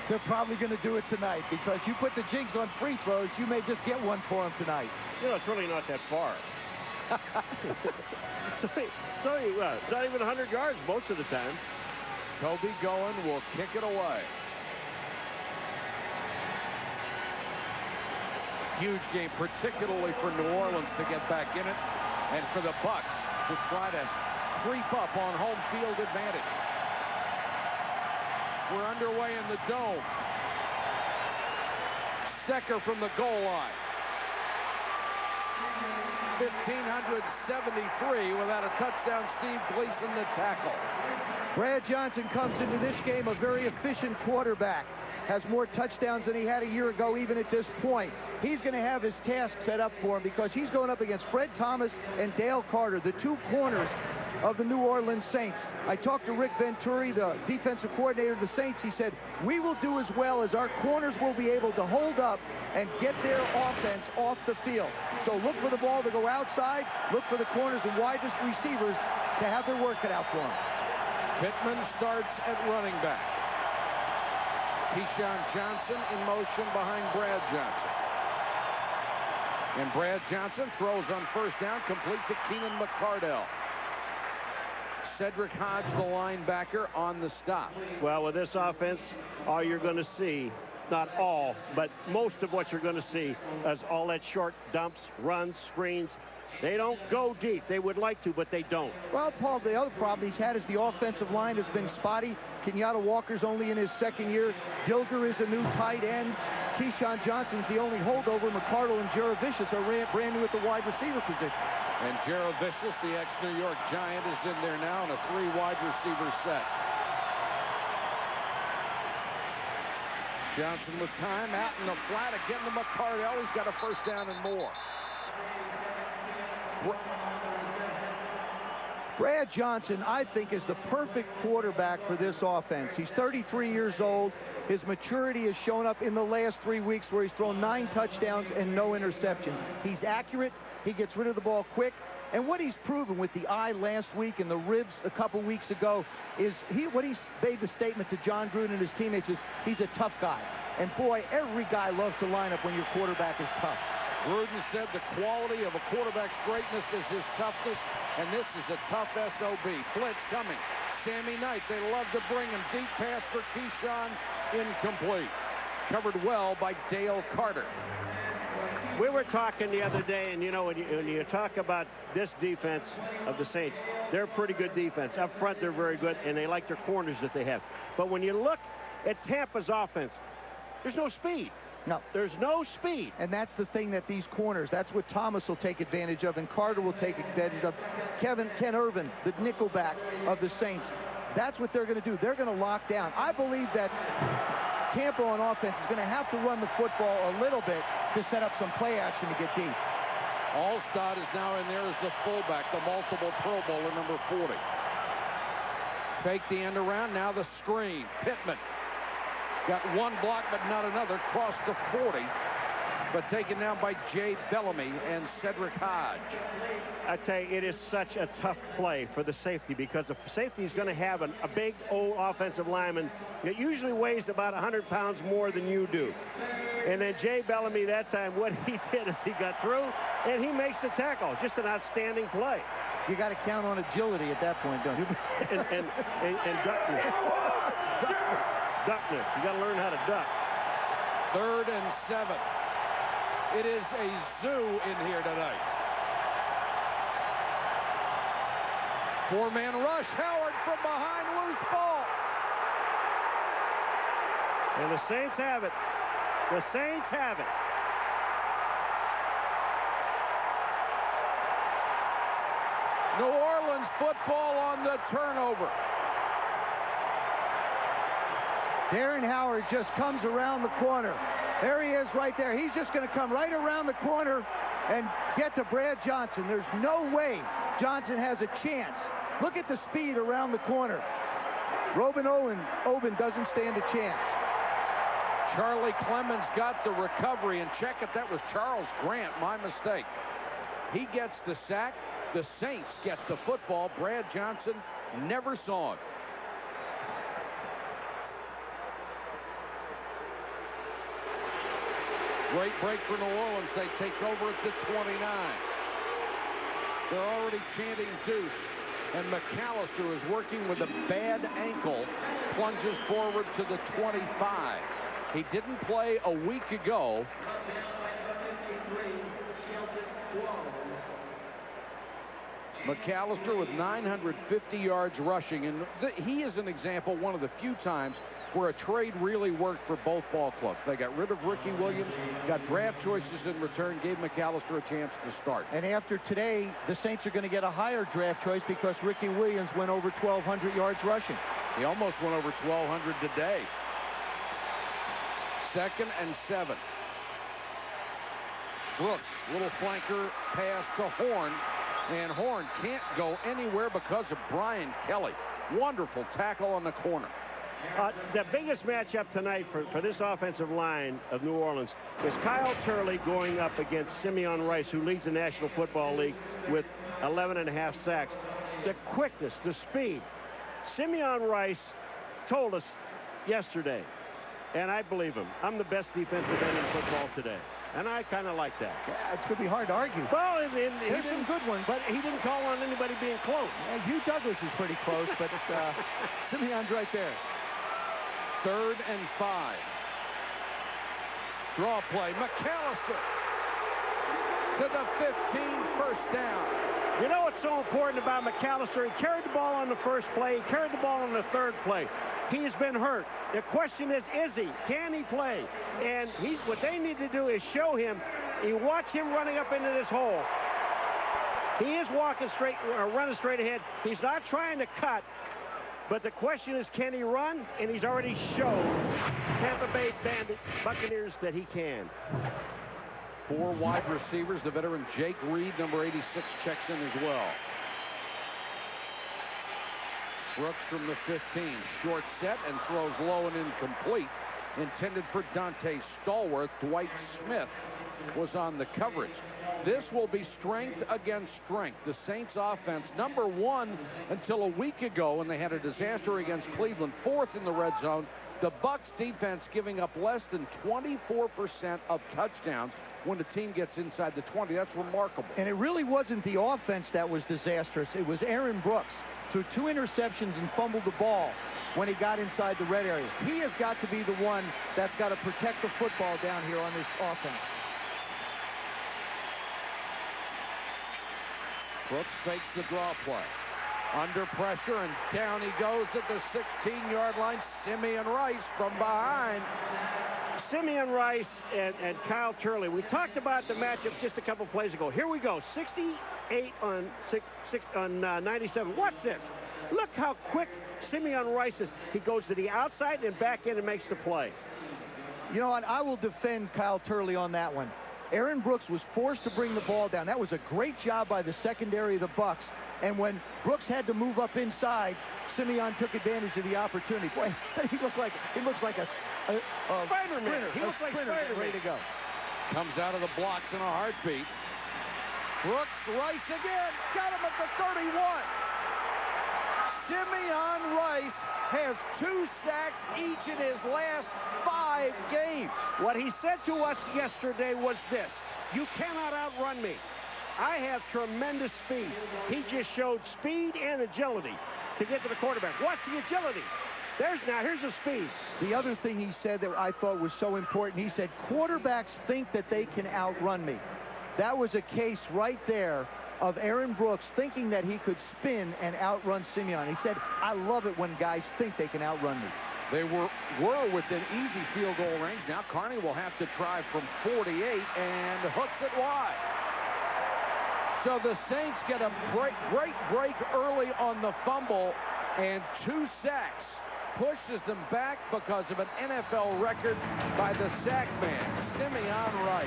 They're probably going to do it tonight because you put the jigs on free throws, you may just get one for them tonight. You know, it's really not that far. It's not even 100 yards most of the time. Toby Goen will kick it away. Huge game, particularly for New Orleans to get back in it, and for the Bucs to try to creep up on home field advantage. We're underway in the Dome. Stecker from the goal line. 1,573 without a touchdown. Steve Gleason the tackle. Brad Johnson comes into this game a very efficient quarterback. Has more touchdowns than he had a year ago, even at this point. He's going to have his task set up for him because he's going up against Fred Thomas and Dale Carter, the two corners of the New Orleans Saints. I talked to Rick Venturi, the defensive coordinator of the Saints. He said, we will do as well as our corners will be able to hold up and get their offense off the field. So look for the ball to go outside. Look for the corners and wide receivers to have their work cut out for them. Pittman starts at running back. Keyshawn Johnson in motion behind Brad Johnson. And Brad Johnson throws on first down, complete to Keenan McCardell. Cedric Hodge, the linebacker, on the stop. Well, with this offense, all you're going to see, not all, but most of what you're going to see is all that short dumps, runs, screens. They don't go deep. They would like to, but they don't. Well, Paul, the other problem he's had is the offensive line has been spotty. Kenyatta Walker's only in his second year. Dilger is a new tight end. Keyshawn Johnson's the only holdover. McCardell and Jaravicius are brand new at the wide receiver position. And Jaravicius, the ex-New York Giant, is in there now in a 3 wide receiver set. Johnson with time out in the flat again to McCardell. He's got a first down and more. Brad Johnson, I think, is the perfect quarterback for this offense. He's 33 years old. His maturity has shown up in the last 3 weeks where he's thrown 9 touchdowns and no interceptions. He's accurate. He gets rid of the ball quick. And what he's proven with the eye last week and the ribs a couple weeks ago is what he's made the statement to John Gruden and his teammates is he's a tough guy. And boy, every guy loves to line up when your quarterback is tough. Gruden said the quality of a quarterback's greatness is his toughness, and this is a tough SOB. Blitz coming. Sammy Knight, they love to bring him. Deep pass for Keyshawn, incomplete. Covered well by Dale Carter. We were talking the other day, and you know, when you talk about this defense of the Saints, they're a pretty good defense. Up front, they're very good, and they like their corners that they have. But when you look at Tampa's offense, there's no speed. No. There's no speed. And that's the thing that these corners, that's what Thomas will take advantage of, and Carter will take advantage of. Ken Irvin, the nickelback of the Saints, that's what they're going to do. They're going to lock down. I believe that Tampa on offense is going to have to run the football a little bit to set up some play action to get deep. Alstott is now in there as the fullback, the multiple Pro Bowler, number 40. Fake the end around, now the screen. Pittman got one block, but not another. Crossed the 40, but taken down by Jay Bellamy and Cedric Hodge. I tell you, it is such a tough play for the safety because the safety is going to have a big old offensive lineman that usually weighs about 100 pounds more than you do. And then Jay Bellamy that time, what he did is he got through and he makes the tackle. Just an outstanding play. You got to count on agility at that point, don't you? and duckness. Duckness. You got to learn how to duck. 3rd and 7. It is a zoo in here tonight. 4-man rush. Howard from behind, loose ball. And the Saints have it. The Saints have it. New Orleans football on the turnover. Darren Howard just comes around the corner. There he is right there. He's just going to come right around the corner and get to Brad Johnson. There's no way Johnson has a chance. Look at the speed around the corner. Robin Oben doesn't stand a chance. Charlie Clemens got the recovery, and check it, that was Charles Grant, my mistake. He gets the sack. The Saints get the football. Brad Johnson never saw it. Great break for New Orleans. They take over at the 29. They're already chanting deuce. And McAllister is working with a bad ankle. Plunges forward to the 25. He didn't play a week ago. McAllister with 950 yards rushing. And he is an example, one of the few times where a trade really worked for both ball clubs. They got rid of Ricky Williams, got draft choices in return, gave McAllister a chance to start. And after today, the Saints are going to get a higher draft choice because Ricky Williams went over 1,200 yards rushing. He almost went over 1,200 today. 2nd and 7. Brooks, little flanker pass to Horn. And Horn can't go anywhere because of Brian Kelly. Wonderful tackle on the corner. The biggest matchup tonight for this offensive line of New Orleans is Kyle Turley going up against Simeon Rice, who leads the National Football League with 11.5 sacks. The quickness, the speed. Simeon Rice told us yesterday, and I believe him, I'm the best defensive end in football today. And I kind of like that. Yeah, it's going to be hard to argue. Well, there's some good ones. But he didn't call on anybody being close. Yeah, Hugh Douglas is pretty close, but Simeon's right there. 3rd and 5. Draw play. McAllister to the 15, first down. You know what's so important about McAllister? He carried the ball on the first play. He carried the ball on the 3rd play. He's been hurt. The question is he? Can he play? And what they need to do is show him. You watch him running up into this hole. He is walking straight, running straight ahead. He's not trying to cut. But the question is, can he run? And he's already shown Tampa Bay Buccaneers that he can. 4 wide receivers. The veteran Jake Reed, number 86, checks in as well. Brooks from the 15. Short set and throws low and incomplete. Intended for Dante Stallworth. Dwight Smith was on the coverage. This will be strength against strength. The Saints offense, number 1 until a week ago when they had a disaster against Cleveland, 4th in the red zone. The Bucs defense giving up less than 24% of touchdowns when the team gets inside the 20. That's remarkable. And it really wasn't the offense that was disastrous. It was Aaron Brooks. Threw 2 interceptions and fumbled the ball when he got inside the red area. He has got to be the one that's got to protect the football down here on this offense. Brooks fakes the draw play. Under pressure, and down he goes at the 16-yard line. Simeon Rice from behind. Simeon Rice and Kyle Turley. We talked about the matchup just a couple plays ago. Here we go. 68 on 97. Watch this. Look how quick Simeon Rice is. He goes to the outside and back in and makes the play. You know what? I will defend Kyle Turley on that one. Aaron Brooks was forced to bring the ball down. That was a great job by the secondary of the Bucs. And when Brooks had to move up inside, Simeon took advantage of the opportunity. Boy, he looks like a Spider-Man. He looks like Spider-Man. Ready to go. Comes out of the blocks in a heartbeat. Brooks, Rice again. Got him at the 31. Simeon Rice has 2 sacks each in his last 5 games. What he said to us yesterday was this: you cannot outrun me. I have tremendous speed. He just showed speed and agility to get to the quarterback. Watch the agility. Here's the speed. The other thing he said that I thought was so important, he said, quarterbacks think that they can outrun me. That was a case right there of Aaron Brooks thinking that he could spin and outrun Simeon. He said, I love it when guys think they can outrun me. They were within easy field goal range. Now Carney will have to try from 48 and hooks it wide. So the Saints get a great break early on the fumble, and 2 sacks pushes them back because of an NFL record by the sack man, Simeon Rice.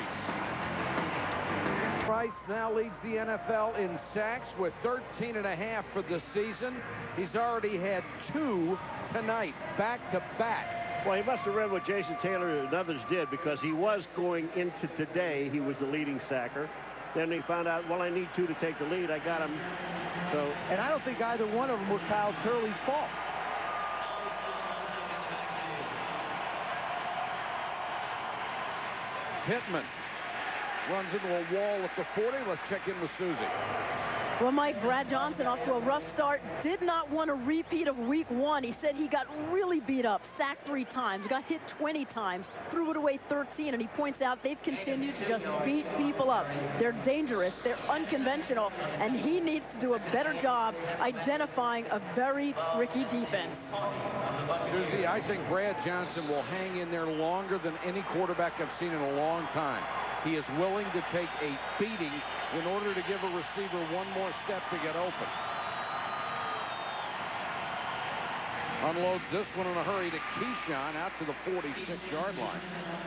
Rice now leads the NFL in sacks with 13.5 for the season. He's already had 2 tonight, back-to-back. Well, he must have read what Jason Taylor and others did, because he was going into today. He was the leading sacker. Then he found out, well, I need 2 to take the lead. I got him. So, and I don't think either one of them were Kyle Turley's fault. Pittman runs into a wall at the 40. Let's check in with Susie. Well, Mike, Brad Johnson off to a rough start. Did not want a repeat of week 1. He said he got really beat up, sacked 3 times, got hit 20 times, threw it away 13, and he points out they've continued to just beat people up. They're dangerous, they're unconventional, and he needs to do a better job identifying a very tricky defense. Susie, I think Brad Johnson will hang in there longer than any quarterback I've seen in a long time. He is willing to take a beating in order to give a receiver one more step to get open. Unloads this one in a hurry to Keyshawn out to the 46-yard line.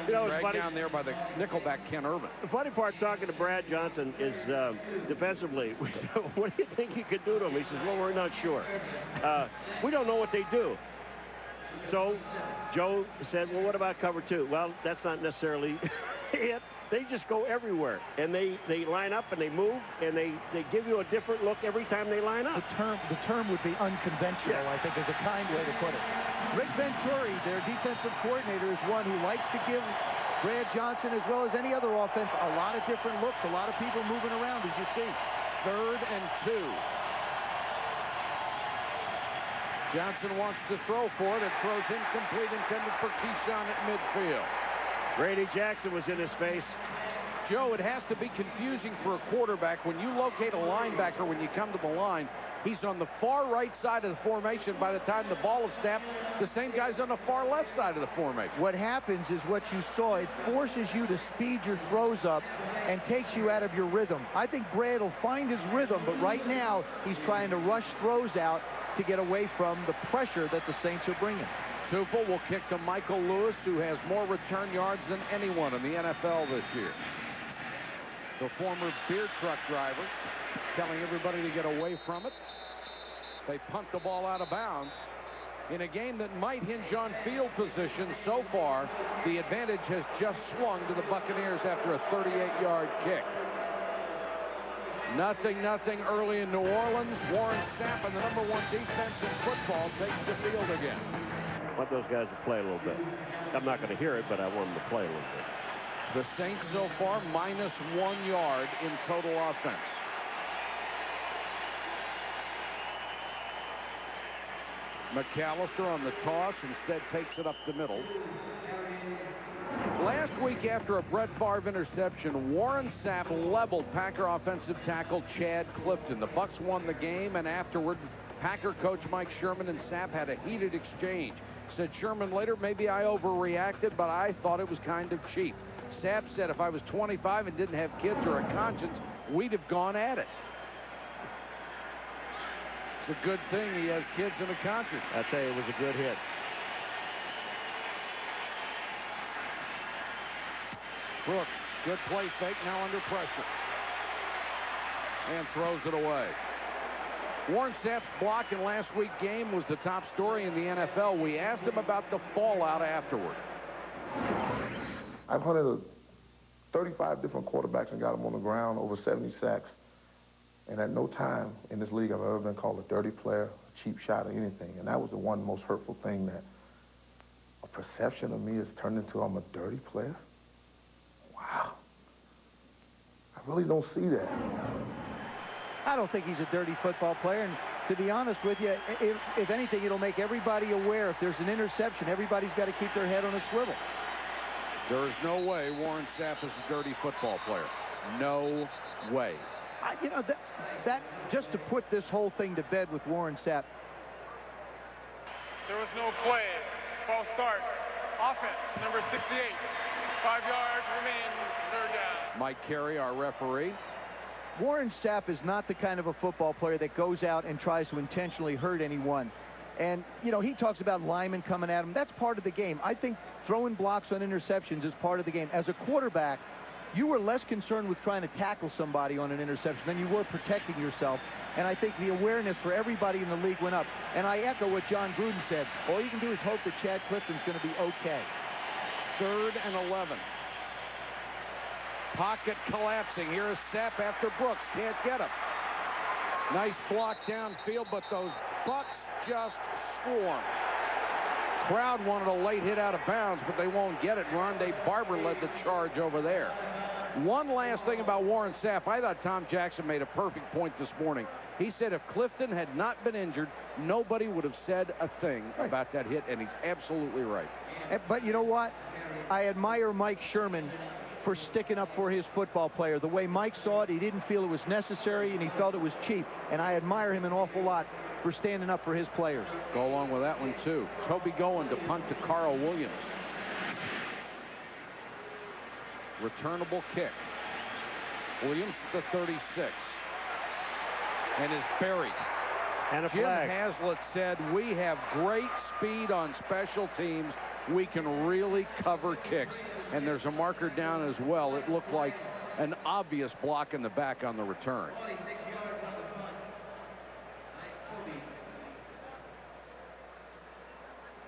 You know, it's dragged funny down there by the nickelback Ken Irvin. The funny part talking to Brad Johnson is defensively. We said, what do you think you could do to him? He says, well, we're not sure. We don't know what they do. So Joe said, well, what about cover 2? Well, that's not necessarily it. They just go everywhere, and they line up and they move, and they give you a different look every time they line up. The term would be unconventional, I think, is a kind way to put it. Rick Venturi, their defensive coordinator, is one who likes to give Brad Johnson, as well as any other offense, a lot of different looks, a lot of people moving around, as you see. 3rd and 2. Johnson wants to throw for it and throws incomplete, intended for Keyshawn at midfield. Brady Jackson was in his face. Joe, it has to be confusing for a quarterback when you locate a linebacker when you come to the line. He's on the far right side of the formation. By the time the ball is snapped, the same guy's on the far left side of the formation. What happens is what you saw. It forces you to speed your throws up and takes you out of your rhythm. I think Brad will find his rhythm, but right now he's trying to rush throws out to get away from the pressure that the Saints are bringing. Tufel will kick to Michael Lewis, who has more return yards than anyone in the NFL this year. The former beer truck driver telling everybody to get away from it. They punt the ball out of bounds. In a game that might hinge on field position, so far, the advantage has just swung to the Buccaneers after a 38-yard kick. 0-0 early in New Orleans. Warren Sapp and the #1 defense in football takes the field again. I want those guys to play a little bit. I'm not going to hear it, but I want them to play a little bit. The Saints so far -1 yard in total offense. McAllister on the toss, instead takes it up the middle. Last week after a Brett Favre interception, Warren Sapp leveled Packer offensive tackle Chad Clifton. The Bucs won the game, and afterward, Packer coach Mike Sherman and Sapp had a heated exchange. Said Sherman later, maybe I overreacted, but I thought it was kind of cheap. Sapp said if I was 25 and didn't have kids or a conscience, we'd have gone at it. It's a good thing he has kids and a conscience. I tell you, it was a good hit. Brooks, good play fake, now under pressure. And throws it away. Warren Sapp's block in last week's game was the top story in the NFL. We asked him about the fallout afterward. I've hunted 35 different quarterbacks and got them on the ground, over 70 sacks. And at no time in this league I've ever been called a dirty player, a cheap shot, or anything. And that was the one most hurtful thing, that a perception of me is turned into I'm a dirty player. Wow. I really don't see that. I don't think he's a dirty football player, and to be honest with you, if anything, it'll make everybody aware if there's an interception. Everybody's got to keep their head on a swivel. There is no way Warren Sapp is a dirty football player. No way. You know, that just to put this whole thing to bed with Warren Sapp. There was no play. False start. Offense, number 68. 5 yards remains, 3rd down. Mike Carey, our referee. Warren Sapp is not the kind of a football player that goes out and tries to intentionally hurt anyone. And, you know, he talks about linemen coming at him. That's part of the game. I think throwing blocks on interceptions is part of the game. As a quarterback, you were less concerned with trying to tackle somebody on an interception than you were protecting yourself. And I think the awareness for everybody in the league went up. And I echo what John Gruden said. All you can do is hope that Chad Clifton's going to be okay. 3rd and 11. Pocket collapsing. Here is Sapp after Brooks. Can't get him. Nice block downfield, but those Bucs just swarm. Crowd wanted a late hit out of bounds, but they won't get it. Rondé Barber led the charge over there. One last thing about Warren Sapp. I thought Tom Jackson made a perfect point this morning. He said if Clifton had not been injured, nobody would have said a thing about that hit, and he's absolutely right. But you know what? I admire Mike Sherman for sticking up for his football player. The way Mike saw it, he didn't feel it was necessary, and he felt it was cheap. And I admire him an awful lot for standing up for his players. Go along with that one, too. Toby going to punt to Carl Williams. Returnable kick. Williams to the 36. And is buried. And a Jim flag. Haslett said, we have great speed on special teams. We can really cover kicks. And there's a marker down as well. It looked like an obvious block in the back on the return.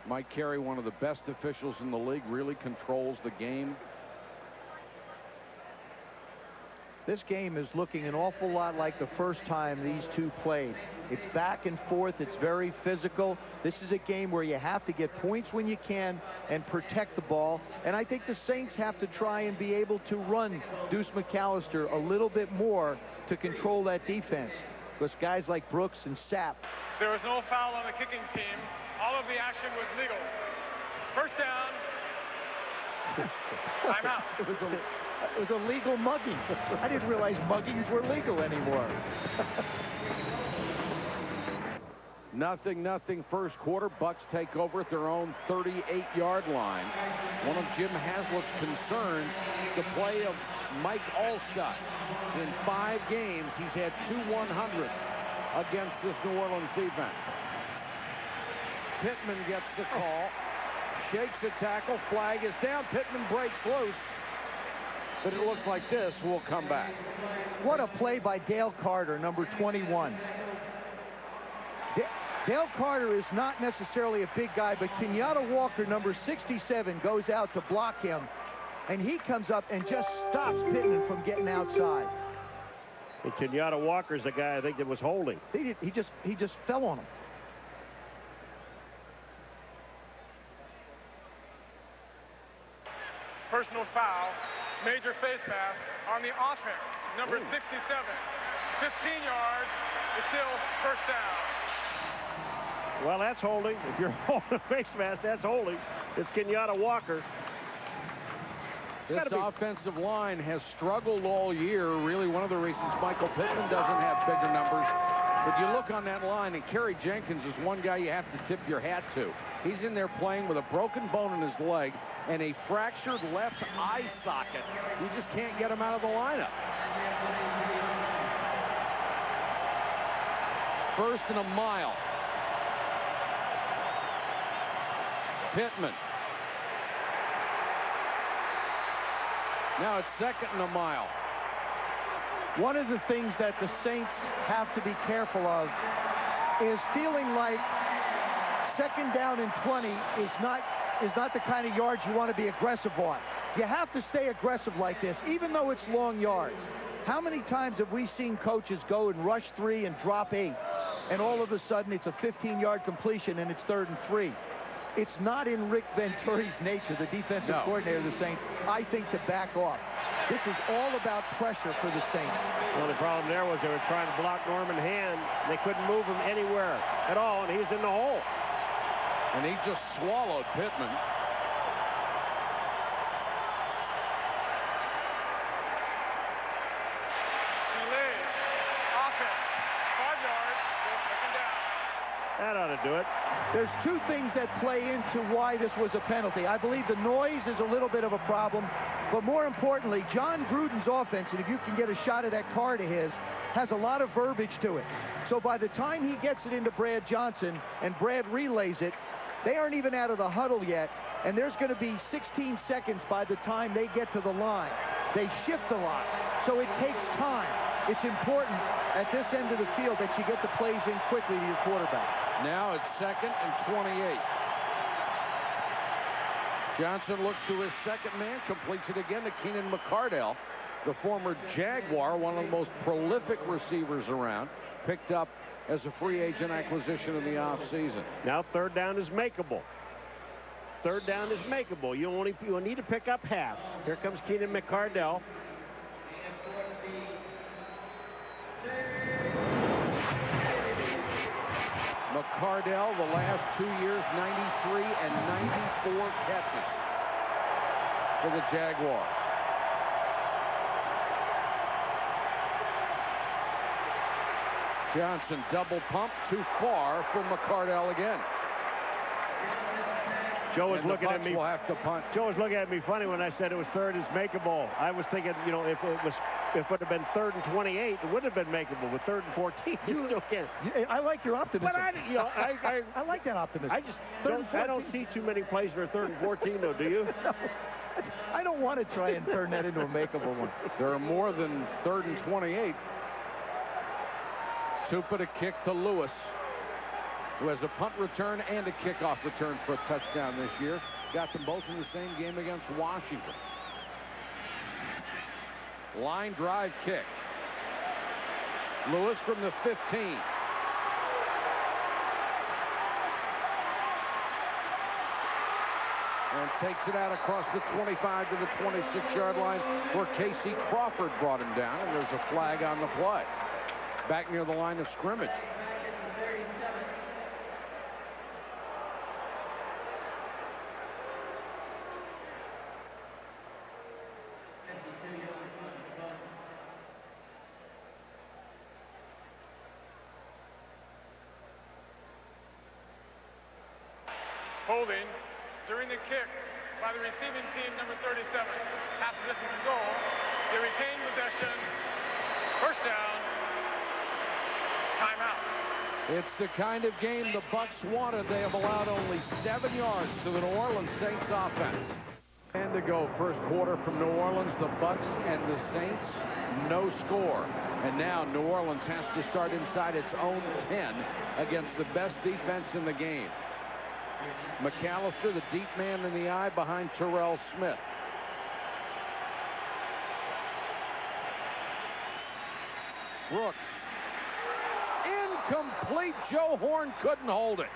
Mike Carey, one of the best officials in the league, really controls the game. This game is looking an awful lot like the first time these two played. It's back and forth. It's very physical. This is a game where you have to get points when you can and protect the ball. And I think the Saints have to try and be able to run Deuce McAllister a little bit more to control that defense. Because guys like Brooks and Sapp. There was no foul on the kicking team. All of the action was legal. First down. Timeout. It was a legal mugging. I didn't realize muggings were legal anymore. Nothing first quarter. Bucs take over at their own 38-yard line. One of Jim Haslett's concerns, the play of Mike Allstott. In 5 games, he's had 2 100 against this New Orleans defense. Pittman gets the call. Shakes the tackle. Flag is down. Pittman breaks loose. But it looks like this will come back. What a play by Dale Carter, number 21. Dale Carter is not necessarily a big guy, but Kenyatta Walker, number 67, goes out to block him. And he comes up and just stops Pittman from getting outside. And Kenyatta Walker's the guy I think that was holding. He just fell on him. Personal foul. Major face mask on the offense. Number 67. 15 yards. It's still first down. Well, that's holding. If you're holding a face mask, that's holding. It's Kenyatta Walker. This offensive line has struggled all year. Really, one of the reasons Michael Pittman doesn't have bigger numbers. But you look on that line, and Kerry Jenkins is one guy you have to tip your hat to. He's in there playing with a broken bone in his leg and a fractured left eye socket. You just can't get him out of the lineup. First and a mile. Pittman. Now it's second and a mile. One of the things that the Saints have to be careful of is feeling like second down and 20 is not the kind of yards you want to be aggressive on. You have to stay aggressive like this, even though it's long yards. How many times have we seen coaches go and rush 3 and drop 8, and all of a sudden it's a 15-yard completion and it's 3rd and 3? It's not in Rick Venturi's nature, the defensive coordinator of the Saints, I think, to back off. This is all about pressure for the Saints. Well, the problem there was they were trying to block Norman Hand. They couldn't move him anywhere at all, and he was in the hole. And he just swallowed Pittman. Delayed. Offense. 5 yards. Second down. That ought to do it. There's 2 things that play into why this was a penalty. I believe the noise is a little bit of a problem, but more importantly, John Gruden's offense, and if you can get a shot at that card of his, has a lot of verbiage to it. So by the time he gets it into Brad Johnson and Brad relays it, they aren't even out of the huddle yet, and there's going to be 16 seconds by the time they get to the line. They shift a lot, so it takes time. It's important at this end of the field that you get the plays in quickly to your quarterback. Now it's second and 28. Johnson looks to his second man, completes it again to Keenan McCardell, the former Jaguar, one of the most prolific receivers around, picked up as a free agent acquisition in the offseason. Now 3rd down is makeable. Third down is makeable. You need to pick up half. Here comes Keenan McCardell. McCardell, the last 2 years, 93 and 94 catches for the Jaguars. Johnson double pump, too far for McCardell again. Joe was looking at Bucs me. will have to punt. Joe was looking at me funny when I said it was third is makeable. I was thinking, you know, if it would have been 3rd and 28, it would have been makeable. With 3rd and 14, you still can't. I like your optimism. But I like that optimism. I don't see too many plays for 3rd and 14, though. Do you? No, I don't want to try and turn that into a makeable one. There are more than 3rd and 28. Tupa to kick to Lewis, who has a punt return and a kickoff return for a touchdown this year. Got them both in the same game against Washington. Line drive kick. Lewis from the 15. And takes it out across the 25 to the 26-yard line where Casey Crawford brought him down, and there's a flag on the play. Back near the line of scrimmage. Holding during the kick by the receiving team, number 37. Half the distance to goal. They retain possession. First down. Timeout. It's the kind of game the Bucs wanted. They have allowed only 7 yards to the New Orleans Saints offense. And to go first quarter from New Orleans, the Bucs and the Saints, no score. And now New Orleans has to start inside its own 10 against the best defense in the game. McAllister, the deep man in the eye behind Terrell Smith. Brooks. Incomplete. Joe Horn couldn't hold it.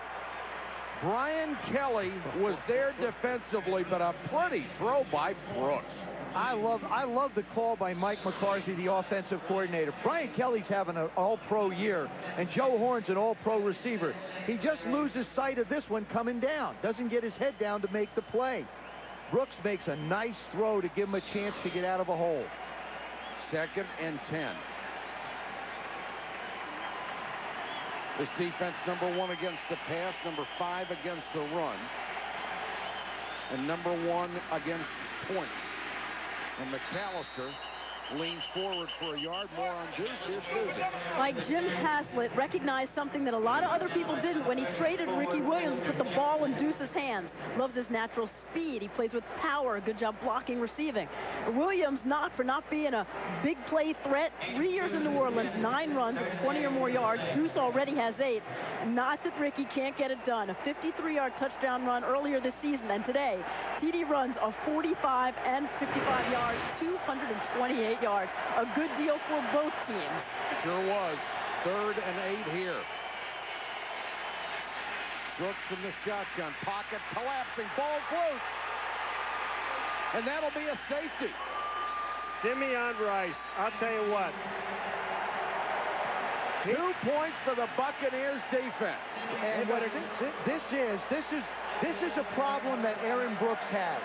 Brian Kelly was there defensively, but a pretty throw by Brooks. I love the call by Mike McCarthy, the offensive coordinator. Brian Kelly's having an all-pro year, and Joe Horn's an all-pro receiver. He just loses sight of this one coming down. Doesn't get his head down to make the play. Brooks makes a nice throw to give him a chance to get out of a hole. 2nd and 10. This defense, number 1 against the pass, number 5 against the run, and number 1 against points. And McAllister leans forward for a yard. More on Deuce. Here's Susan. Like Jim Haslett recognized something that a lot of other people didn't when he traded Ricky Williams, put the ball in Deuce's hands. Loves his natural speed. He plays with power. Good job blocking, receiving. Williams not for not being a big play threat. 3 years in New Orleans, 9 runs, 20 or more yards. Deuce already has 8. Not that Ricky can't get it done. A 53-yard touchdown run earlier this season, and today TD runs of 45 and 55 yards, 228 yards. A good deal for both teams. Sure was. 3rd and 8 here. Brooks from the shotgun. Pocket collapsing. Ball loose. And that'll be a safety. Simeon Rice, I'll tell you what. 2 points for the Buccaneers defense. And what this is a problem that Aaron Brooks has.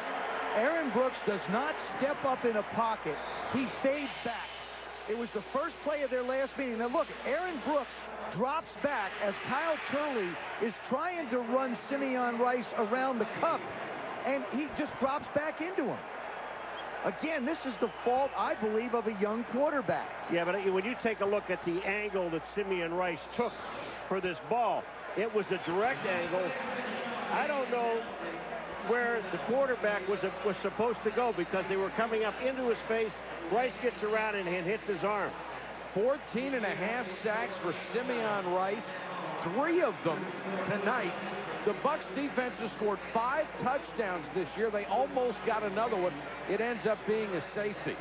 Aaron Brooks does not step up in a pocket. He fades back. It was the first play of their last meeting. Now look, Aaron Brooks drops back as Kyle Turley is trying to run Simeon Rice around the cup, and he just drops back into him. Again, this is the fault, I believe, of a young quarterback. Yeah, but when you take a look at the angle that Simeon Rice took for this ball, it was a direct angle. I don't know where the quarterback was supposed to go because they were coming up into his face. Rice gets around and hits his arm. 14.5 sacks for Simeon Rice, 3 of them tonight. The Bucs defense has scored 5 touchdowns this year. They almost got another one. It ends up being a safety.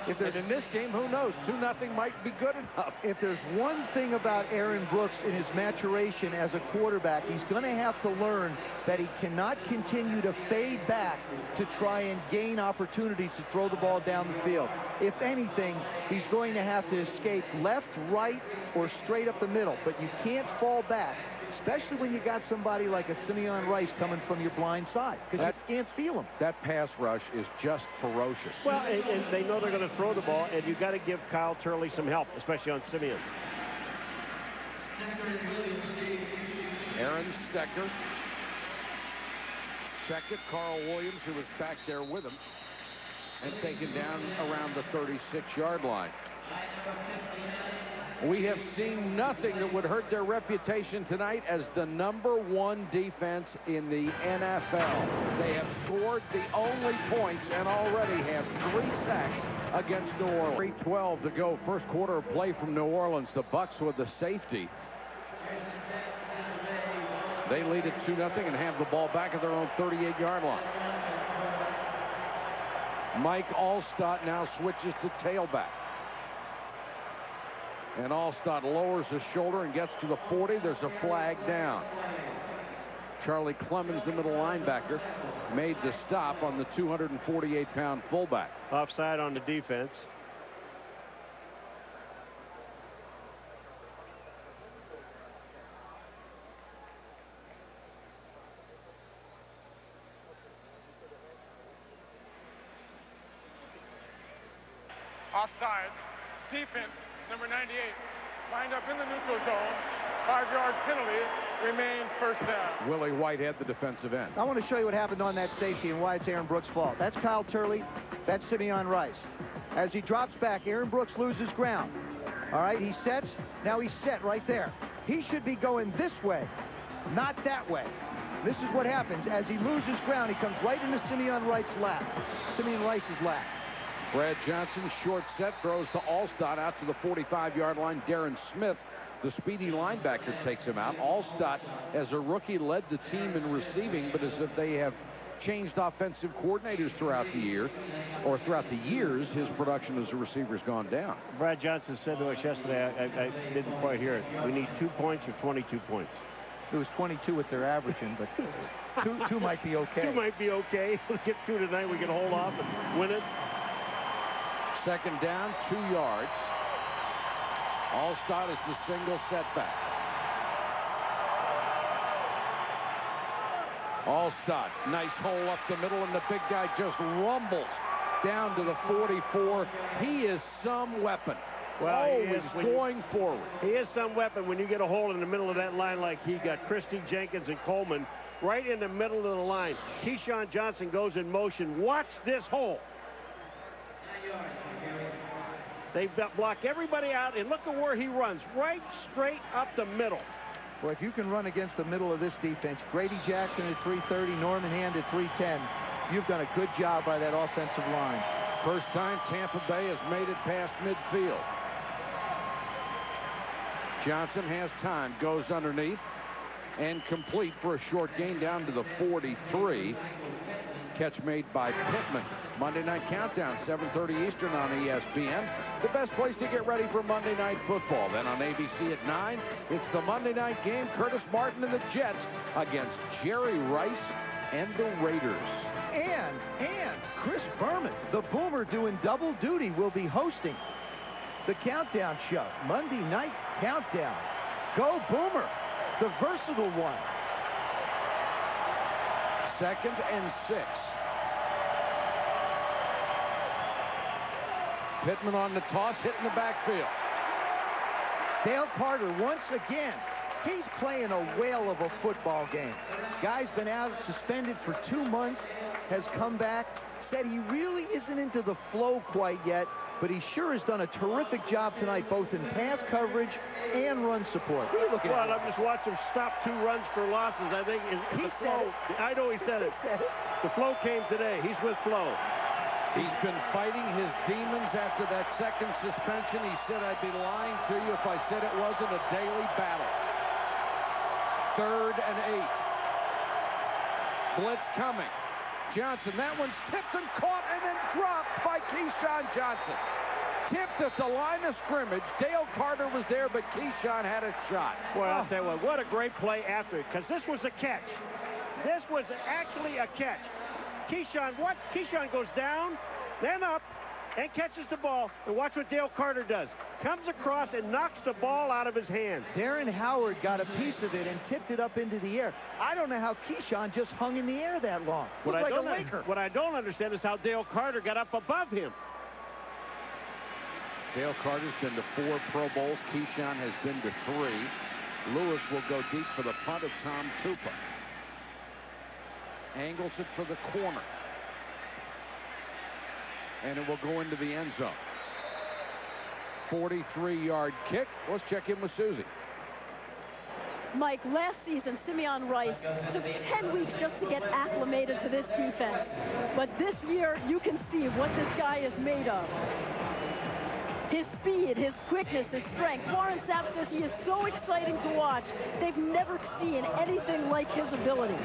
If And in this game, who knows? 2-0 might be good enough. If there's one thing about Aaron Brooks in his maturation as a quarterback, he's going to have to learn that he cannot continue to fade back to try and gain opportunities to throw the ball down the field. If anything, he's going to have to escape left, right, or straight up the middle. But you can't fall back, especially when you got somebody like a Simeon Rice coming from your blind side, because you can't feel him. That pass rush is just ferocious. Well, and they know they're going to throw the ball, and you've got to give Kyle Turley some help, especially on Simeon. Aaron Stecker. Check it. Carl Williams, who was back there with him, and taken down around the 36-yard line. We have seen nothing that would hurt their reputation tonight as the #1 defense in the NFL. They have scored the only points and already have 3 sacks against New Orleans. 3:12 to go. First quarter of play from New Orleans. The Bucs with the safety. They lead it 2-0 and have the ball back at their own 38-yard line. Mike Allstott now switches to tailback. And Allstott lowers his shoulder and gets to the 40. There's a flag down. Charlie Clemens, the middle linebacker, made the stop on the 248-pound fullback. Offside on the defense. Offside. Defense, number 98, lined up in the neutral zone. 5-yard penalty. Remain first down. Willie Whitehead, the defensive end. I want to show you what happened on that safety and why it's Aaron Brooks' fault. That's Kyle Turley. That's Simeon Rice. As he drops back, Aaron Brooks loses ground. All right, he sets. Now he's set right there. He should be going this way, not that way. This is what happens. As he loses ground, he comes right into Simeon Rice's lap. Brad Johnson, short set, throws to Allstott out to the 45-yard line. Darren Smith, the speedy linebacker, takes him out. Allstott, as a rookie, led the team in receiving, but as if they have changed offensive coordinators throughout the year, or throughout the years, his production as a receiver has gone down. Brad Johnson said to us yesterday, I didn't quite hear it, we need 2 points or 22 points. It was 22 what they're averaging, but two might be okay. 2 might be okay. We'll get 2 tonight. We can hold off and win it. Second down, 2 yards. Allstott is the single setback. Allstott, nice hole up the middle, and the big guy just rumbles down to the 44. He is some weapon. Well, always going forward. He is some weapon when you get a hole in the middle of that line like he got. Christie, Jenkins, and Coleman right in the middle of the line. Keyshawn Johnson goes in motion. Watch this hole. They block everybody out, and look at where he runs. Right straight up the middle. Well, if you can run against the middle of this defense, Grady Jackson at 330, Norman Hand at 310, you've done a good job by that offensive line. First time Tampa Bay has made it past midfield. Johnson has time, goes underneath, and complete for a short gain down to the 43. Catch made by Pittman. Monday Night Countdown, 7:30 Eastern on ESPN. The best place to get ready for Monday Night Football. Then on ABC at 9, it's the Monday night game. Curtis Martin and the Jets against Jerry Rice and the Raiders. And Chris Berman, the Boomer, doing double duty, will be hosting the Countdown Show. Monday Night Countdown. Go Boomer, the versatile one. 2nd and 6. Pittman on the toss, hitting the backfield. Dale Carter once again. He's playing a whale of a football game. Guy's been out suspended for 2 months, has come back, said he really isn't into the flow quite yet, but he sure has done a terrific job tonight, both in pass coverage and run support. What are you looking at? Well, I'm just watching him stop 2 runs for losses. I think He said it. I know he said it. The flow came today. He's with flow. He's been fighting his demons after that second suspension. He said, I'd be lying to you if I said it wasn't a daily battle. 3rd and 8. Blitz coming. Johnson. That one's tipped and caught and then dropped by Keyshawn Johnson. Tipped at the line of scrimmage. Dale Carter was there, but Keyshawn had a shot. Well, I'll tell you what a great play after it, because this was a catch. This was actually a catch. Keyshawn goes down, then up, and catches the ball. And watch what Dale Carter does. Comes across and knocks the ball out of his hands. Darren Howard got a piece of it and tipped it up into the air. I don't know how Keyshawn just hung in the air that long. What Looked like a Laker. What I don't understand is how Dale Carter got up above him. Dale Carter's been to 4 Pro Bowls. Keyshawn has been to 3. Lewis will go deep for the punt of Tom Tupa. Angles it for the corner. And it will go into the end zone. 43-yard kick. Let's check in with Susie. Mike, last season, Simeon Rice took 10 weeks just to get acclimated to this defense. But this year, you can see what this guy is made of. His speed, his quickness, his strength. Warren Sapp says he is so exciting to watch. They've never seen anything like his ability.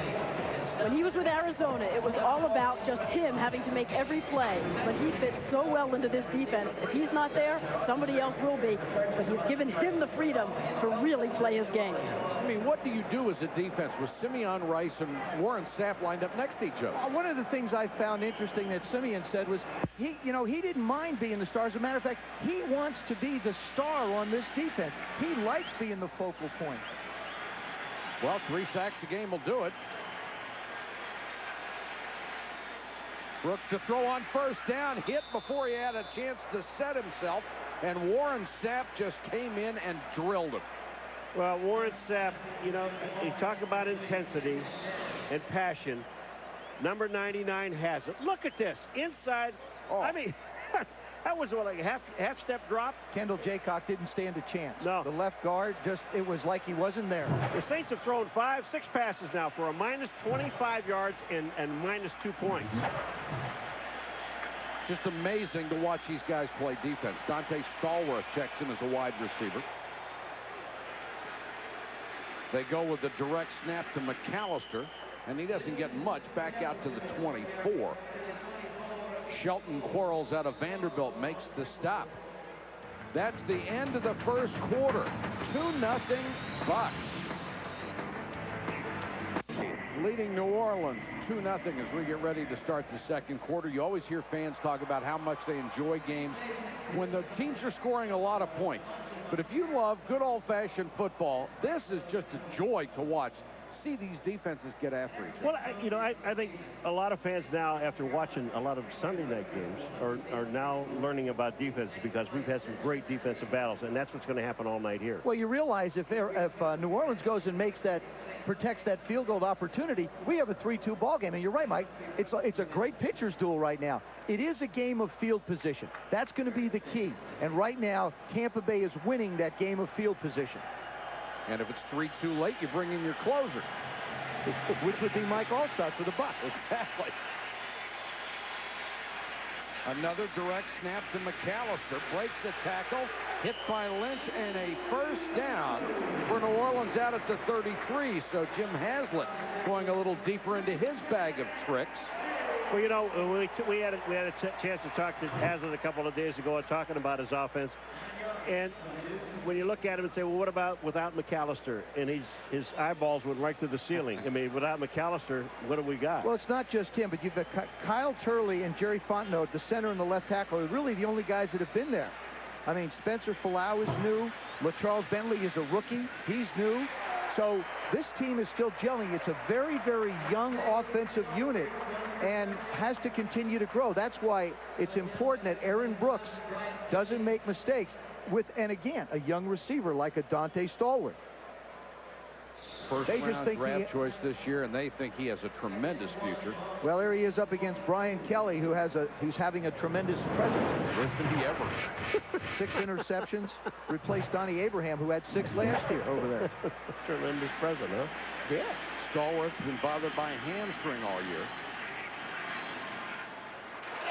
When he was with Arizona, it was all about just him having to make every play. But he fits so well into this defense. If he's not there, somebody else will be. But he's given him the freedom to really play his game. I mean, what do you do as a defense with Simeon Rice and Warren Sapp lined up next to each other? One of the things I found interesting that Simeon said was he didn't mind being the star. As a matter of fact, he wants to be the star on this defense. He likes being the focal point. Well, 3 sacks a game will do it. Brooks to throw on first down, hit before he had a chance to set himself, and Warren Sapp just came in and drilled him. Well, Warren Sapp, you talk about intensity and passion. Number 99 has it. Look at this. Inside. Oh. I mean, that was like a half-step drop. Kendall Jaycock didn't stand a chance. No. The left guard, it was like he wasn't there. The Saints have thrown 5-6 passes now for a minus 25 yards and minus 2 points. Just amazing to watch these guys play defense. Dante Stallworth checks in as a wide receiver. They go with the direct snap to McAllister, and he doesn't get much. Back out to the 24. Shelton Quarles out of Vanderbilt makes the stop. That's the end of the first quarter. 2-0 Bucs. Leading New Orleans 2-0 as we get ready to start the second quarter. You always hear fans talk about how much they enjoy games when the teams are scoring a lot of points. But if you love good old-fashioned football, this is just a joy to watch. See these defenses get after each other. Well, I think a lot of fans now, after watching a lot of Sunday night games, are now learning about defense because we've had some great defensive battles, and that's what's going to happen all night here. Well, you realize if New Orleans goes and protects that field goal opportunity, we have a 3-2 ball game. And you're right, Mike. It's a great pitcher's duel right now. It is a game of field position. That's going to be the key. And right now, Tampa Bay is winning that game of field position. And if it's 3-2 late, you bring in your closer. Which would be Mike Allstott for the Bucs. Exactly. Another direct snap to McAllister. Breaks the tackle. Hit by Lynch, and a first down for New Orleans out at the 33. So Jim Haslett going a little deeper into his bag of tricks. Well, we had a chance to talk to Haslett a couple of days ago and talking about his offense. And when you look at him and say, well, what about without McAllister? And his eyeballs went right to the ceiling. I mean, without McAllister, what do we got? Well, it's not just him, but you've got Kyle Turley and Jerry Fontenot, the center and the left tackle, are really the only guys that have been there. I mean, Spencer Falau is new. LaCharles Bentley is a rookie. He's new. So this team is still gelling. It's a very, very young offensive unit and has to continue to grow. That's why it's important that Aaron Brooks doesn't make mistakes and again, a young receiver like a Dante Stallworth. First round draft choice this year, and they think he has a tremendous future. Well, there he is up against Brian Kelly, who's having a tremendous presence. Listen he ever. 6 interceptions. Replaced Donnie Abraham, who had 6 last year over there. Tremendous presence, huh? Yeah. Stallworth's been bothered by a hamstring all year.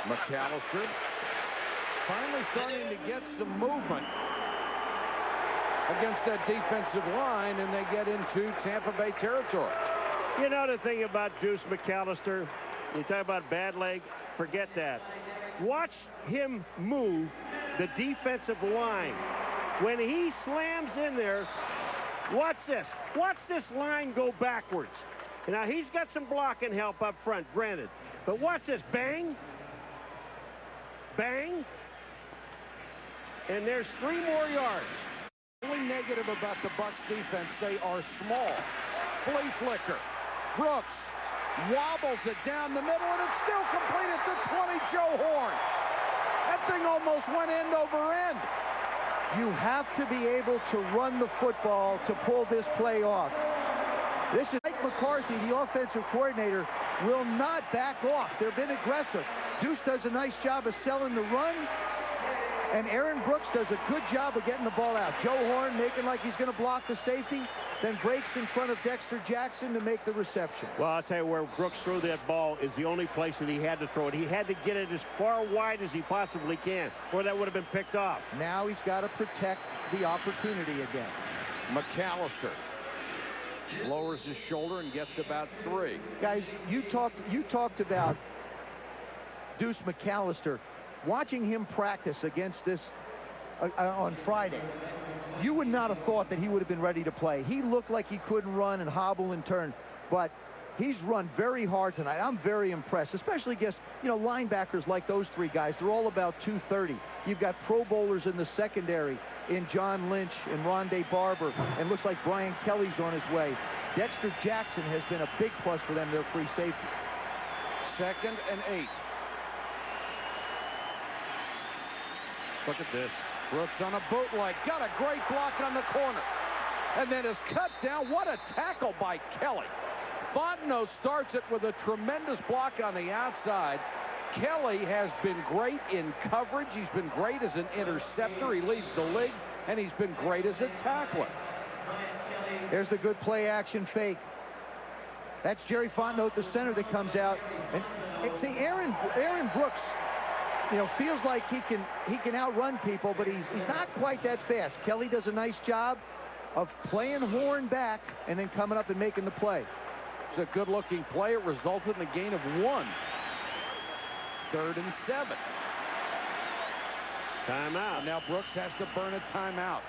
McAllister finally starting to get some movement against that defensive line, and they get into Tampa Bay territory. You know the thing about Deuce McAllister, You talk about bad leg, forget that. Watch him move the defensive line. When he slams in there, watch this. Watch this line go backwards. Now, he's got some blocking help up front, granted. But watch this. Bang. Bang. And there's 3 more yards. Only negative about the Bucs defense, they are small. Flea flicker. Brooks wobbles it down the middle, and it's still complete at the 20, Joe Horn. That thing almost went end over end. You have to be able to run the football to pull this play off. This is Mike McCarthy, the offensive coordinator, will not back off. They've been aggressive. Deuce does a nice job of selling the run, and Aaron Brooks does a good job of getting the ball out. Joe Horn making like he's going to block the safety, then breaks in front of Dexter Jackson to make the reception. Well, I'll tell you where Brooks threw that ball is the only place that he had to throw it. He had to get it as far wide as he possibly can, or that would have been picked off. Now he's got to protect the opportunity again. McAllister lowers his shoulder and gets about 3. Guys, you talked about Deuce McAllister. Watching him practice against this on Friday, you would not have thought that he would have been ready to play. He looked like he couldn't run and hobble and turn, but he's run very hard tonight. I'm very impressed, especially against, linebackers like those 3 guys. They're all about 230. You've got Pro Bowlers in the secondary in John Lynch and Rondé Barber, and looks like Brian Kelly's on his way. Dexter Jackson has been a big plus for them, their free safety. 2nd and 8. Look at this. Brooks on a bootleg. Got a great block on the corner. And then is cut down. What a tackle by Kelly. Fontenot starts it with a tremendous block on the outside. Kelly has been great in coverage. He's been great as an interceptor. He leads the league, and he's been great as a tackler. There's the good play action fake. That's Jerry Fontenot, the center, that comes out. And see, Aaron Brooks, feels like he can outrun people, but he's not quite that fast. Kelly does a nice job of playing Horn back and then coming up and making the play. It's a good-looking play. It resulted in a gain of 1. 3rd and 7. Timeout. Now Brooks has to burn a timeout.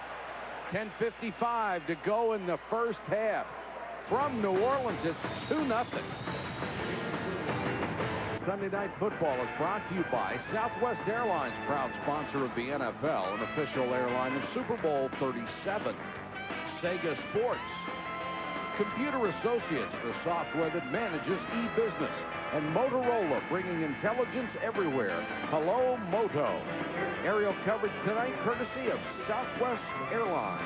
10:55 to go in the first half. From New Orleans, it's 2-0. Sunday Night Football is brought to you by Southwest Airlines, proud sponsor of the NFL, an official airline of Super Bowl 37. Sega Sports. Computer Associates, the software that manages e-business. And Motorola, bringing intelligence everywhere. Hello, Moto. Aerial coverage tonight, courtesy of Southwest Airlines.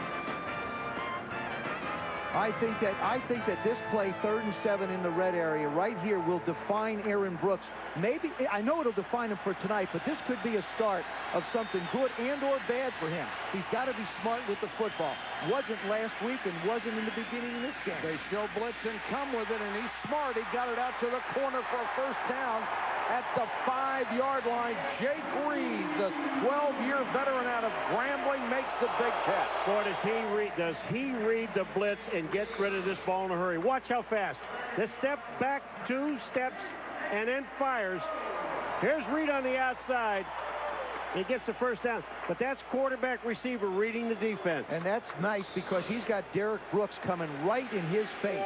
I think that this play, 3rd and 7 in the red area right here, will define Aaron Brooks. Maybe, I know it'll define him for tonight, but this could be a start of something good and or bad for him. He's got to be smart with the football. Wasn't last week and wasn't in the beginning of this game. They show blitz and come with it, and he's smart. He got it out to the corner for a first down at the 5-yard line. Jake Reed, the 12-year veteran out of Grambling, makes the big catch. Boy, does he read the blitz and get rid of this ball in a hurry. Watch how fast. The step back, 2 steps, and then fires. Here's Reed on the outside. He gets the first down. But that's quarterback receiver reading the defense. And that's nice because he's got Derek Brooks coming right in his face.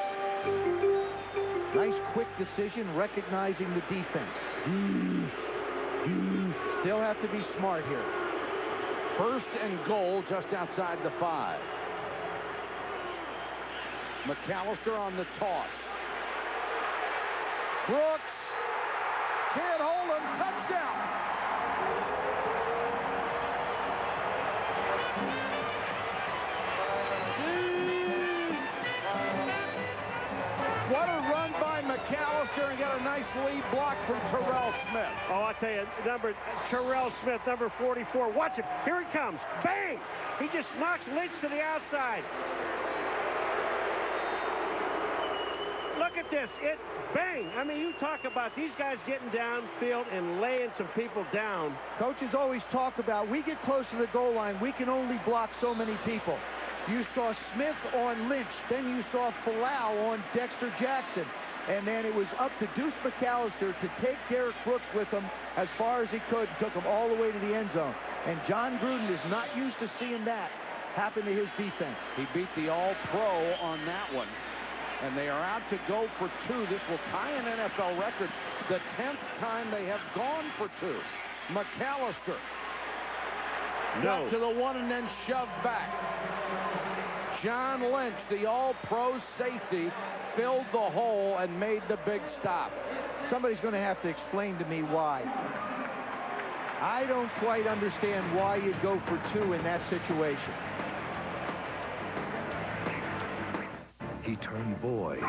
Nice quick decision, recognizing the defense. Still have to be smart here. 1st and goal just outside the 5. McAllister on the toss. Brooks can't hold him. Touchdown. What a run by McAllister, and got a nice lead block from Terrell Smith. Oh, I'll tell you, Terrell Smith, number 44. Watch him. Here he comes. Bang! He just knocks Lynch to the outside. Look at this. Bang! I mean, you talk about these guys getting downfield and laying some people down. Coaches always talk about, we get close to the goal line, we can only block so many people. You saw Smith on Lynch. Then you saw Falau on Dexter Jackson. And then it was up to Deuce McAllister to take Derek Brooks with him as far as he could. Took him all the way to the end zone. And John Gruden is not used to seeing that happen to his defense. He beat the All-Pro on that one. And they are out to go for 2. This will tie an NFL record. The 10th time they have gone for 2. McAllister got to the 1 and then shoved back. John Lynch, the All-Pro safety, filled the hole and made the big stop. Somebody's going to have to explain to me why. I don't quite understand why you'd go for 2 in that situation. He turned boys.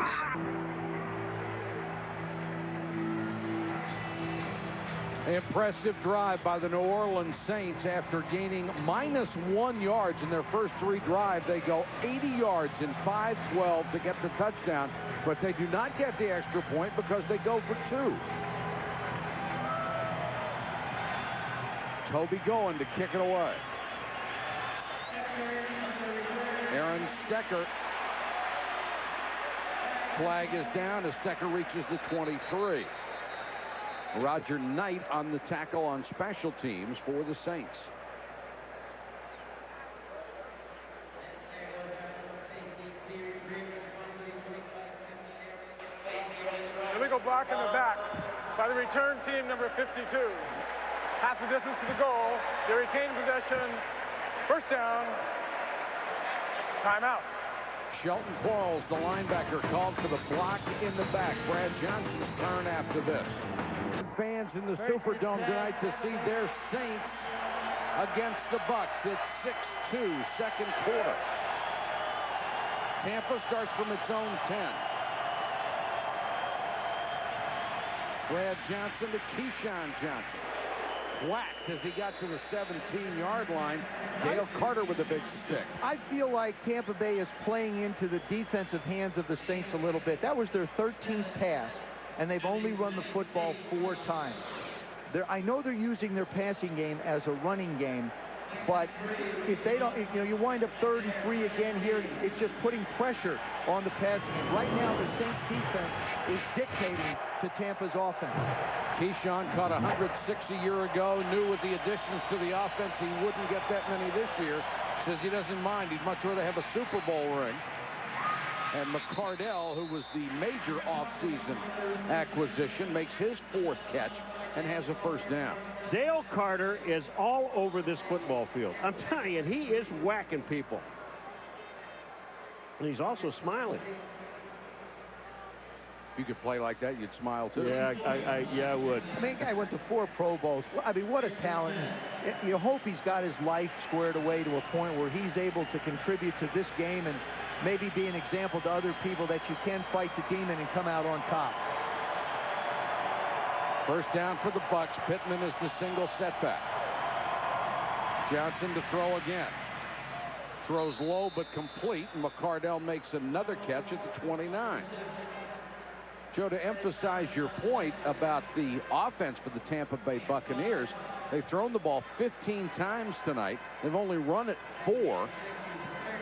Impressive drive by the New Orleans Saints. After gaining -1 yards in their first 3 drives, they go 80 yards in 5-12 to get the touchdown, but they do not get the extra point because they go for 2. Toby going to kick it away. Aaron Stecker. Flag is down as Stecker reaches the 23. Roger Knight on the tackle on special teams for the Saints. Illegal block in the back by the return team, number 52. Half the distance to the goal. They retain possession. First down. Timeout. Shelton Quarles, the linebacker, called for the block in the back. Brad Johnson's turn after this. Fans in the Superdome tonight to see their Saints against the Bucs. It's 6-2, second quarter. Tampa starts from its own 10. Brad Johnson to Keyshawn Johnson. Whacked as he got to the 17-yard line. Dale Carter with a big stick. I feel like Tampa Bay is playing into the defensive hands of the Saints a little bit. That was their 13th pass, and they've only run the football 4 times. I know they're using their passing game as a running game, but if they don't, you wind up 3rd and 3 again here. It's just putting pressure on the passing game. Right now, the Saints defense is dictating to Tampa's offense. Keyshawn caught 106 a year ago. Knew with the additions to the offense he wouldn't get that many this year. Says he doesn't mind. He'd much rather have a Super Bowl ring. And McCardell, who was the major offseason acquisition, makes his 4th catch and has a first down. Dale Carter is all over this football field. I'm telling you, he is whacking people. And he's also smiling. If you could play like that, you'd smile too. Yeah, I would. I mean, guy went to 4 Pro Bowls. I mean, what a talent. You hope he's got his life squared away to a point where he's able to contribute to this game and maybe be an example to other people that you can fight the demon and come out on top. First down for the Bucs. Pittman is the single setback. Johnson to throw again. Throws low but complete, and McCardell makes another catch at the 29. Joe, to emphasize your point about the offense for the Tampa Bay Buccaneers, they've thrown the ball 15 times tonight. They've only run it 4.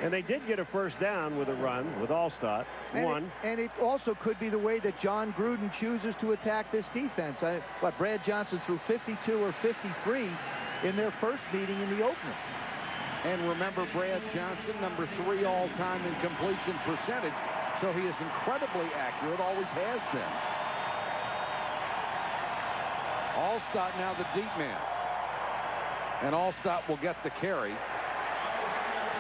And they did get a first down with a run with Allstott. And it also could be the way that John Gruden chooses to attack this defense. Brad Johnson threw 52 or 53 in their first meeting in the opener. And remember, Brad Johnson, number 3 all-time in completion percentage. So he is incredibly accurate, always has been. Allstott now the deep man. And Allstott will get the carry.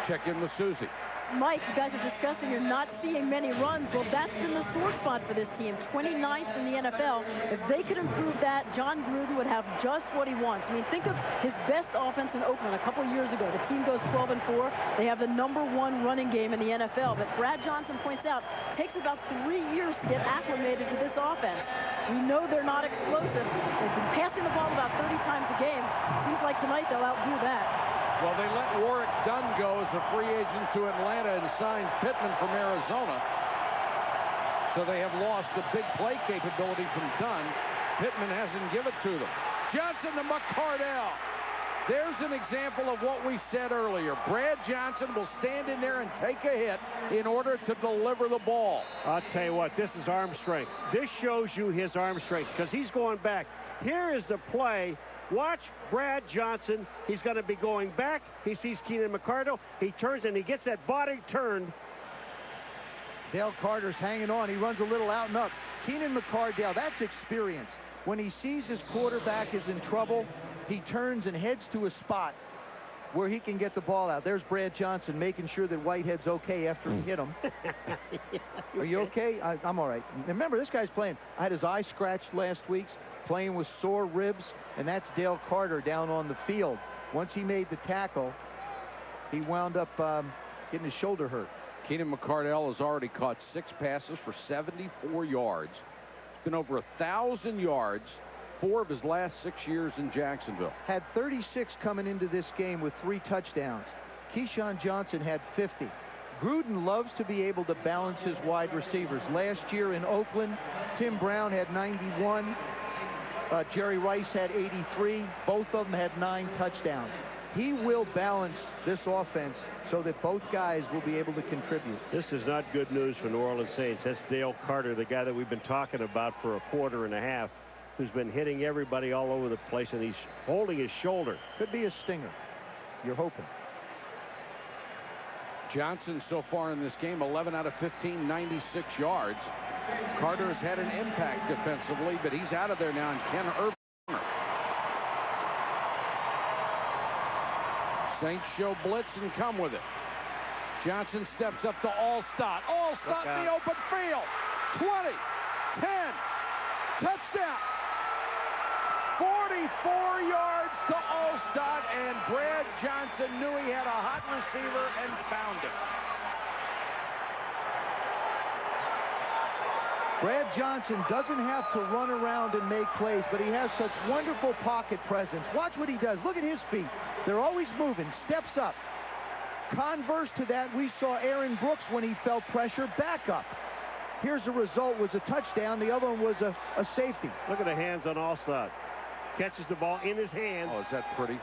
Check in with Susie. Mike, you guys are discussing you're not seeing many runs. Well, that's been the sore spot for this team. 29th in the NFL. If they could improve that, John Gruden would have just what he wants. I mean, think of his best offense in Oakland a couple years ago. The team goes 12-4. They have the #1 running game in the NFL. But Brad Johnson points out it takes about 3 years to get acclimated to this offense. We know they're not explosive. They've been passing the ball about 30 times a game. Seems like tonight they'll outdo that. Well, they let Warwick Dunn go as a free agent to Atlanta and signed Pittman from Arizona. So they have lost the big play capability from Dunn. Pittman hasn't given it to them. Johnson to McCardell. There's an example of what we said earlier. Brad Johnson will stand in there and take a hit in order to deliver the ball. I'll tell you what, this is arm strength. This shows you his arm strength because he's going back. Here is the play. Watch Brad Johnson. He's going to be going back. He sees Keenan McCardle. He turns and he gets that body turned. Dale Carter's hanging on. He runs a little out and up. Keenan McCardle, that's experience. When he sees his quarterback is in trouble, he turns and heads to a spot where he can get the ball out. There's Brad Johnson making sure that Whitehead's okay after he hit him. Are you okay? I'm all right. Remember, this guy's playing. I had his eye scratched last week, playing with sore ribs, and that's Dale Carter down on the field. Once he made the tackle, he wound up getting his shoulder hurt. Keenan McCardle has already caught 6 passes for 74 yards. It's been over 1,000 yards 4 of his last 6 years in Jacksonville. Had 36 coming into this game with 3 touchdowns. Keyshawn Johnson had 50. Gruden loves to be able to balance his wide receivers. Last year in Oakland, Tim Brown had 91. Jerry Rice had 83. Both of them had 9 touchdowns. He will balance this offense so that both guys will be able to contribute. This is not good news for New Orleans Saints. That's Dale Carter, the guy that we've been talking about for a quarter and a half, who's been hitting everybody all over the place, and he's holding his shoulder. Could be a stinger. You're hoping. Johnson so far in this game, 11 out of 15, 96 yards. Carter has had an impact defensively, but he's out of there now, and Ken Irvin. Saints show blitz and come with it. Johnson steps up to Allstott. Allstott in the open field. 20, 10, touchdown. 44 yards to Allstott, and Brad Johnson knew he had a hot receiver and found him. Brad Johnson doesn't have to run around and make plays, but he has such wonderful pocket presence. Watch what he does. Look at his feet. They're always moving, steps up. Converse to that, we saw Aaron Brooks when he felt pressure back up. Here's the result, was a touchdown. The other one was a safety. Look at the hands on Allstott. Catches the ball in his hands. Oh, is that pretty?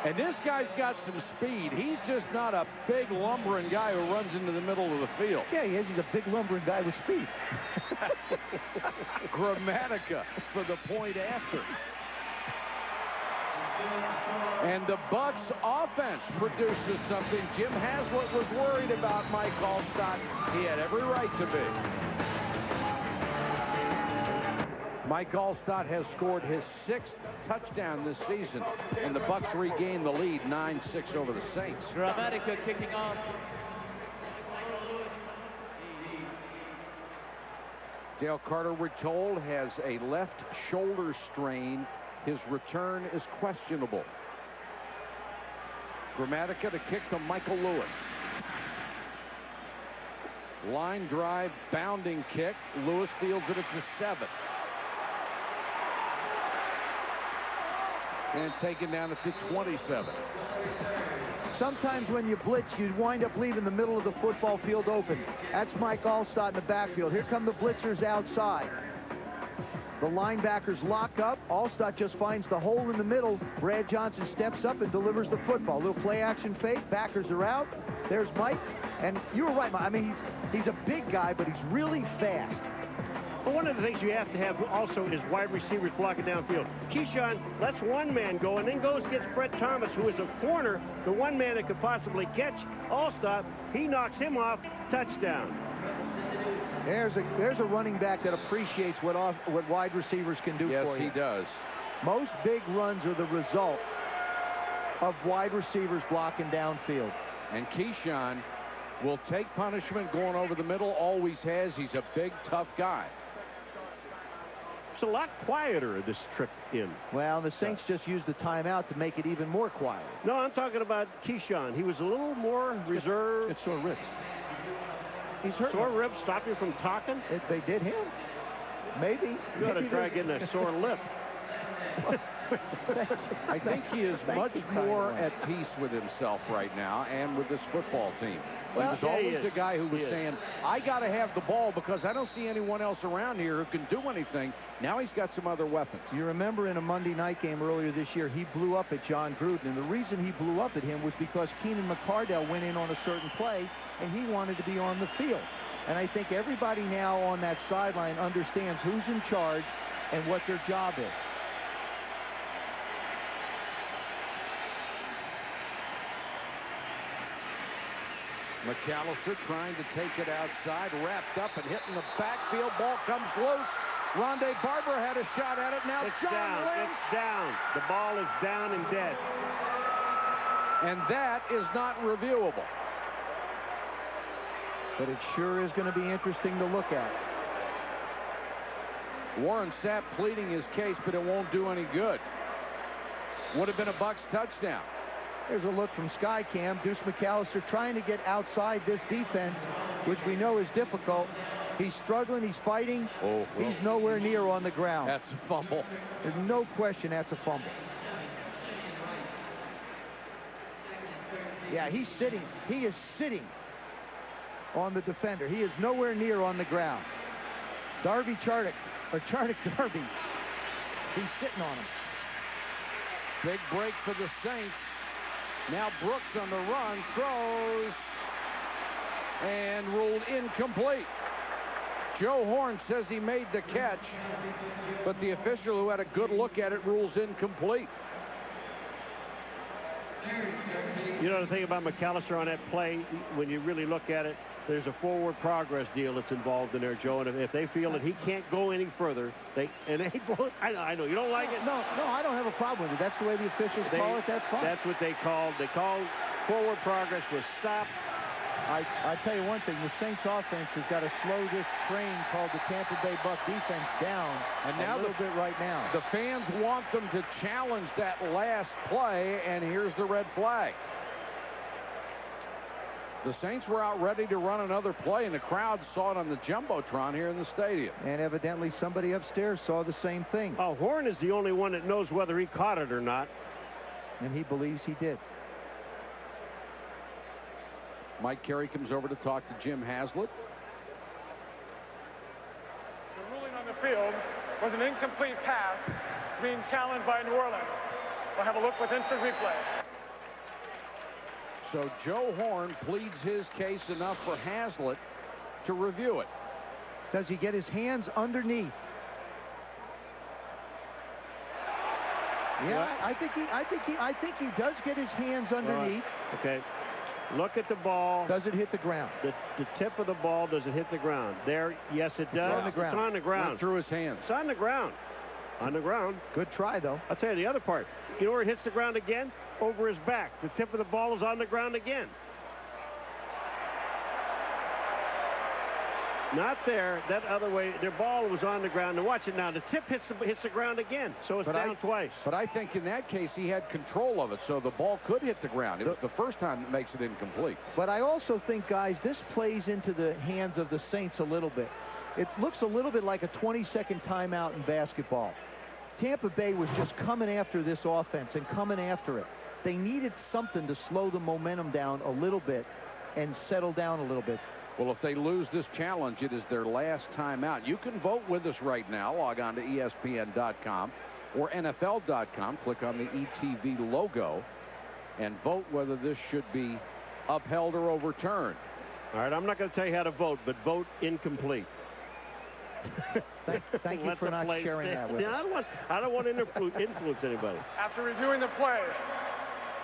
And this guy's got some speed. He's just not a big lumbering guy who runs into the middle of the field. Yeah, he is. He's a big lumbering guy with speed. Grammatica for the point after. And the Bucs offense produces something. Jim Haslett was worried about Mike Allstott. He had every right to be. Mike Allstott has scored his 6th touchdown this season, and the Bucs regain the lead 9-6 over the Saints. Grammatica kicking off. Dale Carter, we're told, has a left shoulder strain. His return is questionable. Grammatica to kick to Michael Lewis. Line drive, bounding kick. Lewis fields it at the 7. And taken down at the 27. Sometimes when you blitz, you wind up leaving the middle of the football field open. That's Mike Allstott in the backfield. Here come the blitzers outside. The linebackers lock up. Allstott just finds the hole in the middle. Brad Johnson steps up and delivers the football. Little play action fake. Backers are out. There's Mike. And you were right, Mike. I mean, he's a big guy, but he's really fast. Well, one of the things you have to have also is wide receivers blocking downfield. Keyshawn lets one man go and then goes against Brett Thomas, who is a corner, the one man that could possibly catch Allstott. He knocks him off. Touchdown. There's a running back that appreciates what wide receivers can do for you. Yes, he does. Most big runs are the result of wide receivers blocking downfield. And Keyshawn will take punishment going over the middle. Always has. He's a big, tough guy. It's a lot quieter this trip in. Well, the Saints just used the timeout to make it even more quiet. No, I'm talking about Keyshawn. He was a little more reserved. It's sore ribs. He's hurt. Sore ribs stop you from talking? They did him. Maybe. You ought to try getting a sore lip. I think he is much more at peace with himself right now and with this football team. Well, he was always is. the guy who was saying, I got to have the ball because I don't see anyone else around here who can do anything. Now he's got some other weapons. You remember in a Monday night game earlier this year, he blew up at John Gruden. And the reason he blew up at him was because Keenan McCardell went in on a certain play, and he wanted to be on the field. And I think everybody now on that sideline understands who's in charge and what their job is. McAllister trying to take it outside, wrapped up and hitting the backfield. Ball comes loose. Rondé Barber had a shot at it. Now It's John down. Lynch. It's down. The ball is down and dead. And that is not reviewable. But it sure is going to be interesting to look at. Warren Sapp pleading his case, but it won't do any good. Would have been a Bucs touchdown. There's a look from Skycam. Deuce McAllister trying to get outside this defense, which we know is difficult. He's struggling. He's fighting. Oh, well. He's nowhere near on the ground. That's a fumble. There's no question that's a fumble. Yeah, he's sitting. He is sitting on the defender. He is nowhere near on the ground. Darby Chardick, or Chardick Darby, he's sitting on him. Big break for the Saints. Now Brooks on the run, throws, and ruled incomplete. Joe Horn says he made the catch, but the official who had a good look at it rules incomplete. You know the thing about McAllister on that play, when you really look at it, there's a forward progress deal that's involved in there, Joe. And if they feel that he can't go any further, I know you don't like it. No, I don't have a problem with it. That's the way the officials call it. That's fine. That's what they called. They called forward progress was stopped. I tell you one thing, the Saints offense has got to slow this train called the Tampa Bay Bucs defense down And now a little bit right now. The fans want them to challenge that last play, and here's the red flag. The Saints were out ready to run another play, and the crowd saw it on the Jumbotron here in the stadium. And evidently somebody upstairs saw the same thing. Oh, Horn is the only one that knows whether he caught it or not. And he believes he did. Mike Carey comes over to talk to Jim Haslett. The ruling on the field was an incomplete pass being challenged by New Orleans. We'll have a look with instant replay. So Joe Horn pleads his case enough for Haslett to review it. Does he get his hands underneath? Yeah, I think he does get his hands underneath. Okay. Look at the ball. Does it hit the ground? The tip of the ball, does it hit the ground? There, yes, it does. on the ground. It's on the ground. Went through his hands. It's on the ground. On the ground. Good try, though. I'll tell you the other part. You know where it hits the ground again? Over his back. The tip of the ball is on the ground again. Not there. That other way. Their ball was on the ground. And watch it now. The tip hits the ground again. So it's down twice. But I think in that case he had control of it, so the ball could hit the ground. It was the first time that makes it incomplete. But I also think, guys, this plays into the hands of the Saints a little bit. It looks a little bit like a 20-second timeout in basketball. Tampa Bay was just coming after this offense and coming after it. They needed something to slow the momentum down a little bit and settle down a little bit. Well, if they lose this challenge, it is their last timeout. You can vote with us right now. Log on to ESPN.com or NFL.com. Click on the ETV logo and vote whether this should be upheld or overturned. All right, I'm not going to tell you how to vote, but vote incomplete. Thank you for not sharing that with us. I don't want to influence anybody. After reviewing the play,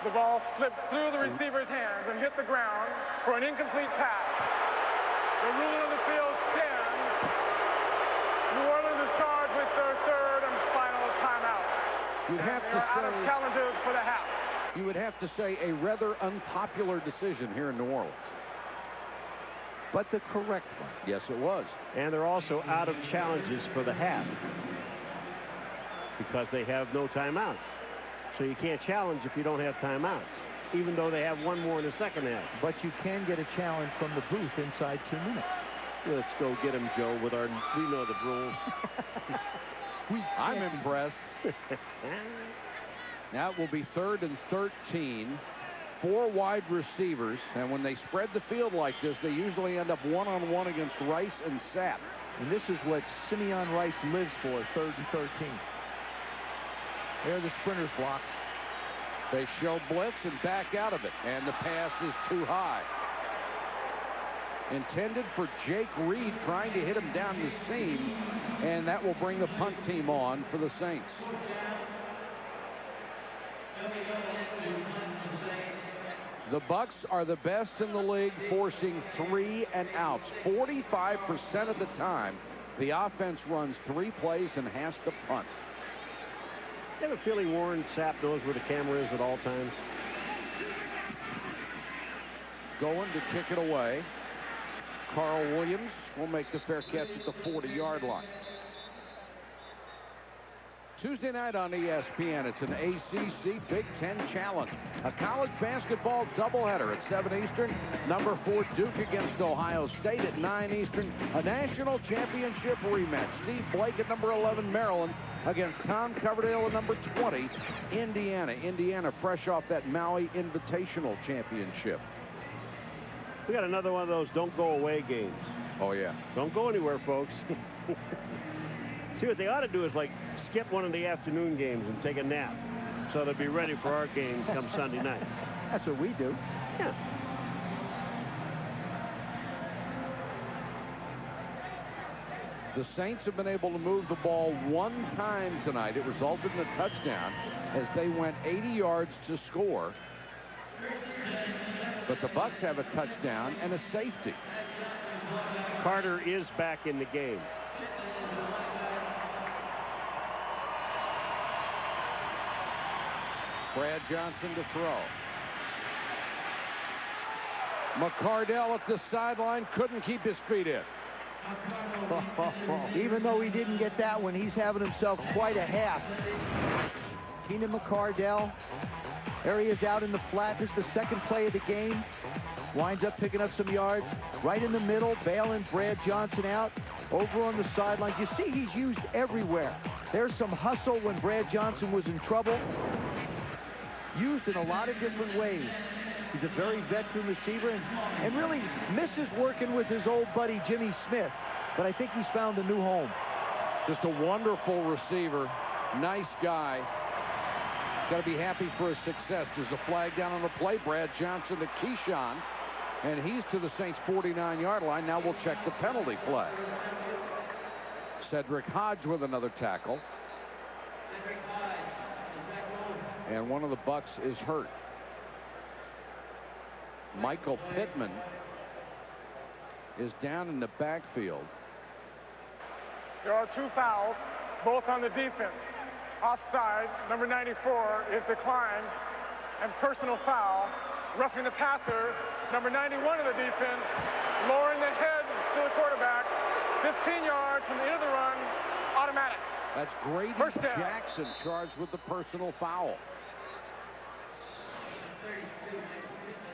the ball slipped through the receiver's hands and hit the ground for an incomplete pass. The ruling on the field stands. New Orleans is charged with their third and final timeout. You'd have They are out of to say, challenges for the half. you would have to say a rather unpopular decision here in New Orleans. But the correct one. Yes, it was. And they're also out of challenges for the half because they have no timeouts. So you can't challenge if you don't have timeouts, even though they have one more in the second half. But you can get a challenge from the booth inside 2 minutes. Let's go get him, Joe, we know the rules. I'm impressed. Now it will be 3rd and 13 4 wide receivers, and when they spread the field like this, they usually end up one-on-one against Rice and Sapp. And this is what Simeon Rice lives for, 3rd and 13. There are the sprinters blocked. They show blitz and back out of it, and the pass is too high. Intended for Jake Reed, trying to hit him down the seam, and that will bring the punt team on for the Saints. The Bucs are the best in the league, forcing 3 and outs. 45% of the time, the offense runs 3 plays and has to punt. You have a feeling Warren Sapp knows where the camera is at all times? Going to kick it away. Carl Williams will make the fair catch at the 40-yard line. Tuesday night on ESPN, it's an ACC Big Ten Challenge. A college basketball doubleheader at 7 Eastern. Number 4 Duke against Ohio State at 9 Eastern. A national championship rematch. Steve Blake at number 11 Maryland against Tom Coverdale at number 20 Indiana. Indiana fresh off that Maui Invitational Championship. We got another one of those don't go away games. Oh, yeah. Don't go anywhere, folks. See, what they ought to do is, like, skip one of the afternoon games and take a nap so they'll be ready for our game come Sunday night. That's what we do. Yeah. The Saints have been able to move the ball 1 time tonight. It resulted in a touchdown as they went 80 yards to score. But the Bucs have a touchdown and a safety. Carter is back in the game. Brad Johnson to throw. McCardell at the sideline, couldn't keep his feet in. Even though he didn't get that one, he's having himself quite a half. Keenan McCardell. There he is out in the flat. This is the 2nd play of the game. Winds up picking up some yards. Right in the middle, bailing Brad Johnson out. Over on the sidelines. You see he's used everywhere. There's some hustle when Brad Johnson was in trouble. Used in a lot of different ways. He's a very veteran receiver and really misses working with his old buddy Jimmy Smith. But I think he's found a new home. Just a wonderful receiver. Nice guy. Got to be happy for his success. There's a flag down on the play. Brad Johnson to Keyshawn. And he's to the Saints' 49-yard line. Now we'll check the penalty flag. Cedric Hodge with another tackle. And one of the Bucs is hurt. Michael Pittman is down in the backfield. There are 2 fouls, both on the defense. Offside, number 94 is declined, and personal foul, roughing the passer, number 91 of the defense, lowering the head to the quarterback, 15 yards from the end of the run, automatic. That's Grady Jackson charged with the personal foul.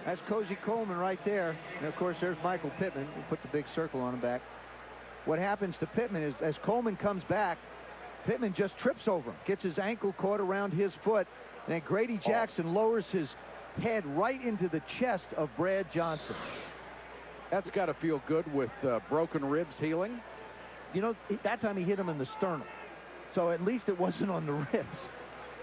That's Cozy Coleman right there. And, of course, there's Michael Pittman. We'll put the big circle on him back. What happens to Pittman is as Coleman comes back, Pittman just trips over him, gets his ankle caught around his foot, and then Grady Jackson lowers his head right into the chest of Brad Johnson. That's got to feel good with broken ribs healing. You know, that time he hit him in the sternum. So at least it wasn't on the ribs.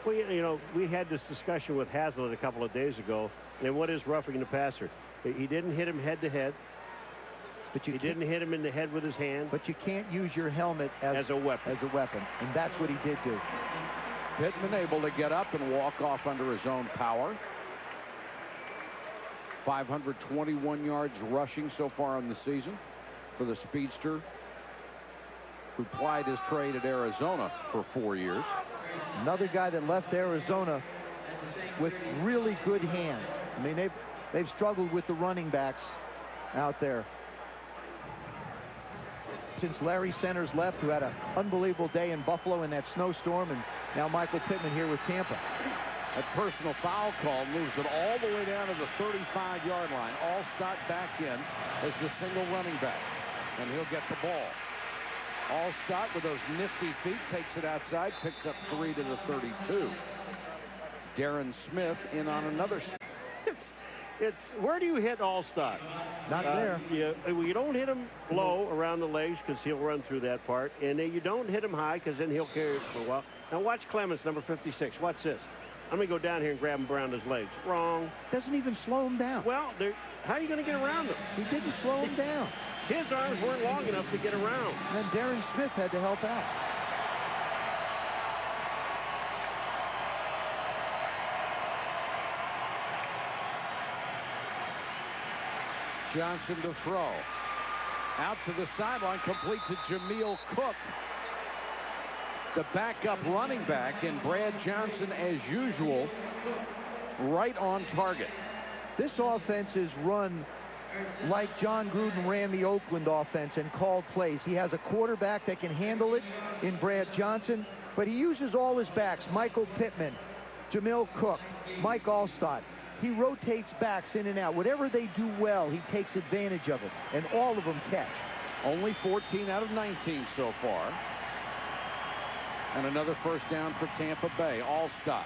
Well, you know, we had this discussion with Hazlitt a couple of days ago. And what is roughing the passer? He didn't hit him head to head. But he didn't hit him in the head with his hand. But you can't use your helmet as a weapon. And that's what he did do. Pittman able to get up and walk off under his own power. 521 yards rushing so far in the season for the speedster who plied his trade at Arizona for 4 years. Another guy that left Arizona with really good hands. I mean, they've struggled with the running backs out there since Larry Centers left, who had an unbelievable day in Buffalo in that snowstorm, and now Michael Pittman here with Tampa. That personal foul call moves it all the way down to the 35-yard line. Allstott back in as the single running back, and he'll get the ball. Allstott with those nifty feet takes it outside, picks up 3 to the 32. Darren Smith in on another. It's where do you hit Allstott? Not there. You don't hit him low around the legs because he'll run through that part, and you don't hit him high because then he'll carry it for a while. Now watch Clemens, number 56. Watch this. I'm going to go down here and grab him around his legs. Wrong. Doesn't even slow him down. Well, how are you going to get around him? He didn't slow him down. His arms weren't long enough to get around. And Darren Smith had to help out. Johnson to throw. Out to the sideline, complete to Jameel Cook. The backup running back, and Brad Johnson, as usual, right on target. This offense is run like John Gruden ran the Oakland offense and called plays. He has a quarterback that can handle it in Brad Johnson, but he uses all his backs. Michael Pittman, Jameel Cook, Mike Allstott. He rotates backs in and out. Whatever they do well, he takes advantage of it, and all of them catch. Only 14 out of 19 so far. And another first down for Tampa Bay. Allstott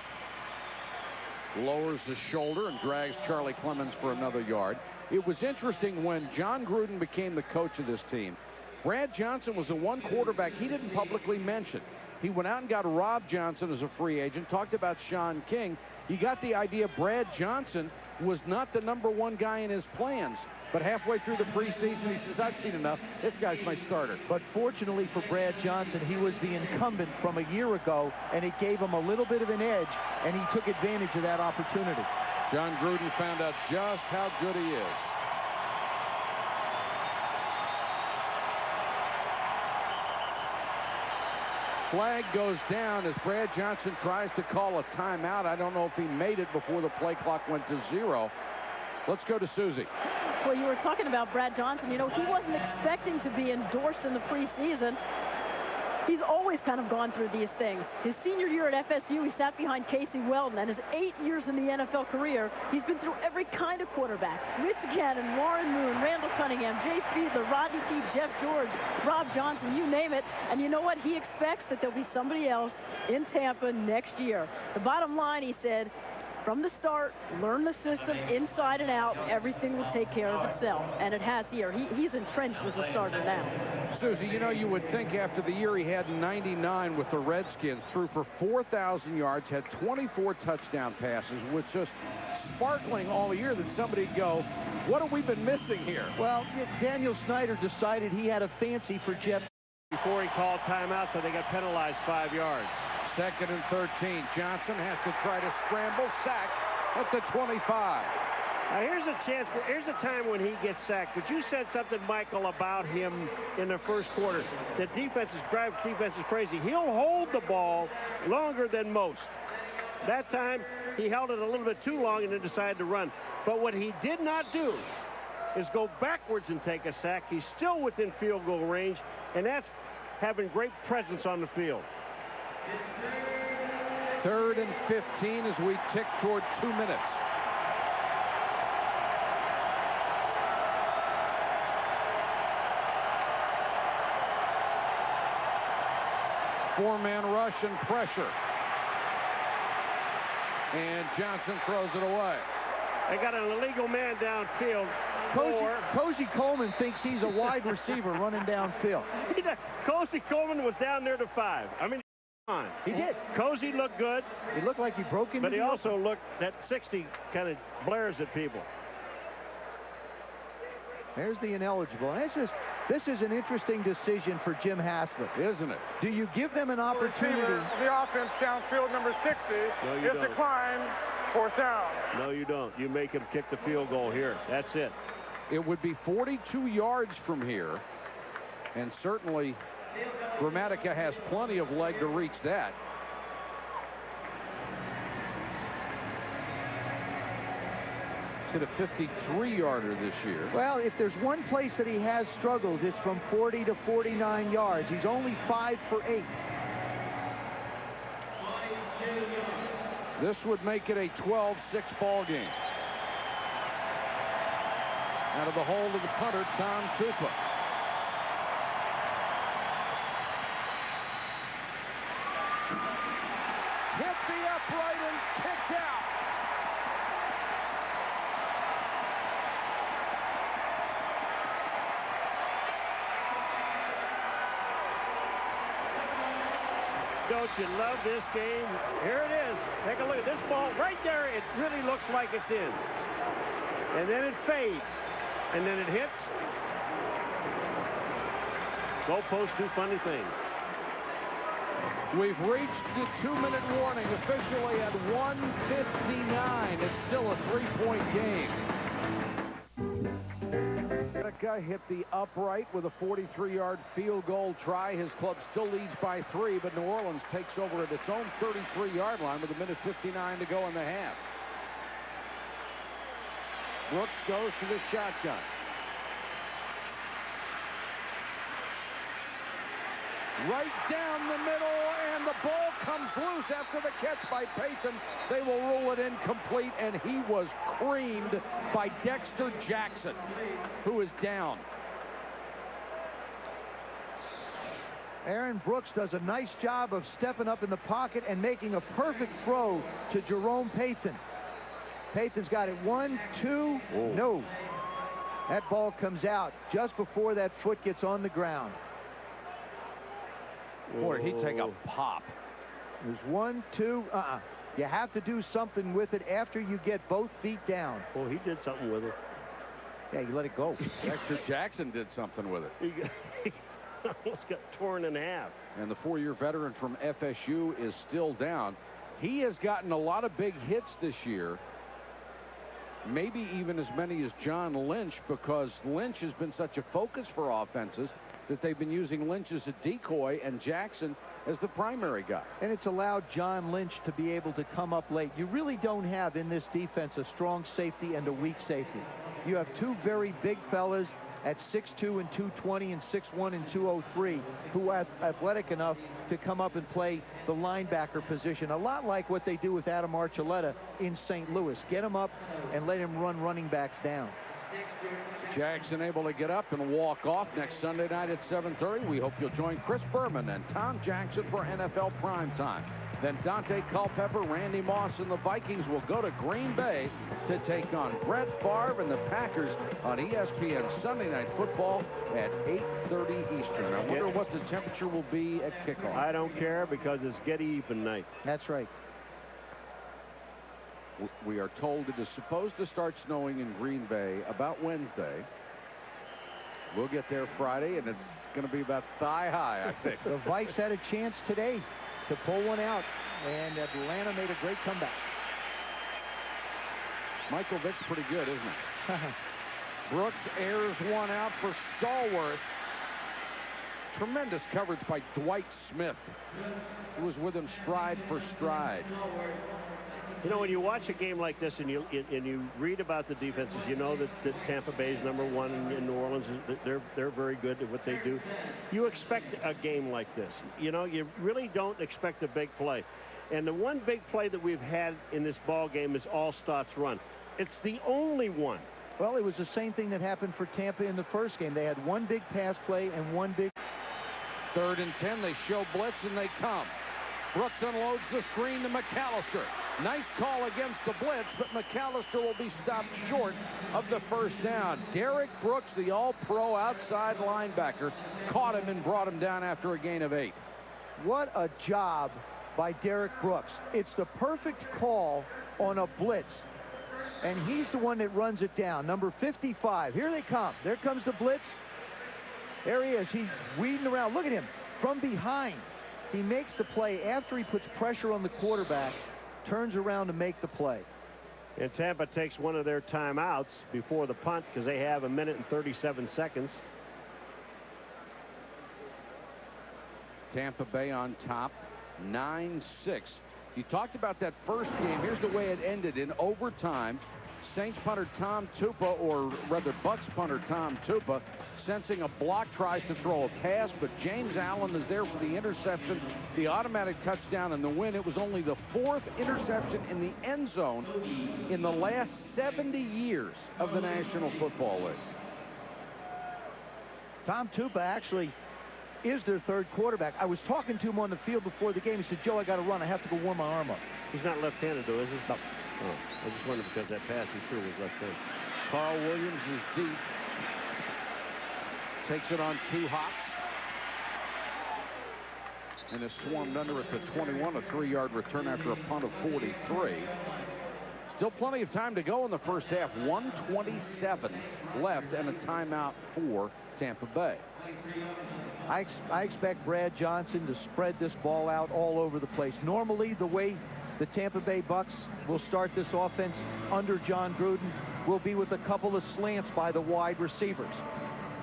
lowers the shoulder and drags Charlie Clemens for another yard. It was interesting when John Gruden became the coach of this team. Brad Johnson was the one quarterback he didn't publicly mention. He went out and got Rob Johnson as a free agent, talked about Sean King. He got the idea Brad Johnson was not the #1 guy in his plans. But halfway through the preseason, he says, I've seen enough. This guy's my starter. But fortunately for Brad Johnson, he was the incumbent from a year ago, and it gave him a little bit of an edge, and he took advantage of that opportunity. John Gruden found out just how good he is. Flag goes down as Brad Johnson tries to call a timeout. I don't know if he made it before the play clock went to 0. Let's go to Susie. Well, you were talking about Brad Johnson. You know, he wasn't expecting to be endorsed in the preseason. He's always kind of gone through these things. His senior year at FSU, he sat behind Casey Weldon, and his 8 years in the NFL career, he's been through every kind of quarterback. Rich Gannon, Warren Moon, Randall Cunningham, Jay Fiedler, Rodney Peete, Jeff George, Rob Johnson, you name it. And you know what? He expects that there'll be somebody else in Tampa next year. The bottom line, he said, from the start, learn the system inside and out. Everything will take care of itself, and it has here. He's entrenched as a starter now. Susie, you know, you would think after the year he had in 99 with the Redskins, threw for 4,000 yards, had 24 touchdown passes, was just sparkling all year, that somebody'd go, what have we been missing here? Well, Daniel Snyder decided he had a fancy for Jeff before he called timeout, so they got penalized 5 yards. 2nd and 13. Johnson has to try to scramble, sack at the 25. Now here's a chance. Here's a time when he gets sacked. But you said something, Michael, about him in the first quarter. The defense is crazy. He'll hold the ball longer than most. That time he held it a little bit too long and then decided to run. But what he did not do is go backwards and take a sack. He's still within field goal range, and that's having great presence on the field. 3rd and 15 as we tick toward 2 minutes. Four-man rush and pressure. And Johnson throws it away. They got an illegal man downfield. Cozy Coleman thinks he's a wide receiver running downfield. Cozy Coleman was down there to 5. I mean, he did. Cozy looked good. He looked like he broke into But he also looked, that 60 kind of blares at people. There's the ineligible. And this is an interesting decision for Jim Haslett, isn't it? Do you give them an opportunity? The offense downfield, number 60, is declined. 4th down. No, you don't. You make him kick the field goal here. That's it. It would be 42 yards from here, and certainly Gramatica has plenty of leg to reach that. He's hit a 53-yarder this year. Well, if there's one place that he has struggled, it's from 40 to 49 yards. He's only 5 for 8. This would make it a 12-6 ball game. Out of the hold of the punter, Tom Tupa. Hit the upright and kicked out. don't you love this game? Here it is. Take a look at this ball right there. It really looks like it's in. And then it fades. And then it hits. Goalposts do funny things. We've reached the 2-minute warning officially at 1:59. It's still a 3-point game. America hit the upright with a 43-yard field goal try. His club still leads by 3, but New Orleans takes over at its own 33-yard line with 1:59 to go in the half. Brooks goes to the shotgun. Right down the middle, and the ball comes loose after the catch by Payton. They will rule it incomplete, and he was creamed by Dexter Jackson, who is down. Aaron Brooks does a nice job of stepping up in the pocket and making a perfect throw to Jerome Payton. Payton's got it 1, 2, no. That ball comes out just before that foot gets on the ground. Boy, he'd take a pop. There's 1, 2, You have to do something with it after you get both feet down. Well, he did something with it. Yeah, you let it go. Dexter Jackson did something with it. He almost got torn in half. And the 4-year veteran from FSU is still down. He has gotten a lot of big hits this year. Maybe even as many as John Lynch, because Lynch has been such a focus for offenses that they've been using Lynch as a decoy and Jackson as the primary guy. And it's allowed John Lynch to be able to come up late. You really don't have in this defense a strong safety and a weak safety. You have two very big fellas at 6'2" and 220 and 6'1" and 203 who are athletic enough to come up and play the linebacker position. A lot like what they do with Adam Archuleta in St. Louis. Get him up and let him run running backs down. Jackson able to get up and walk off next Sunday night at 7:30. We hope you'll join Chris Berman and Tom Jackson for NFL Primetime. Then Dante Culpepper, Randy Moss, and the Vikings will go to Green Bay to take on Brett Favre and the Packers on ESPN Sunday Night Football at 8:30 Eastern. I wonder what the temperature will be at kickoff. I don't care because it's get even night. That's right. We are told it is supposed to start snowing in Green Bay about Wednesday. We'll get there Friday, and it's going to be about thigh high, I think. The Vikes had a chance today to pull one out, and Atlanta made a great comeback. Michael Vick's pretty good, isn't he? Brooks airs one out for Stallworth. Tremendous coverage by Dwight Smith, who was with him stride for stride. You know, when you watch a game like this and you read about the defenses, you know that Tampa Bay is #1 in New Orleans. They're very good at what they do. You expect a game like this. You know, you really don't expect a big play. And the one big play that we've had in this ball game is all starts run. It's the only one. Well, it was the same thing that happened for Tampa in the first game. They had one big pass play and one big... 3rd and 10. They show blitz, and they come. Brooks unloads the screen to McAllister. Nice call against the blitz, but McAllister will be stopped short of the first down. Derek Brooks, the all-pro outside linebacker, caught him and brought him down after a gain of 8. What a job by Derek Brooks. It's the perfect call on a blitz, and he's the one that runs it down. Number 55. Here they come. There comes the blitz. There he is. He's weeding around. Look at him from behind. He makes the play after he puts pressure on the quarterback, turns around to make the play. And Tampa takes one of their timeouts before the punt because they have 1 minute and 37 seconds. Tampa Bay on top, 9-6. You talked about that first game. Here's the way it ended in overtime. Saints punter Tom Tupa, or rather Bucs punter Tom Tupa, sensing a block, tries to throw a pass, but James Allen is there for the interception, the automatic touchdown, and the win. It was only the 4th interception in the end zone in the last 70 years of the National Football League. Tom Tupa actually is their 3rd quarterback. I was talking to him on the field before the game. He said, Joe, I got to run. I have to go warm my arm up. He's not left-handed, though, is he? No. Oh, I just wondered because that pass he threw was left-handed. Carl Williams is deep. Takes it on 2 hops. and is swarmed under at the 21, a 3-yard return after a punt of 43. Still plenty of time to go in the first half. 1:27 left and a timeout for Tampa Bay. I expect Brad Johnson to spread this ball out all over the place. Normally, the way the Tampa Bay Bucs will start this offense under John Gruden will be with a couple of slants by the wide receivers.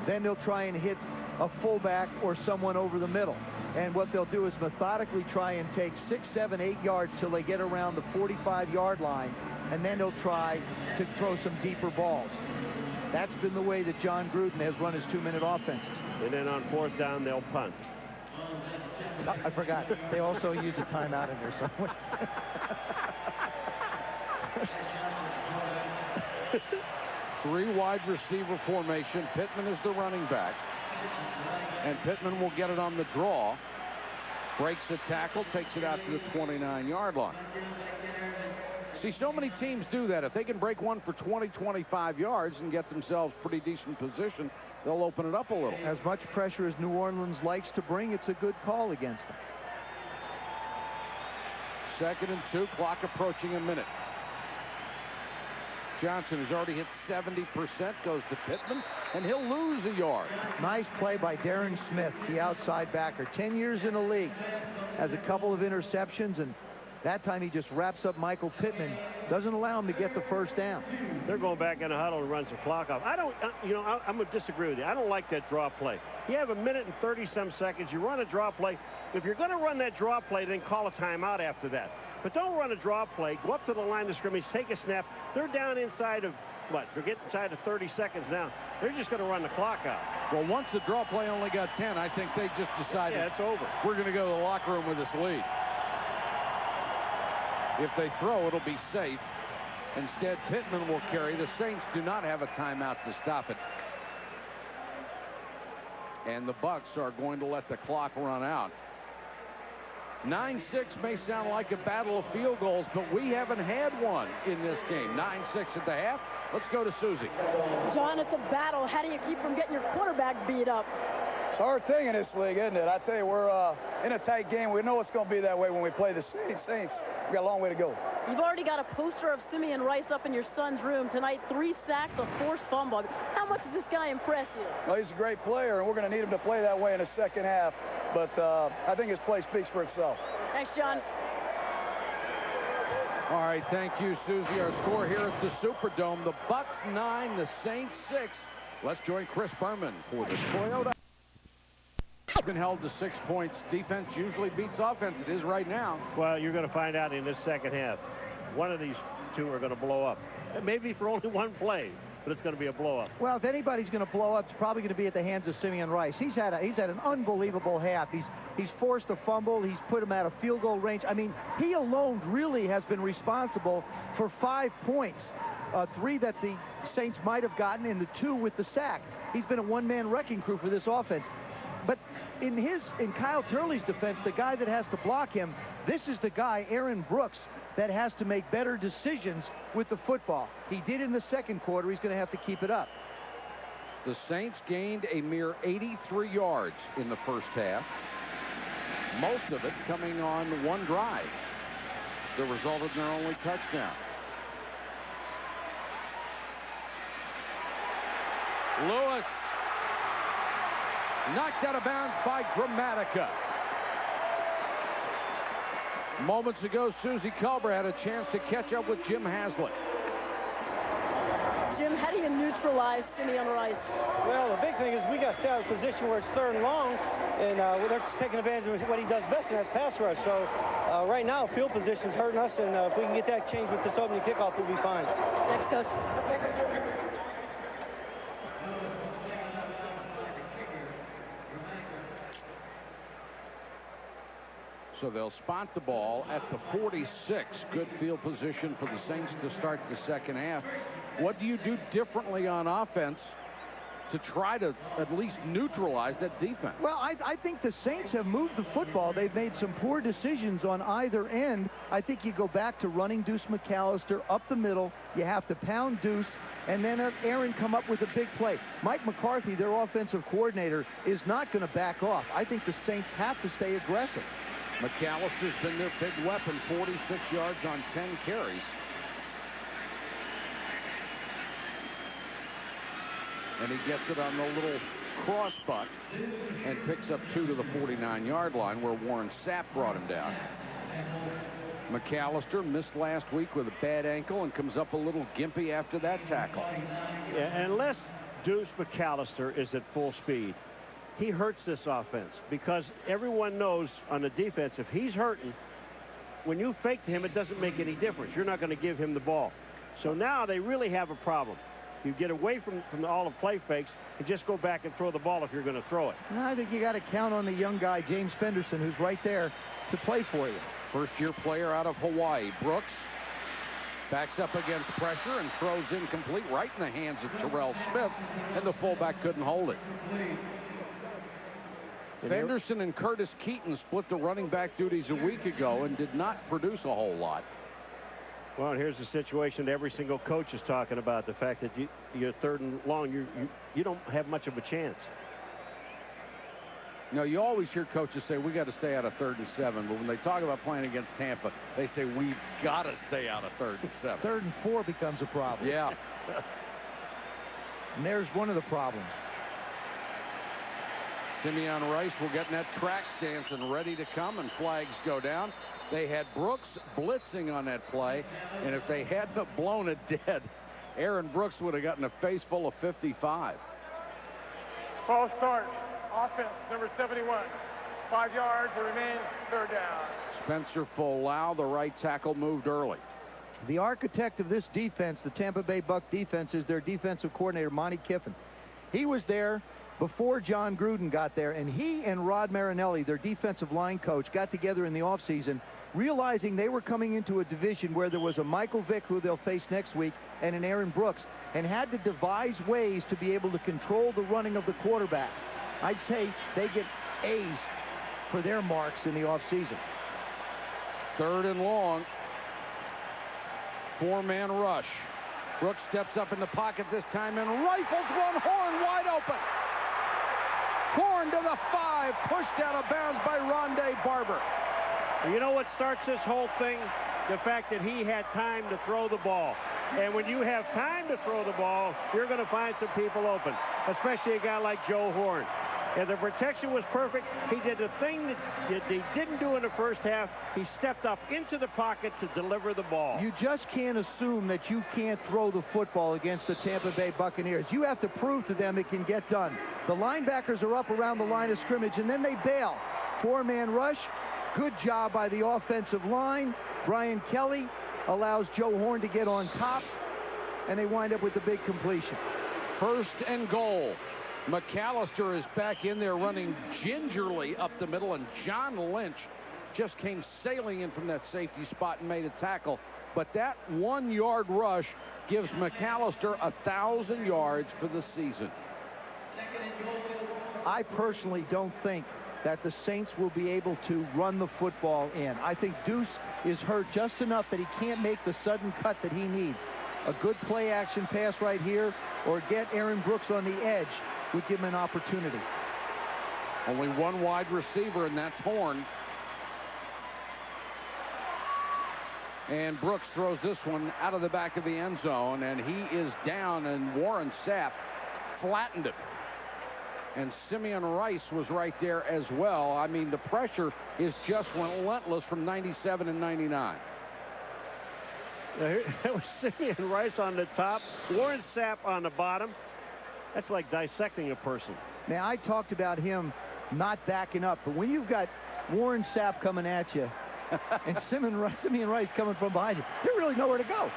Then they'll try and hit a fullback or someone over the middle. And what they'll do is methodically try and take 6, 7, 8 yards till they get around the 45-yard line, and then they'll try to throw some deeper balls. That's been the way that John Gruden has run his 2-minute offenses. And then on 4th down, they'll punt. I forgot. They also use a timeout in there somewhere. Three wide receiver formation. Pittman is the running back. And Pittman will get it on the draw. Breaks the tackle, takes it out to the 29-yard line. See, so many teams do that. If they can break one for 20, 25 yards and get themselves pretty decent position, they'll open it up a little. As much pressure as New Orleans likes to bring, it's a good call against them. 2nd and 2, clock approaching a minute. Johnson has already hit 70%, goes to Pittman, and he'll lose a yard. Nice play by Darren Smith, the outside backer. 10 years in the league. Has a couple of interceptions, and that time he just wraps up Michael Pittman. Doesn't allow him to get the first down. They're going back in the huddle and runs the clock off. I'm going to disagree with you. I don't like that draw play. You have 1 minute and 30-some seconds. You run a draw play. If you're going to run that draw play, then call a timeout after that. But don't run a draw play. Go up to the line of scrimmage, take a snap. They're down inside of, what? They're getting inside of 30 seconds now. They're just going to run the clock out. Well, once the draw play only got 10, I think they just decided, yeah, it's over. We're going to go to the locker room with this lead. If they throw, it'll be safe. Instead, Pittman will carry. The Saints do not have a timeout to stop it. And the Bucs are going to let the clock run out. 9-6 may sound like a battle of field goals, but we haven't had one in this game. 9-6 at the half. Let's go to Susie. John, it's a battle. How do you keep from getting your quarterback beat up? It's a hard thing in this league, isn't it? I tell you, we're in a tight game. We know it's going to be that way when we play the Saints. We've got a long way to go. You've already got a poster of Simeon Rice up in your son's room tonight. 3 sacks, a forced fumble. How much does this guy impress you? Well, he's a great player, and we're going to need him to play that way in the second half. But I think his play speaks for itself. Thanks, John. All right, thank you, Susie. Our score here at the Superdome, the Bucs 9, the Saints 6. Let's join Chris Berman for the Toyota. Been held to 6 points. Defense usually beats offense. It is right now. Well, you're going to find out in this second half. One of these two are going to blow up. Maybe for only one play, but it's going to be a blow up. Well, if anybody's going to blow up, it's probably going to be at the hands of Simeon Rice. He's had an unbelievable half. He's forced a fumble. He's put him out of field goal range. I mean, he alone really has been responsible for 5 points. 3 that the Saints might have gotten, and the 2 with the sack. He's been a one-man wrecking crew for this offense. But in Kyle Turley's defense, the guy that has to block him, this is the guy, Aaron Brooks, that has to make better decisions with the football. He did in the second quarter. He's going to have to keep it up. The Saints gained a mere 83 yards in the first half. Most of it coming on one drive. The result of their only touchdown. Lewis knocked out of bounds by Gramatica. Moments ago, Susie Culber had a chance to catch up with Jim Haslett. Jim, how do you neutralize Simeon Rice? Well, the big thing is we got to stay out of a position where it's 3rd and long, and they're taking advantage of what he does best, and that's pass rush. So right now, field position's hurting us, and if we can get that changed with this opening kickoff, we'll be fine. Thanks, Coach. So they'll spot the ball at the 46. Good field position for the Saints to start the second half. What do you do differently on offense to try to at least neutralize that defense? Well, I think the Saints have moved the football. They've made some poor decisions on either end. I think you go back to running Deuce McAllister up the middle. You have to pound Deuce. and then Aaron come up with a big play. Mike McCarthy, their offensive coordinator, is not going to back off. I think the Saints have to stay aggressive. McAllister's been their big weapon, 46 yards on 10 carries. And he gets it on the little cross butt and picks up 2 to the 49-yard line where Warren Sapp brought him down. McAllister missed last week with a bad ankle and comes up a little gimpy after that tackle. Yeah, unless Deuce McAllister is at full speed, he hurts this offense because everyone knows on the defense if he's hurting, when you fake to him, it doesn't make any difference. You're not going to give him the ball. So now they really have a problem. You get away from all the play fakes and just go back and throw the ball if you're going to throw it. I think you got to count on the young guy, James Fenderson, who's right there to play for you. First-year player out of Hawaii. Brooks backs up against pressure and throws incomplete right in the hands of Terrell Smith, and the fullback couldn't hold it. Fenderson and Curtis Keaton split the running back duties a week ago and did not produce a whole lot. Well, and here's the situation every single coach is talking about, the fact that you're third and long, you don't have much of a chance. No, you always hear coaches say we got to stay out of 3rd and 7, but when they talk about playing against Tampa, they say we've got to stay out of 3rd and 7. 3rd and 4 becomes a problem. Yeah. And there's one of the problems. Simeon Rice will get in that track stance and ready to come, and flags go down. They had Brooks blitzing on that play, and if they hadn't blown it dead, Aaron Brooks would have gotten a face full of 55. False start. Offense, number 71. 5 yards to remain, 3rd down. Spencer Folau, the right tackle, moved early. The architect of this defense, the Tampa Bay Bucs defense, is their defensive coordinator, Monty Kiffin. He was there before John Gruden got there, and he and Rod Marinelli, their defensive line coach, got together in the offseason, realizing they were coming into a division where there was a Michael Vick, who they'll face next week, and an Aaron Brooks, and had to devise ways to be able to control the running of the quarterbacks. I'd say they get A's for their marks in the offseason. 3rd and long. 4-man rush. Brooks steps up in the pocket this time and rifles one. Horn wide open. Horn to the 5, pushed out of bounds by Rondé Barber. You know what starts this whole thing? The fact that he had time to throw the ball. And when you have time to throw the ball, you're going to find some people open, especially a guy like Joe Horn. And the protection was perfect. He did the thing that he didn't do in the first half. He stepped up into the pocket to deliver the ball. You just can't assume that you can't throw the football against the Tampa Bay Buccaneers. You have to prove to them it can get done. The linebackers are up around the line of scrimmage, and then they bail. 4-man rush. Good job by the offensive line. Brian Kelly allows Joe Horn to get on top, and they wind up with the big completion. 1st and goal. McAllister is back in there running gingerly up the middle, and John Lynch just came sailing in from that safety spot and made a tackle. But that 1-yard rush gives McAllister 1,000 yards for the season. I personally don't think that the Saints will be able to run the football in. I think Deuce is hurt just enough that he can't make the sudden cut that he needs. A good play action pass right here, or get Aaron Brooks on the edge, would give him an opportunity. Only one wide receiver, and that's Horn. And Brooks throws this one out of the back of the end zone, and he is down, and Warren Sapp flattened it. And Simeon Rice was right there as well. I mean, the pressure is just relentless from 97 and 99. That was Simeon Rice on the top, Warren Sapp on the bottom. That's like dissecting a person. Now, I talked about him not backing up, but when you've got Warren Sapp coming at you and Simeon Rice coming from behind you, you really know where to go.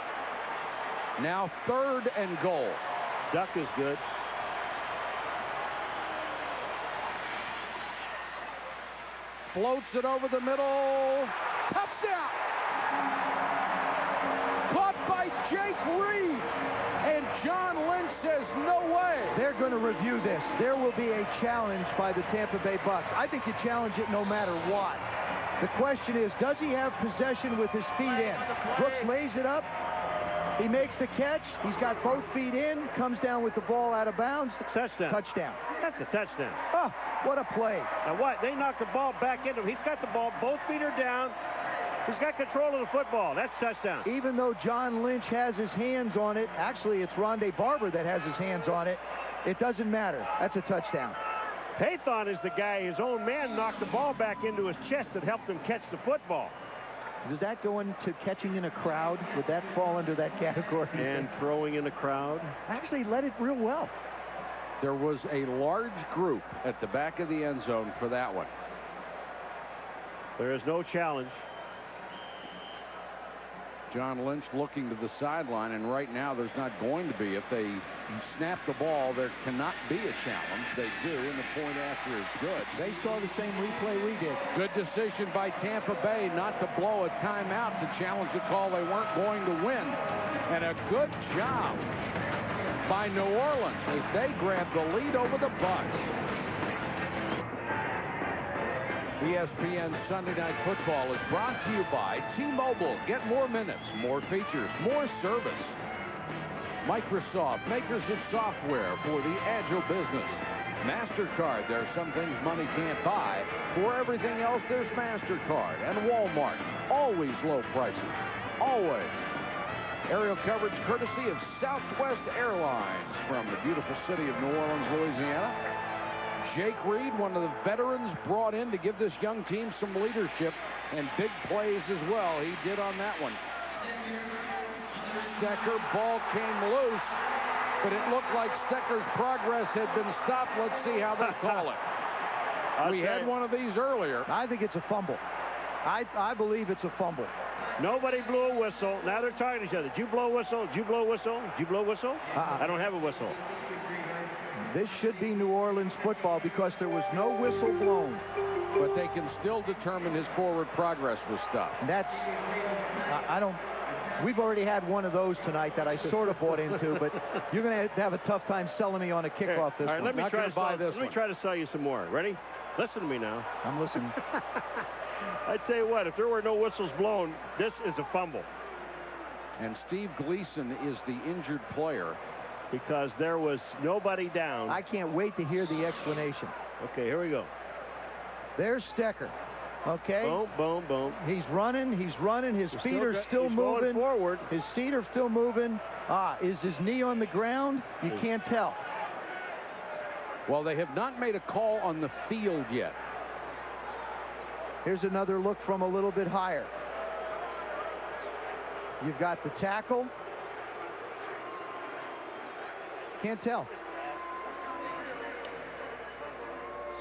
Now 3rd and goal. Duck is good. Floats it over the middle. Touchdown! Caught by Jake Reed. And John Lynch says, no way. They're going to review this. There will be a challenge by the Tampa Bay Bucs. I think you challenge it no matter what. The question is, does he have possession with his feet in? Brooks lays it up. He makes the catch. He's got both feet in, comes down with the ball out of bounds. Touchdown. Touchdown. That's a touchdown. Oh, what a play. Now what? They knocked the ball back into him. He's got the ball. Both feet are down. He's got control of the football. That's touchdown. Even though John Lynch has his hands on it, actually it's Rondé Barber that has his hands on it, it doesn't matter. That's a touchdown. Haython is the guy, his own man knocked the ball back into his chest that helped him catch the football. Does that go into catching in a crowd? Would that fall under that category? And throwing in a crowd. Actually led it real well. There was a large group at the back of the end zone for that one. There is no challenge. John Lynch looking to the sideline, and right now there's not going to be. If they snap the ball, there cannot be a challenge. They do, and the point after is good. They saw the same replay we did. Good decision by Tampa Bay not to blow a timeout to challenge a call they weren't going to win. And a good job by New Orleans as they grab the lead over the Bucs. ESPN Sunday Night Football is brought to you by T-Mobile. Get more minutes, more features, more service. Microsoft, makers of software for the agile business. MasterCard, there are some things money can't buy. For everything else, there's MasterCard. And Walmart, always low prices. Always. Aerial coverage courtesy of Southwest Airlines from the beautiful city of New Orleans, Louisiana. Jake Reed, one of the veterans brought in to give this young team some leadership and big plays as well. He did on that one. Stecker, ball came loose, but it looked like Stecker's progress had been stopped. Let's see how they call it. We had one of these earlier. I think it's a fumble. I believe it's a fumble. Nobody blew a whistle. Now they're talking to each other. Did you blow a whistle? Did you blow a whistle? Did you blow a whistle? I don't have a whistle. This should be New Orleans football because there was no whistle blown. But they can still determine his forward progress was stopped. That's, we've already had one of those tonight that I sort of bought into, but you're going to have a tough time selling me on a kickoff this All right, one. let me try to sell you some more. Ready? Listen to me now. I'm listening. I tell you what, if there were no whistles blown, this is a fumble. And Steve Gleason is the injured player. Because there was nobody down. I can't wait to hear the explanation. Okay, here we go. There's Stecker. Okay. Boom, boom, boom. He's running. His feet are still moving. Forward. His feet are still moving. Is his knee on the ground? You can't tell. Well, they have not made a call on the field yet. Here's another look from a little bit higher. You've got the tackle. Can't tell.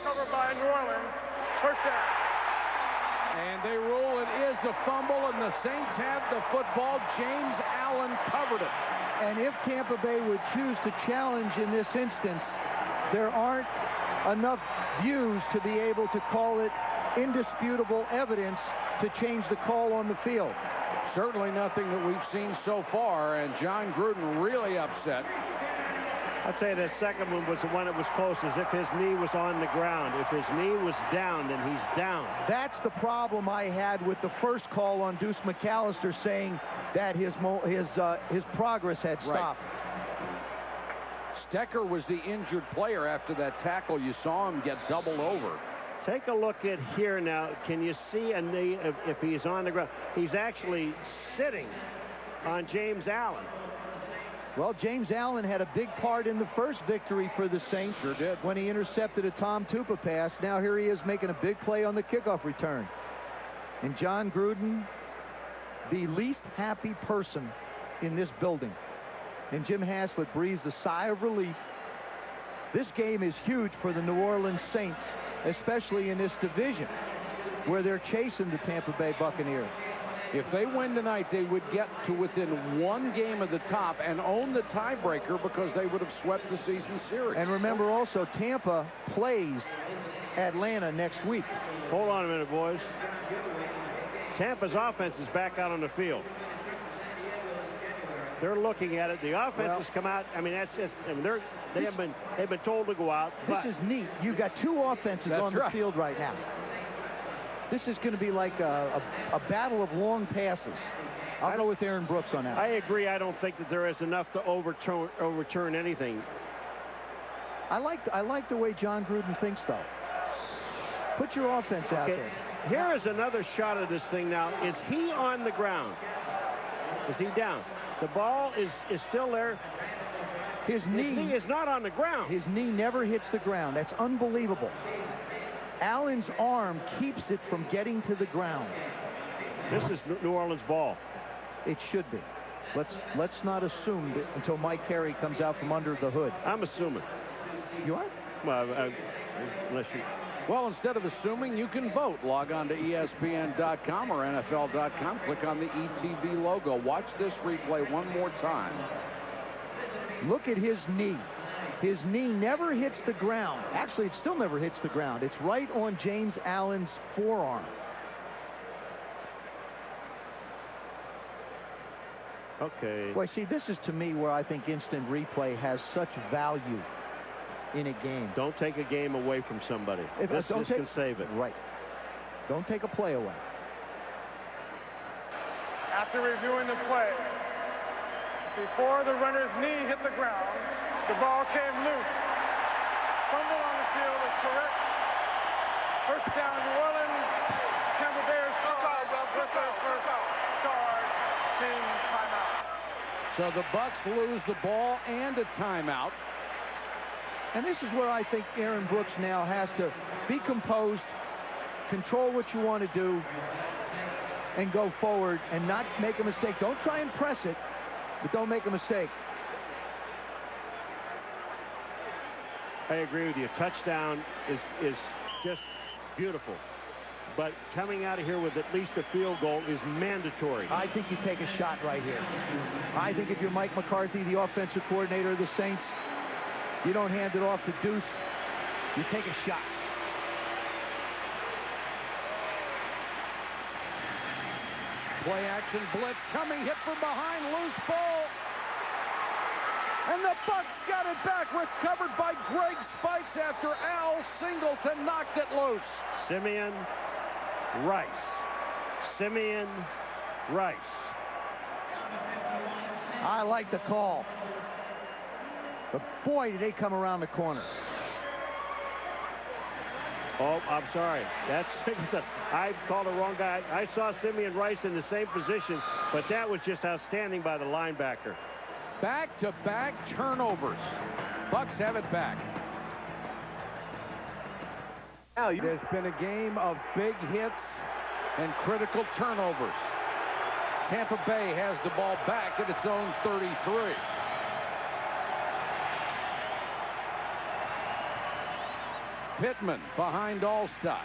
Covered by New Orleans. First down. And they rule it is a fumble, and the Saints have the football. James Allen covered it. And if Tampa Bay would choose to challenge in this instance, there aren't enough views to be able to call it indisputable evidence to change the call on the field. Certainly nothing that we've seen so far, and John Gruden really upset. I'd say the second one was the one that was closest. If his knee was on the ground. If his knee was down, then he's down. That's the problem I had with the first call on Deuce McAllister saying that his progress had stopped. Right. Stecker was the injured player after that tackle. You saw him get doubled over. Take a look at here now. Can you see a knee if he's on the ground? He's actually sitting on James Allen. Well, James Allen had a big part in the first victory for the Saints. Sure did. When he intercepted a Tom Tupa pass. Now here he is making a big play on the kickoff return. And John Gruden, the least happy person in this building. And Jim Haslett breathes a sigh of relief. This game is huge for the New Orleans Saints, especially in this division where they're chasing the Tampa Bay Buccaneers. If they win tonight, they would get to within one game of the top and own the tiebreaker because they would have swept the season series. And remember also, Tampa plays Atlanta next week. Hold on a minute, boys. Tampa's offense is back out on the field. They're looking at it. The offense has come out. I mean, that's just. I mean, they've been told to go out. This is neat. You've got two offenses on the field right now. This is going to be like a battle of long passes. I'll go with Aaron Brooks on that. I agree. I don't think that there is enough to overturn anything. I like the way John Gruden thinks, though. Put your offense out there. Here is another shot of this thing now. Is he on the ground? Is he down? The ball is still there. His knee is not on the ground. His knee never hits the ground. That's unbelievable. Allen's arm keeps it from getting to the ground. This is New Orleans ball. It should be. Let's not assume that until Mike Carey comes out from under the hood. I'm assuming. You are? Well, unless you... Well, instead of assuming, you can vote. Log on to ESPN.com or NFL.com. Click on the ETV logo. Watch this replay one more time. Look at his knee. His knee never hits the ground. Actually, it still never hits the ground. It's right on James Allen's forearm. Okay. Well, see, this is to me where I think instant replay has such value in a game. Don't take a game away from somebody. This can save it. Right. Don't take a play away. After reviewing the play, before the runner's knee hit the ground, the ball came loose. Fumble on the field is correct. First down, New Orleans. Tampa Bears with their first charge. Team timeout. So the Bucs lose the ball and a timeout. And this is where I think Aaron Brooks now has to be composed, control what you want to do, and go forward and not make a mistake. Don't try and press it, but don't make a mistake. I agree with you. Touchdown is just beautiful. But coming out of here with at least a field goal is mandatory. I think you take a shot right here. I think if you're Mike McCarthy, the offensive coordinator of the Saints, you don't hand it off to Deuce. You take a shot. Play action blitz coming, hit from behind, loose ball. And the Bucs got it back, recovered by Greg Spikes after Al Singleton knocked it loose. Simeon Rice. Simeon Rice. I like the call. But boy, did they come around the corner. Oh, I'm sorry. That's I called the wrong guy. I saw Simeon Rice in the same position, but that was just outstanding by the linebacker. Back-to-back turnovers. Bucs have it back. Now, there's been a game of big hits and critical turnovers. Tampa Bay has the ball back at its own 33. Pittman behind Allstott.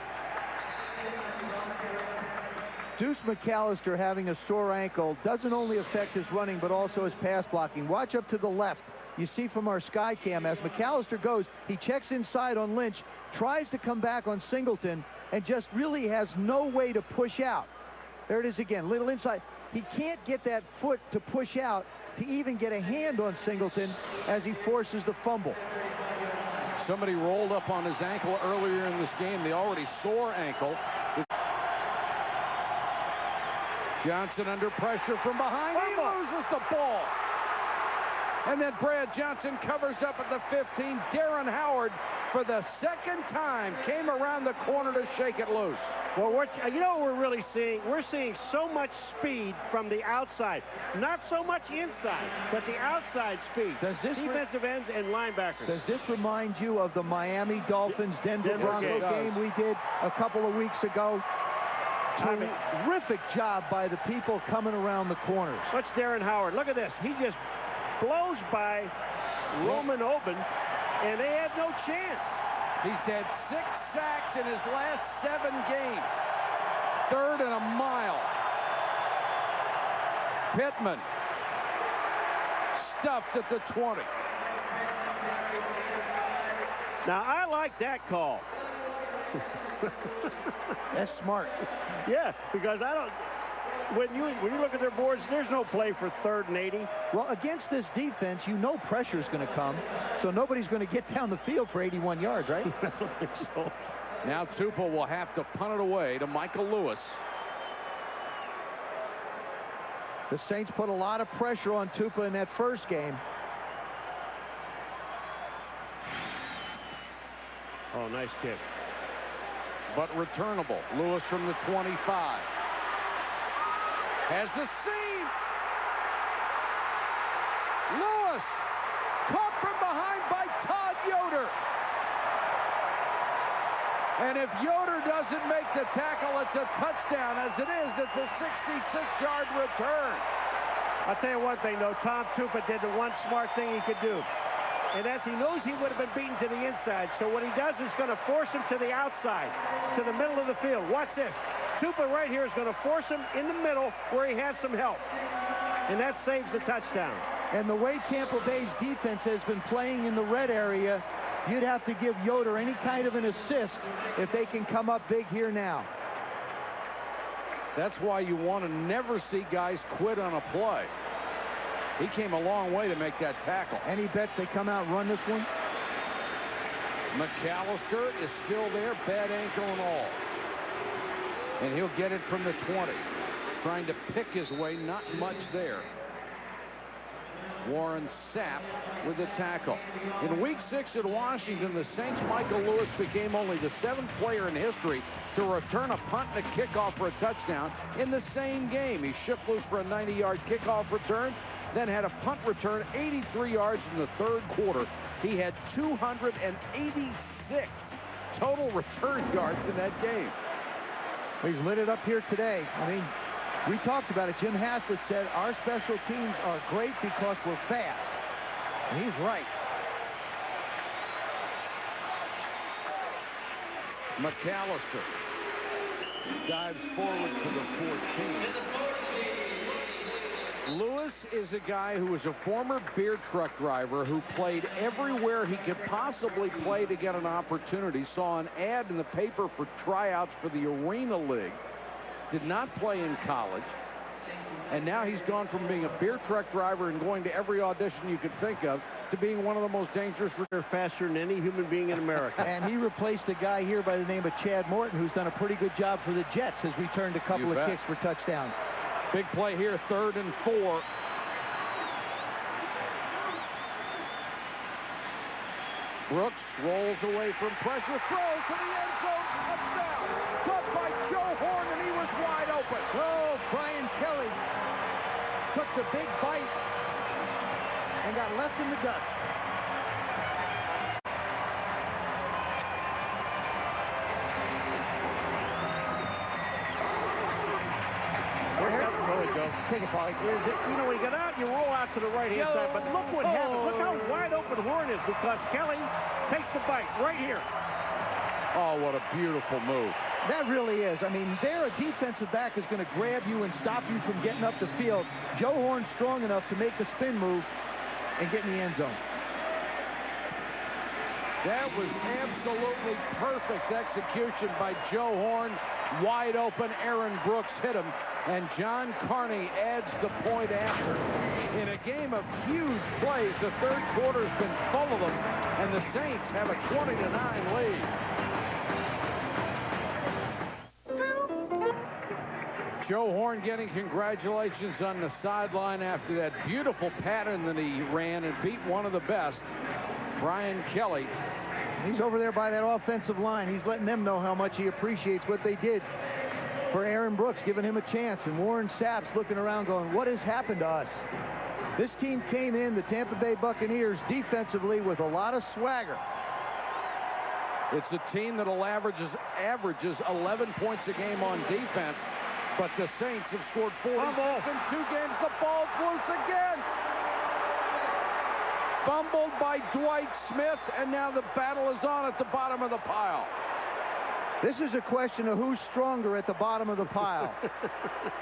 Deuce McAllister having a sore ankle doesn't only affect his running, but also his pass blocking. Watch up to the left. You see from our sky cam, as McAllister goes, he checks inside on Lynch, tries to come back on Singleton, and just really has no way to push out. There it is again, little inside. He can't get that foot to push out to even get a hand on Singleton as he forces the fumble. Somebody rolled up on his ankle earlier in this game, the already sore ankle. Johnson under pressure from behind. He loses the ball. And then Brad Johnson covers up at the 15. Darren Howard, for the second time, came around the corner to shake it loose. Well, you know what we're really seeing? We're seeing so much speed from the outside. Not so much inside, but the outside speed. Does this defensive ends and linebackers. Does this remind you of the Miami Dolphins Denver Broncos game we did a couple of weeks ago? Terrific job by the people coming around the corners. What's Darren Howard? Look at this. He just blows by Roman Oben, and they had no chance. He's had 6 sacks in his last 7 games. 3rd and a mile. Pittman stuffed at the 20. Now, I like that call. That's smart. Yeah, because when you look at their boards, there's no play for 3rd and 80. Well, against this defense, you know pressure's going to come, so nobody's going to get down the field for 81 yards, right? I don't think so. Now Tupou will have to punt it away to Michael Lewis. The Saints put a lot of pressure on Tupa in that first game. Oh, nice kick. But returnable. Lewis from the 25. Has the seam. Lewis caught from behind by Todd Yoder. And if Yoder doesn't make the tackle, it's a touchdown. As it is, it's a 66-yard return. I'll tell you one thing, though. Tom Tupa did the one smart thing he could do. And that's, he knows he would have been beaten to the inside. So what he does is going to force him to the outside, to the middle of the field. Watch this. Tupa right here is going to force him in the middle where he has some help. And that saves the touchdown. And the way Tampa Bay's defense has been playing in the red area, you'd have to give Yoder any kind of an assist if they can come up big here now. That's why you want to never see guys quit on a play. He came a long way to make that tackle. Any bets they come out and run this one? McAllister is still there, bad ankle and all. And he'll get it from the 20. Trying to pick his way, not much there. Warren Sapp with the tackle. In Week 6 at Washington, the Saints' Michael Lewis became only the 7th player in history to return a punt and a kickoff for a touchdown in the same game. He shook loose for a 90-yard kickoff return, then had a punt return 83 yards in the third quarter. He had 286 total return yards in that game. He's lit it up here today. I mean, we talked about it. Jim Haslett said our special teams are great because we're fast. And he's right. McAllister dives forward to the 14. Lewis is a guy who is a former beer truck driver who played everywhere he could possibly play to get an opportunity. Saw an ad in the paper for tryouts for the Arena League. Did not play in college. And now he's gone from being a beer truck driver and going to every audition you could think of to being one of the most dangerous. They're faster than any human being in America. And he replaced a guy here by the name of Chad Morton, who's done a pretty good job for the Jets, has returned a couple of kicks for touchdowns. Big play here, 3rd and 4. Brooks rolls away from pressure, throws to the end zone, touchdown. Caught by Joe Horn, and he was wide open. Oh, Brian Kelly took the big bite and got left in the dust. Take it, Paulie. You know, when you get out, you roll out to the right-hand side, but look what happened. Look how wide open Horn is because Kelly takes the bite right here. Oh, what a beautiful move. That really is. I mean, there a defensive back is going to grab you and stop you from getting up the field. Joe Horn's strong enough to make a spin move and get in the end zone. That was absolutely perfect execution by Joe Horn. Wide open, Aaron Brooks hit him, and John Carney adds the point after. In a game of huge plays, the third quarter's been full of them, and the Saints have a 20-9 lead. Joe Horn getting congratulations on the sideline after that beautiful pattern that he ran and beat one of the best, Brian Kelly. He's over there by that offensive line. He's letting them know how much he appreciates what they did for Aaron Brooks, giving him a chance. And Warren Sapp's looking around going, what has happened to us? This team came in, the Tampa Bay Buccaneers, defensively with a lot of swagger. It's a team that averages 11 points a game on defense, but the Saints have scored 46 in 2 games. The ball's loose again. Fumbled by Dwight Smith, and now the battle is on at the bottom of the pile. This is a question of who's stronger at the bottom of the pile.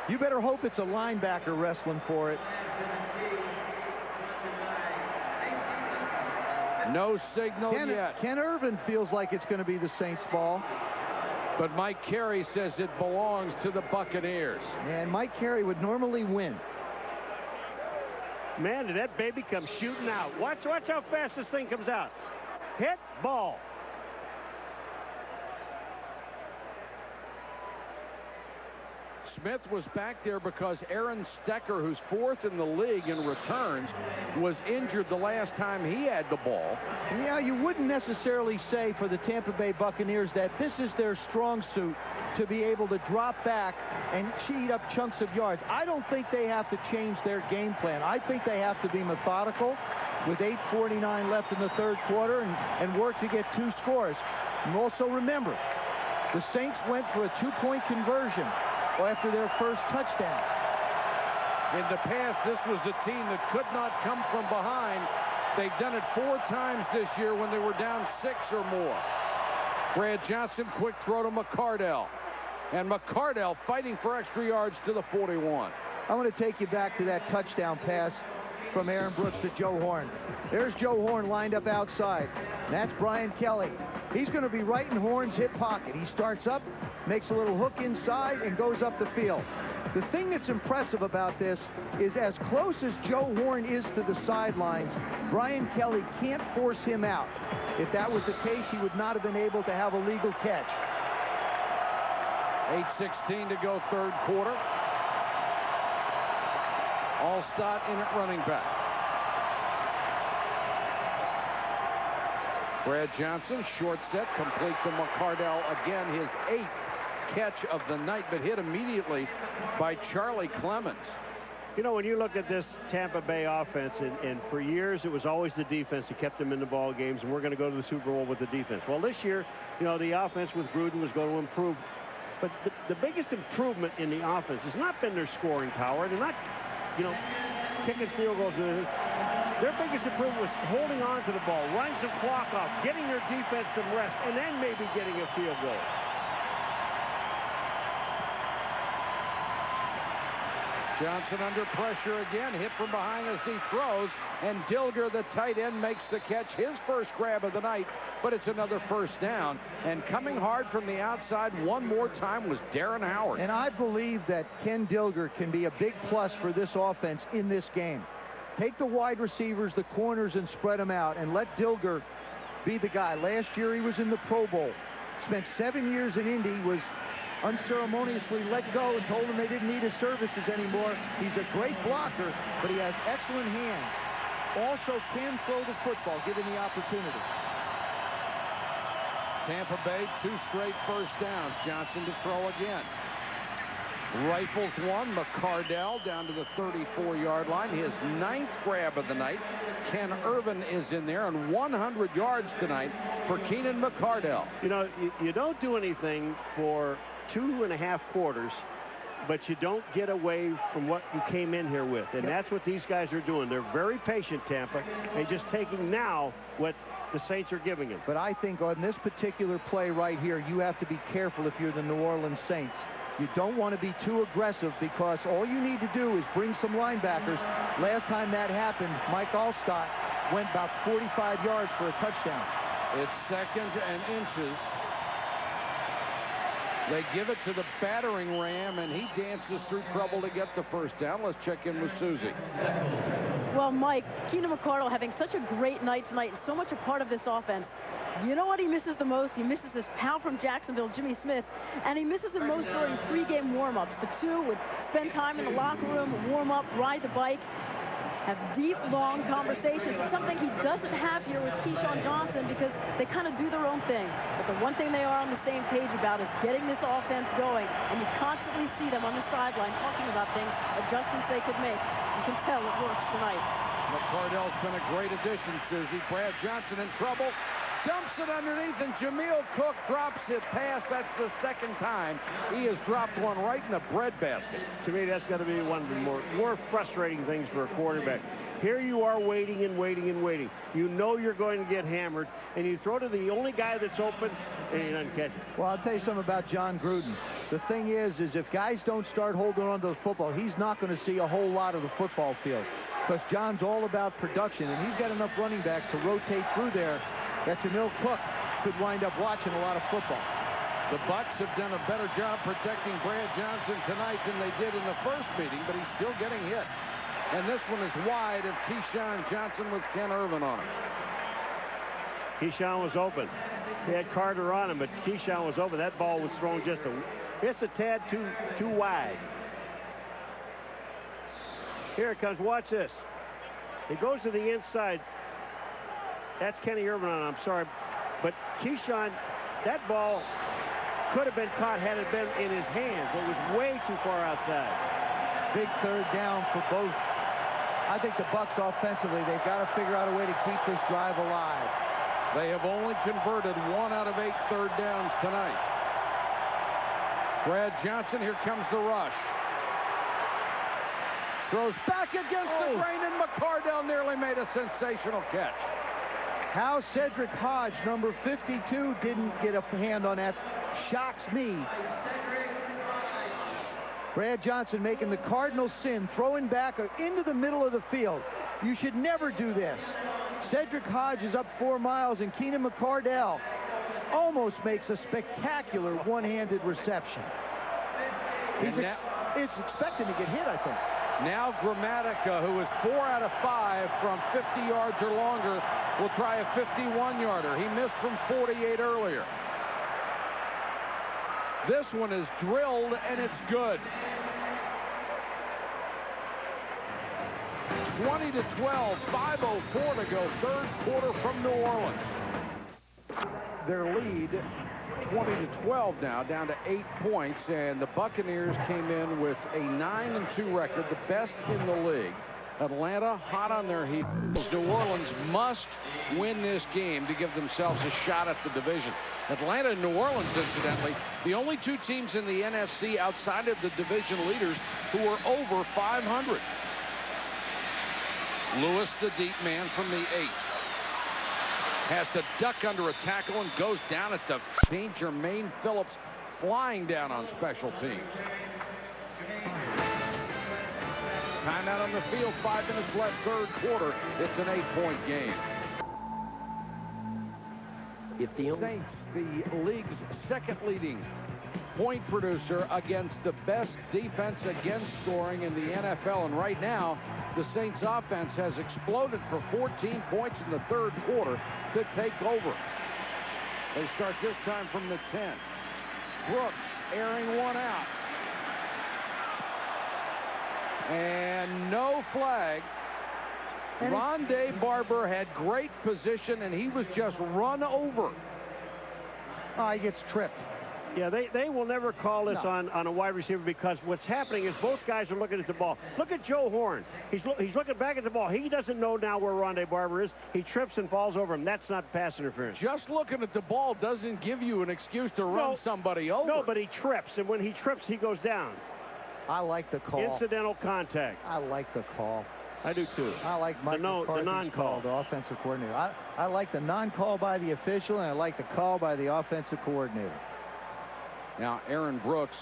You better hope it's a linebacker wrestling for it. No signal yet. Ken Irvin feels like it's going to be the Saints' ball. But Mike Carey says it belongs to the Buccaneers. And Mike Carey would normally win. Man, did that baby come shooting out. Watch how fast this thing comes out. Hit, ball. Smith was back there because Aaron Stecker, who's 4th in the league in returns, was injured the last time he had the ball. Yeah, you wouldn't necessarily say for the Tampa Bay Buccaneers that this is their strong suit, to be able to drop back and eat up chunks of yards. I don't think they have to change their game plan. I think they have to be methodical with 8:49 left in the third quarter and work to get 2 scores. And also remember, the Saints went for a 2-point conversion after their first touchdown. In the past, this was a team that could not come from behind. They've done it 4 times this year when they were down 6 or more. Brad Johnson, quick throw to McCardell. And McCardell fighting for extra yards to the 41. I want to take you back to that touchdown pass from Aaron Brooks to Joe Horn. There's Joe Horn lined up outside. That's Brian Kelly. He's going to be right in Horn's hip pocket. He starts up, makes a little hook inside, and goes up the field. The thing that's impressive about this is as close as Joe Horn is to the sidelines, Brian Kelly can't force him out. If that was the case, he would not have been able to have a legal catch. 8:16 to go, third quarter. Allstott in at running back. Brad Johnson, short set, complete to McCardell. Again, his 8th catch of the night, but hit immediately by Charlie Clemens. You know, when you look at this Tampa Bay offense, and for years it was always the defense that kept them in the ball games, and we're going to go to the Super Bowl with the defense. Well, this year, you know, the offense with Gruden was going to improve. But the biggest improvement in the offense has not been their scoring power. They're not, you know, kicking field goals. Their biggest improvement was holding on to the ball, running some clock off, getting their defense some rest, and then maybe getting a field goal. Johnson under pressure again, hit from behind as he throws, and Dilger, the tight end, makes the catch, his first grab of the night, but it's another first down. And coming hard from the outside one more time was Darren Howard. And I believe that Ken Dilger can be a big plus for this offense in this game. Take the wide receivers, the corners, and spread them out, and let Dilger be the guy. Last year he was in the Pro Bowl. Spent 7 years in Indy, was unceremoniously let go and told them they didn't need his services anymore. He's a great blocker, but he has excellent hands. Also can throw the football, given the opportunity. Tampa Bay, 2 straight first downs. Johnson to throw again. Rifles one. McCardell down to the 34-yard line. His 9th grab of the night. Ken Irvin is in there, and 100 yards tonight for Keenan McCardell. You know, you don't do anything for 2.5 quarters, but you don't get away from what you came in here with. And that's what these guys are doing. They're very patient, Tampa, and just taking now what the Saints are giving them. But I think on this particular play right here, you have to be careful if you're the New Orleans Saints. You don't want to be too aggressive, because all you need to do is bring some linebackers. Last time that happened, Mike Allstott went about 45 yards for a touchdown. It's 2nd and inches. They give it to the battering ram, and he dances through trouble to get the first down. Let's check in with Susie. Well, Mike, Keenan McCardell having such a great night tonight and so much a part of this offense. You know what he misses the most? He misses his pal from Jacksonville, Jimmy Smith, and he misses the most during pre-game warm-ups. The two would spend time in the locker room, warm up, ride the bike, have deep, long conversations. It's something he doesn't have here with Keyshawn Johnson, because they kind of do their own thing. But the one thing they are on the same page about is getting this offense going. And you constantly see them on the sideline talking about things, adjustments they could make. You can tell it works tonight. McCardell's been a great addition, Susie. Brad Johnson in trouble. Dumps it underneath, and Jameel Cook drops it past. That's the 2nd time he has dropped one right in the breadbasket. To me, that's got to be one of the more frustrating things for a quarterback. Here you are waiting and waiting and waiting. You know you're going to get hammered, and you throw to the only guy that's open, and he doesn't catch it. Well, I'll tell you something about John Gruden. The thing is if guys don't start holding on to the football, he's not going to see a whole lot of the football field, because John's all about production, and he's got enough running backs to rotate through there that Jameel Cook could wind up watching a lot of football. The Bucs have done a better job protecting Brad Johnson tonight than they did in the first meeting, but he's still getting hit. And this one is wide of Keyshawn Johnson with Ken Irvin on him. Keyshawn was open. He had Carter on him, but Keyshawn was open. That ball was thrown just It's a tad too wide. Here it comes. Watch this. It goes to the inside. That's Kenny Irvin I'm sorry. But Keyshawn, that ball could have been caught had it been in his hands. It was way too far outside. Big third down for both. I think the Bucs offensively, they've got to figure out a way to keep this drive alive. They have only converted 1 out of 8 third downs tonight. Brad Johnson, here comes the rush. Throws back against the grain, and McCardell nearly made a sensational catch. How Cedric Hodge, number 52, didn't get a hand on that shocks me. Brad Johnson making the cardinal sin, throwing back into the middle of the field. You should never do this. Cedric Hodge is up 4 miles, and Keenan McCardell almost makes a spectacular one-handed reception. He's expecting to get hit, I think. Now Gramatica, who is 4 out of 5 from 50 yards or longer, will try a 51-yarder. He missed from 48 earlier. This one is drilled, and it's good. 20-12, 5:04 to go, third quarter from New Orleans. Their lead, 20-12 now, down to 8 points, and the Buccaneers came in with a 9-2 record, the best in the league. Atlanta hot on their heels. New Orleans must win this game to give themselves a shot at the division. Atlanta and New Orleans, incidentally, the only 2 teams in the NFC outside of the division leaders who are over 500. Lewis, the deep man from the 8. Has to duck under a tackle and goes down at the St. Jermaine Phillips flying down on special teams. Timeout on the field, 5 minutes left, third quarter. It's an 8-point game. If the Saints, the league's second leading point producer against the best defense against scoring in the NFL, and right now the Saints offense has exploded for 14 points in the third quarter to take over. They start this time from the 10. Brooks airing one out. And no flag. Rondé Barber had great position, and he was just run over. He gets tripped. Yeah, they will never call this on a wide receiver, because what's happening is both guys are looking at the ball. Look at Joe Horn. He's looking back at the ball. He doesn't know now where Rondé Barber is. He trips and falls over him. That's not pass interference. Just looking at the ball doesn't give you an excuse to run somebody over. No, but he trips, and when he trips, he goes down. I like the call. Incidental contact. I like the call. I do too. I like Mike McCarthy's non-call, the offensive coordinator. I like the non-call by the official, and I like the call by the offensive coordinator. Now Aaron Brooks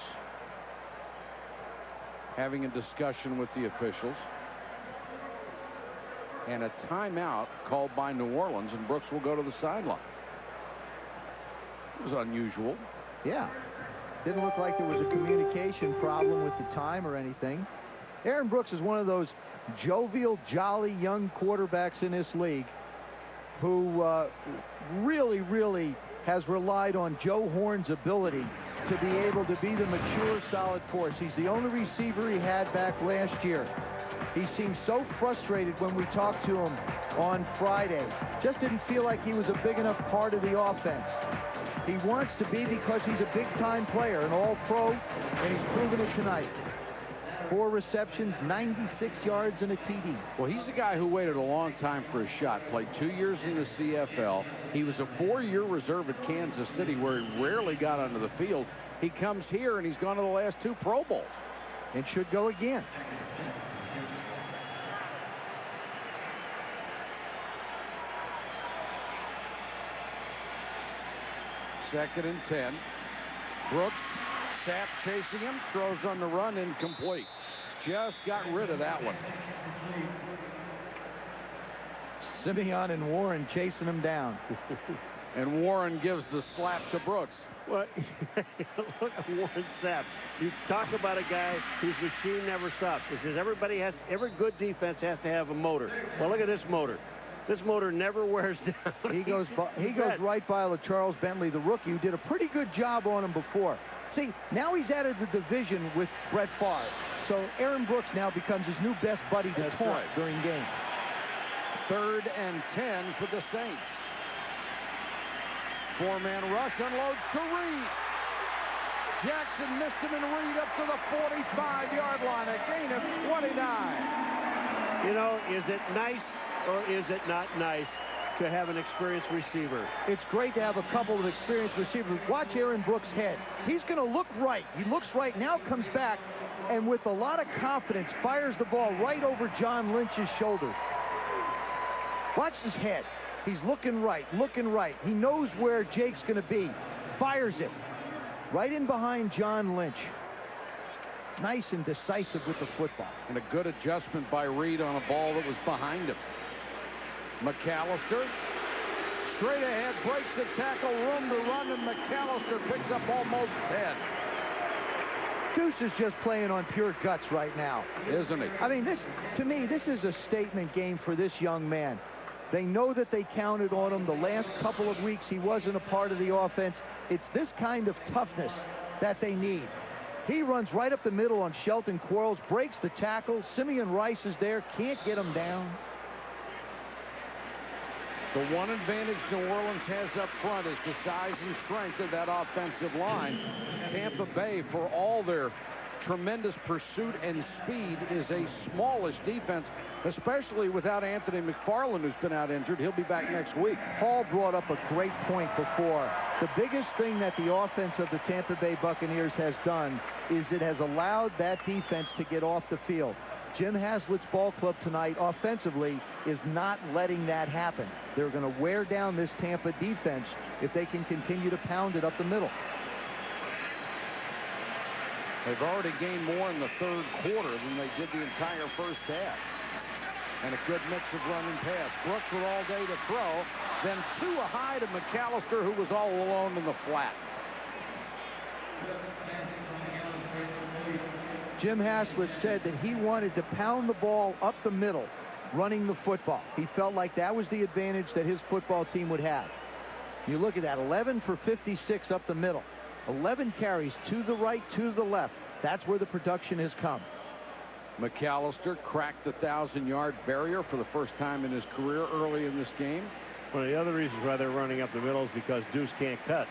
having a discussion with the officials, and a timeout called by New Orleans, and Brooks will go to the sideline. It was unusual. Yeah. Didn't look like there was a communication problem with the time or anything. Aaron Brooks is one of those jovial, jolly young quarterbacks in this league who really, really has relied on Joe Horn's ability to be able to be the mature, solid force. He's the only receiver he had back last year. He seemed so frustrated when we talked to him on Friday. Just didn't feel like he was a big enough part of the offense. He wants to be, because he's a big-time player, an all-pro, and he's proven it tonight. 4 receptions, 96 yards, and a TD. Well, he's a guy who waited a long time for his shot. Played 2 years in the CFL. He was a 4-year reserve at Kansas City, where he rarely got onto the field. He comes here, and he's gone to the last 2 Pro Bowls. And should go again. Second and 10. Brooks, Sapp chasing him, throws on the run, incomplete. Just got rid of that one. Simeon and Warren chasing him down. And Warren gives the slap to Brooks. Well, look at Warren Sapp. You talk about a guy whose machine never stops. It says every good defense has to have a motor. Well, look at this motor. This motor never wears down. He goes right by Charles Bentley, the rookie, who did a pretty good job on him before. See, now he's added the division with Brett Favre. So Aaron Brooks now becomes his new best buddy to taunt during games. 3rd and 10 for the Saints. 4-man rush, unloads to Reed. Jackson missed him, and Reed up to the 45-yard line, a gain of 29. You know, is it nice or is it not nice to have an experienced receiver? It's great to have a couple of experienced receivers. Watch Aaron Brooks' head. He's going to look right. He looks right, now comes back, and with a lot of confidence, fires the ball right over John Lynch's shoulder. Watch his head. He's looking right, looking right. He knows where Jake's going to be. Fires it. Right in behind John Lynch. Nice and decisive with the football. And a good adjustment by Reed on a ball that was behind him. McAllister. Straight ahead, breaks the tackle, room to run, and McAllister picks up almost 10. Deuce is just playing on pure guts right now. Isn't he? I mean, to me, this is a statement game for this young man. They know that they counted on him. The last couple of weeks, he wasn't a part of the offense. It's this kind of toughness that they need. He runs right up the middle on Shelton Quarles, breaks the tackle. Simeon Rice is there, can't get him down. The one advantage New Orleans has up front is the size and strength of that offensive line. Tampa Bay, for all their tremendous pursuit and speed, is a smallish defense, especially without Anthony McFarland, who's been out injured. He'll be back next week. Paul brought up a great point before. The biggest thing that the offense of the Tampa Bay Buccaneers has done is it has allowed that defense to get off the field. Jim Haslett's ball club tonight offensively is not letting that happen. They're going to wear down this Tampa defense if they can continue to pound it up the middle. They've already gained more in the 3rd quarter than they did the entire first half. And a good mix of run and pass. Brooks with all day to throw. Then too high to McAllister, who was all alone in the flat. Jim Haslett said that he wanted to pound the ball up the middle, running the football. He felt like that was the advantage that his football team would have. You look at that, 11 for 56 up the middle. 11 carries to the right, to the left. That's where the production has come. McAllister cracked the 1,000-yard barrier for the first time in his career early in this game. One of the other reasons why they're running up the middle is because Deuce can't cut.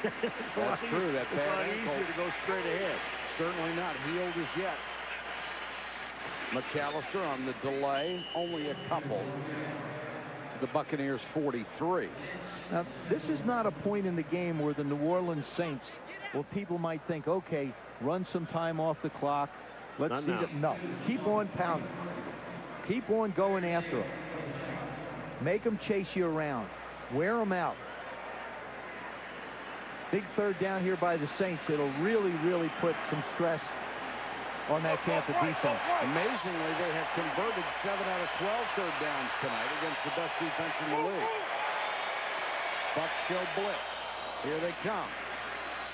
That's true. That it's a lot easier to go straight ahead. Certainly not healed as yet. McAllister on the delay, only a couple. The Buccaneers 43. Now, this is not a point in the game where the New Orleans Saints, well, people might think, okay, run some time off the clock. Let's see them. No, keep on pounding. Keep on going after them. Make them chase you around. Wear them out. Big 3rd down here by the Saints. It'll really, really put some stress on that Tampa defense. Amazingly, they have converted 7 out of 12 third downs tonight against the best defense in the league. Bucs show blitz. Here they come.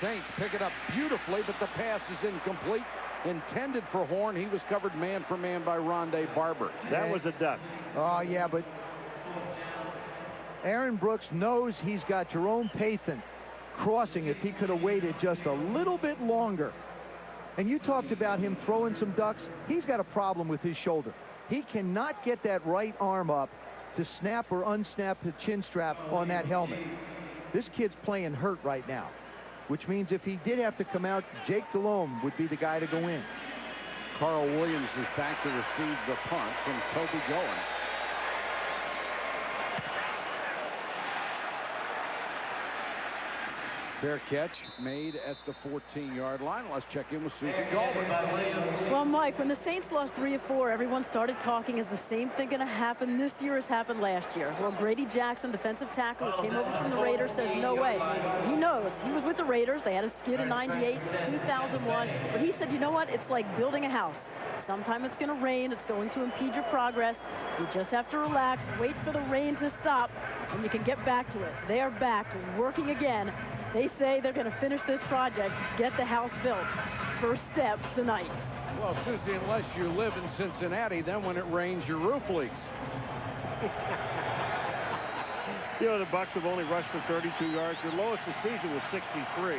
Saints pick it up beautifully, but the pass is incomplete. Intended for Horn. He was covered man for man by Rondé Barber. That was a duck. Oh, yeah, but Aaron Brooks knows he's got Jerome Pathan crossing. If he could have waited just a little bit longer. And you talked about him throwing some ducks. He's got a problem with his shoulder. He cannot get that right arm up to snap or unsnap the chin strap on that helmet. This kid's playing hurt right now, which means if he did have to come out, Jake Delhomme would be the guy to go in. Carl Williams is back to receive the punt from Toby Goen. Fair catch made at the 14-yard line. Let's check in with Susie Goldberg. Well, Mike, when the Saints lost 3 of 4, everyone started talking, is the same thing going to happen this year as happened last year? Well, Grady Jackson, defensive tackle, who came over from the Raiders, says no way. He knows. He was with the Raiders. They had a skid in 98 to 2001. But he said, you know what? It's like building a house. Sometime it's going to rain. It's going to impede your progress. You just have to relax, wait for the rain to stop, and you can get back to it. They are back, working again. They say they're going to finish this project, get the house built. First step tonight. Well, Susie, unless you live in Cincinnati, then when it rains, your roof leaks. You know, the Bucs have only rushed for 32 yards. Their lowest this season was 63.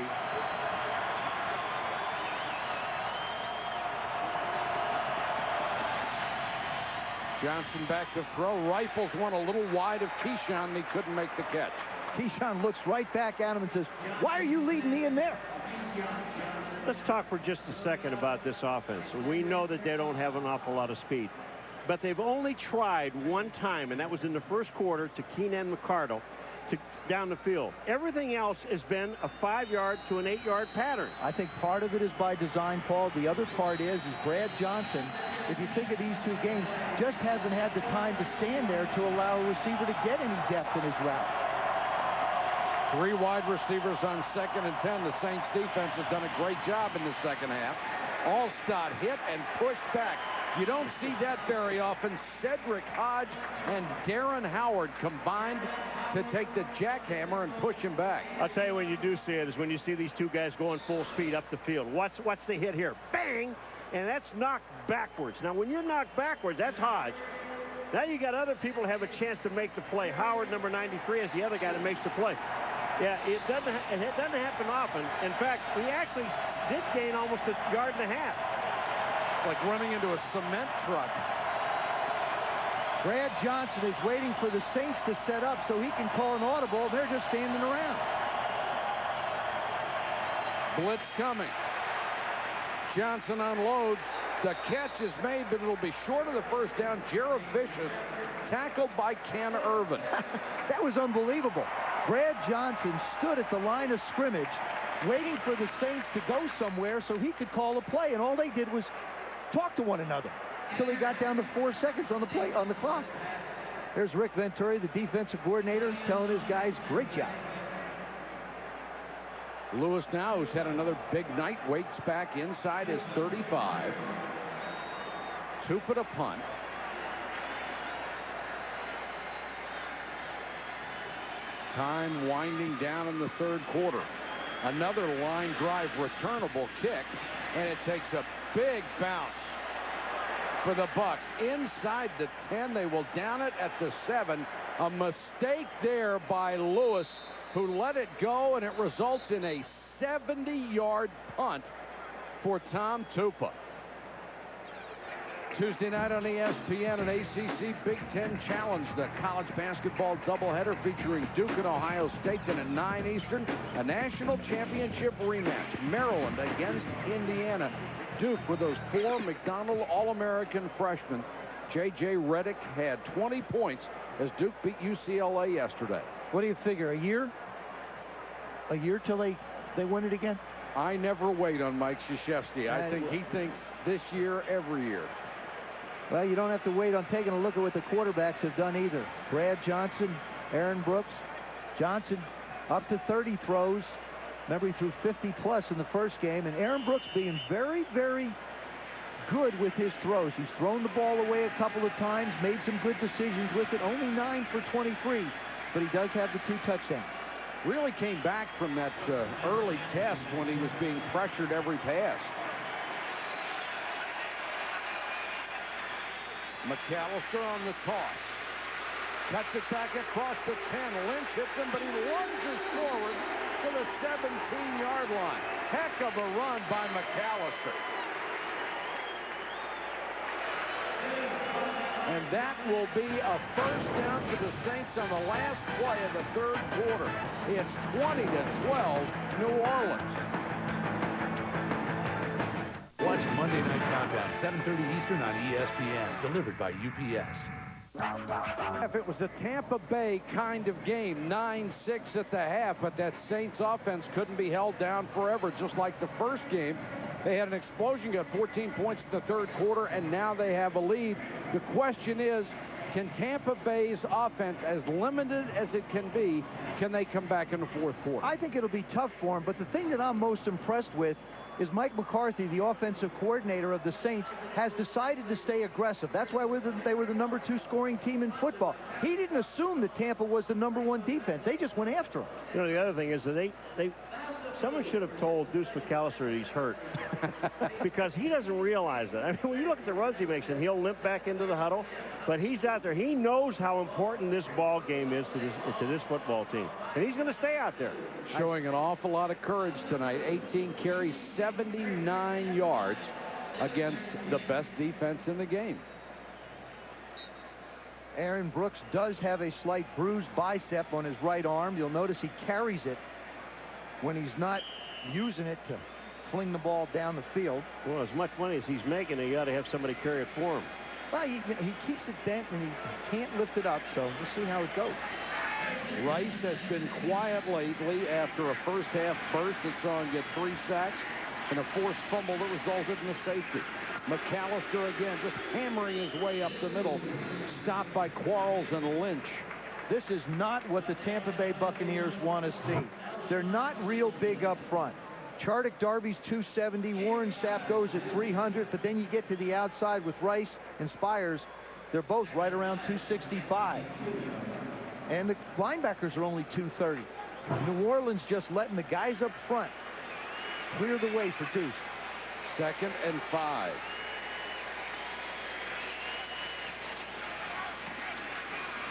Johnson back to throw. Rifles one a little wide of Keyshawn, and he couldn't make the catch. Keyshawn looks right back at him and says, why are you leading me in there? Let's talk for just a second about this offense. We know that they don't have an awful lot of speed, but they've only tried one time, and that was in the first quarter to Keenan McCardle to down the field. Everything else has been a 5-yard to an 8-yard pattern. I think part of it is by design, Paul. The other part is Brad Johnson, if you think of these two games, just hasn't had the time to stand there to allow a receiver to get any depth in his route. 3 wide receivers on 2nd and 10. The Saints defense has done a great job in the second half. Allstott hit and pushed back. You don't see that very often. Cedric Hodge and Darren Howard combined to take the jackhammer and push him back. I'll tell you when you do see it is when you see these two guys going full speed up the field. What's the hit here? Bang! And that's knocked backwards. Now, when you're knocked backwards, that's Hodge. Now you got other people have a chance to make the play. Howard, number 93, is the other guy that makes the play. Yeah, it doesn't happen often. In fact, he actually did gain almost 1.5 yards. Like running into a cement truck. Brad Johnson is waiting for the Saints to set up so he can call an audible. They're just standing around. Blitz coming. Johnson unloads. The catch is made, but it'll be short of the first down. Jared Vicious tackled by Ken Irvin. That was unbelievable. Brad Johnson stood at the line of scrimmage waiting for the Saints to go somewhere so he could call a play, and all they did was talk to one another until he got down to 4 seconds on the clock. There's Rick Venturi, the defensive coordinator, telling his guys, great job. Lewis now, who's had another big night, waits back inside his 35. Tupa to punt. Time winding down in the third quarter. Another line drive returnable kick, and it takes a big bounce for the Bucs. Inside the 10, they will down it at the 7. A mistake there by Lewis, who let it go, and it results in a 70-yard punt for Tom Tupa. Tuesday night on ESPN, an ACC Big Ten Challenge, the college basketball doubleheader featuring Duke and Ohio State. Then at 9 Eastern, a national championship rematch. Maryland against Indiana. Duke with those 4 McDonald All-American freshmen. J.J. Redick had 20 points as Duke beat UCLA yesterday. What do you figure, a year? A year till they win it again? I never wait on Mike Krzyzewski. I think he thinks this year, every year. Well, you don't have to wait on taking a look at what the quarterbacks have done either. Brad Johnson, Aaron Brooks. Johnson up to 30 throws. Remember, he threw 50-plus in the first game. And Aaron Brooks being very, very good with his throws. He's thrown the ball away a couple of times, made some good decisions with it. Only 9 for 23, but he does have the 2 touchdowns. Really came back from that early test when he was being pressured every pass. McAllister on the toss. Cuts it back across the 10. Lynch hits him, but he lunges forward to the 17-yard line. Heck of a run by McAllister. And that will be a first down for the Saints on the last play of the third quarter. It's 20-12, New Orleans. Watch Monday Night Countdown, 7:30 Eastern on ESPN, delivered by UPS. If it was a Tampa Bay kind of game, 9-6 at the half, but that Saints offense couldn't be held down forever, just like the first game. They had an explosion, got 14 points in the third quarter, and now they have a lead. The question is, can Tampa Bay's offense, as limited as it can be, can they come back in the fourth quarter? I think it'll be tough for him, but the thing that I'm most impressed with is Mike McCarthy, the offensive coordinator of the Saints, has decided to stay aggressive. That's why they were the number 2 scoring team in football. He didn't assume that Tampa was the number 1 defense. They just went after him. You know, the other thing is that someone should have told Deuce McAllister he's hurt because he doesn't realize that. I mean, when you look at the runs he makes, and he'll limp back into the huddle, but he's out there. He knows how important this ball game is to this football team, and he's going to stay out there. Showing an awful lot of courage tonight. 18 carries, 79 yards against the best defense in the game. Aaron Brooks does have a slight bruised bicep on his right arm. You'll notice he carries it when he's not using it to fling the ball down the field. Well, as much money as he's making, he got to have somebody carry it for him. Well, he keeps it bent and he can't lift it up, so we'll see how it goes. Rice has been quiet lately after a first-half burst that saw him get 3 sacks and a forced fumble that resulted in a safety. McAllister again just hammering his way up the middle, stopped by Quarles and Lynch. This is not what the Tampa Bay Buccaneers want to see. They're not real big up front. Chardick Darby's 270, Warren Sapp goes at 300, but then you get to the outside with Rice and Spires. They're both right around 265. And the linebackers are only 230. New Orleans just letting the guys up front clear the way for Deuce. 2nd and 5.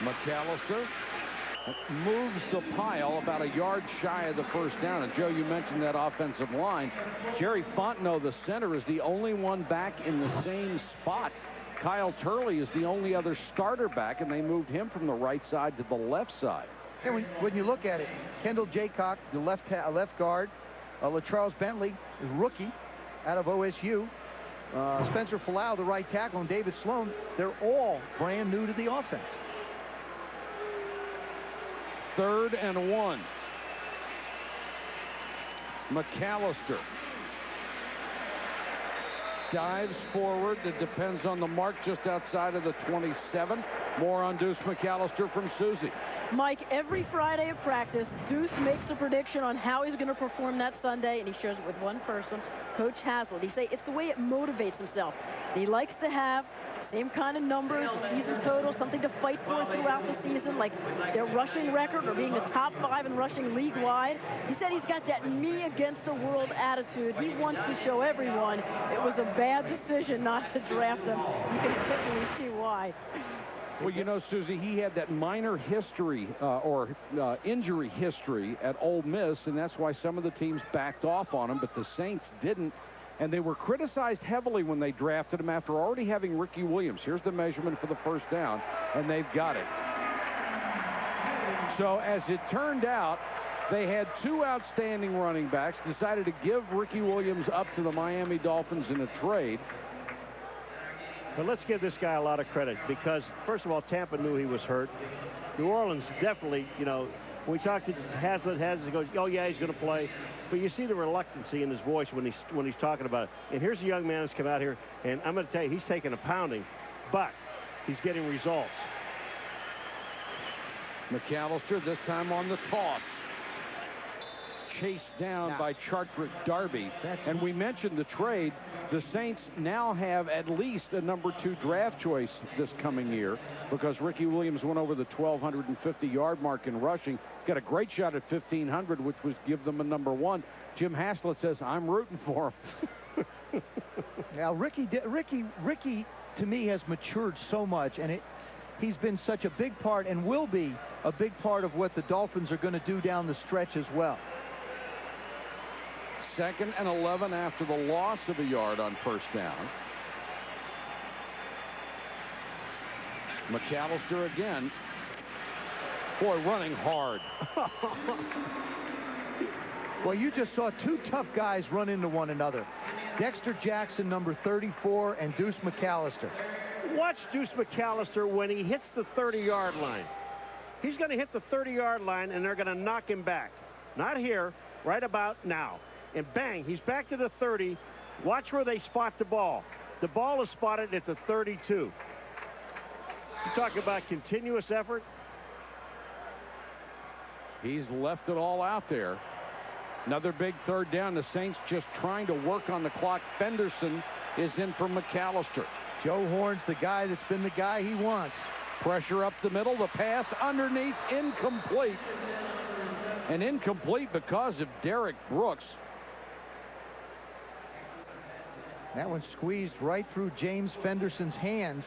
McAllister moves the pile about a yard shy of the first down. And Joe, you mentioned that offensive line. Jerry Fontenot, the center, is the only one back in the same spot. Kyle Turley is the only other starter back, and they moved him from the right side to the left side. And when you look at it, Kendall Jaycock, the left guard, LaCharles Bentley, is rookie out of OSU. Spencer Falau, the right tackle, and David Sloan, they're all brand new to the offense. 3rd and 1. McAllister dives forward. It depends on the mark just outside of the 27. More on Deuce McAllister from Susie. Mike, every Friday of practice, Deuce makes a prediction on how he's going to perform that Sunday, and he shares it with one person, Coach Haslett. He say it's the way it motivates himself. He likes to have same kind of numbers, the season total, something to fight for throughout the season, like their rushing record or being the top 5 in rushing league-wide. He said he's got that me against the world attitude. He wants to show everyone it was a bad decision not to draft him. You can certainly see why. Well, you know, Susie, he had that minor history injury history at Ole Miss, and that's why some of the teams backed off on him, but the Saints didn't. And they were criticized heavily when they drafted him after already having Ricky Williams. Here's the measurement for the first down, and they've got it. So as it turned out, they had 2 outstanding running backs, decided to give Ricky Williams up to the Miami Dolphins in a trade. But let's give this guy a lot of credit because, first of all, Tampa knew he was hurt. New Orleans definitely, you know, when we talked to Haslett goes, oh, yeah, he's going to play. But you see the reluctancy in his voice when he's talking about it. And here's a young man that's come out here, and I'm going to tell you, he's taking a pounding, but he's getting results. McAllister this time on the toss. Chased down by Chardick Darby. And we mentioned the trade. The Saints now have at least a number 2 draft choice this coming year because Ricky Williams went over the 1,250-yard mark in rushing. Got a great shot at 1,500, which would give them a number 1. Jim Haslett says, I'm rooting for him. Now, Ricky, to me, has matured so much, and he's been such a big part and will be a big part of what the Dolphins are going to do down the stretch as well. 2nd and 11 after the loss of a yard on first down. McAllister again. Boy, running hard. Well, you just saw 2 tough guys run into one another. Dexter Jackson, number 34, and Deuce McAllister. Watch Deuce McAllister when he hits the 30-yard line. He's going to hit the 30-yard line, and they're going to knock him back. Not here, right about now. And bang, he's back to the 30. Watch where they spot the ball. The ball is spotted at the 32. You talk about continuous effort. He's left it all out there. Another big 3rd down. The Saints just trying to work on the clock. Fenderson is in for McAllister. Joe Horn's the guy that's been the guy he wants. Pressure up the middle. The pass underneath, incomplete. And incomplete because of Derek Brooks. That one squeezed right through James Fenderson's hands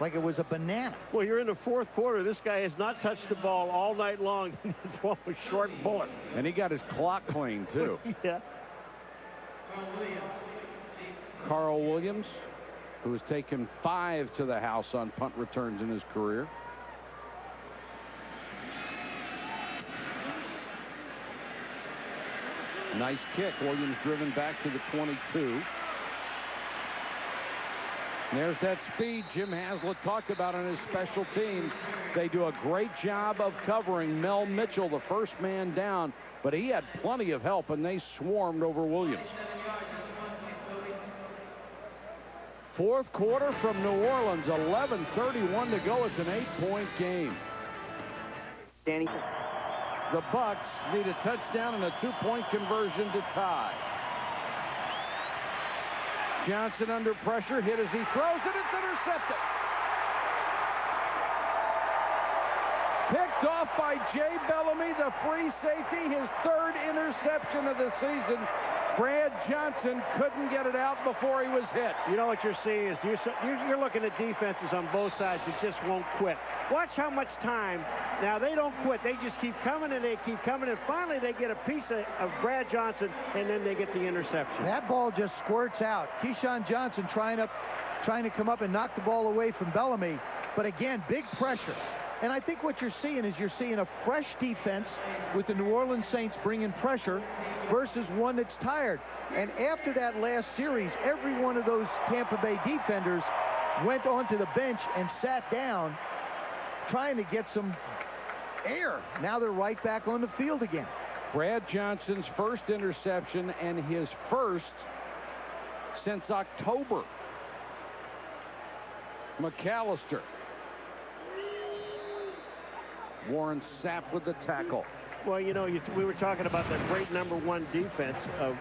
like it was a banana. Well, you're in the 4th quarter. This guy has not touched the ball all night long. He's throwing a short bullet. And he got his clock clean, too. Yeah. Carl Williams who has taken 5 to the house on punt returns in his career. Nice kick. Williams driven back to the 22. There's that speed Jim Haslett talked about on his special teams. They do a great job of covering Mel Mitchell, the first man down, but he had plenty of help, and they swarmed over Williams. Fourth quarter from New Orleans, 11:31 to go. It's an 8-point game. Danny. The Bucs need a touchdown and a 2-point conversion to tie. Johnson under pressure, hit as he throws it. It's intercepted. Picked off by Jay Bellamy, the free safety, his 3rd interception of the season. Brad Johnson couldn't get it out before he was hit. You know what you're seeing is you're looking at defenses on both sides that just won't quit. Watch how much time. Now, they don't quit. They just keep coming, and they keep coming, and finally they get a piece of Brad Johnson, and then they get the interception. That ball just squirts out. Keyshawn Johnson trying to come up and knock the ball away from Bellamy. But again, big pressure. And I think what you're seeing is you're seeing a fresh defense with the New Orleans Saints bringing pressure versus one that's tired. And after that last series, every one of those Tampa Bay defenders went onto the bench and sat down trying to get some air. Now they're right back on the field again. Brad Johnson's first interception and his first since October. McAllister. Warren Sapp with the tackle. Well, you know, we were talking about that great #1 defense of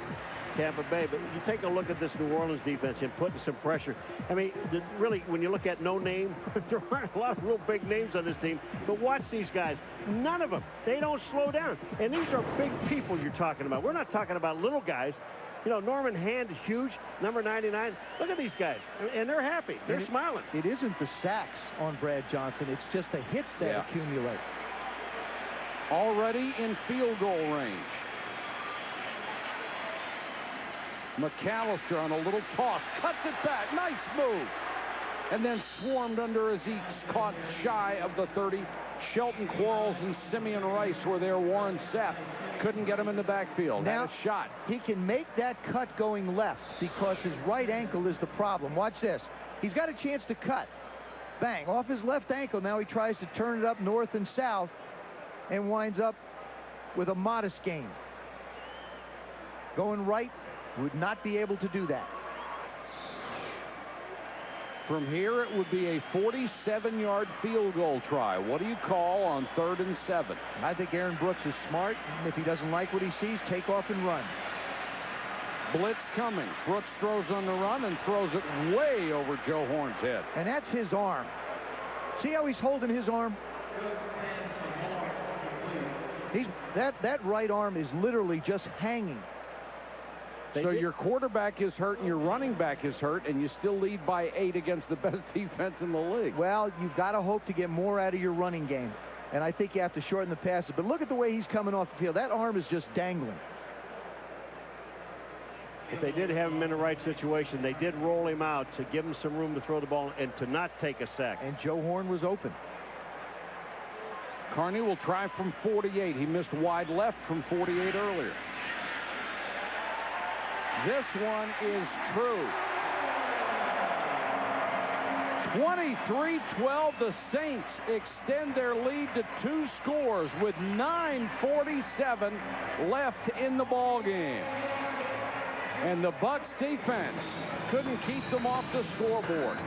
Tampa Bay, but you take a look at this New Orleans defense and putting some pressure. I mean, really, when you look at no name, there aren't a lot of real big names on this team, but watch these guys. None of them. They don't slow down. And these are big people you're talking about. We're not talking about little guys. You know, Norman Hand is huge, number 99. Look at these guys, and they're happy. They're smiling. It isn't the sacks on Brad Johnson. It's just the hits that accumulate. Already in field goal range. McAllister on a little toss, cuts it back, nice move. And then swarmed under as he caught shy of the 30. Shelton Quarles and Simeon Rice were there. Warren Sapp couldn't get him in the backfield. Now, that shot. He can make that cut going left because his right ankle is the problem. Watch this. He's got a chance to cut. Bang, off his left ankle. Now he tries to turn it up north and south and winds up with a modest gain. Going right, would not be able to do that. From here, it would be a 47-yard field goal try. What do you call on 3rd and 7? I think Aaron Brooks is smart. If he doesn't like what he sees, take off and run. Blitz coming. Brooks throws on the run and throws it way over Joe Horn's head. And that's his arm. See how he's holding his arm? That right arm is literally just hanging. So your quarterback is hurt and your running back is hurt, and you still lead by 8 against the best defense in the league. Well, you've got to hope to get more out of your running game. And I think you have to shorten the passes. But look at the way he's coming off the field. That arm is just dangling. If they did have him in the right situation, they did roll him out to give him some room to throw the ball and to not take a sack. And Joe Horn was open. Carney will try from 48. He missed wide left from 48 earlier. This one is true. 23-12, the Saints extend their lead to 2 scores with 9:47 left in the ball game. And the Bucs defense couldn't keep them off the scoreboard.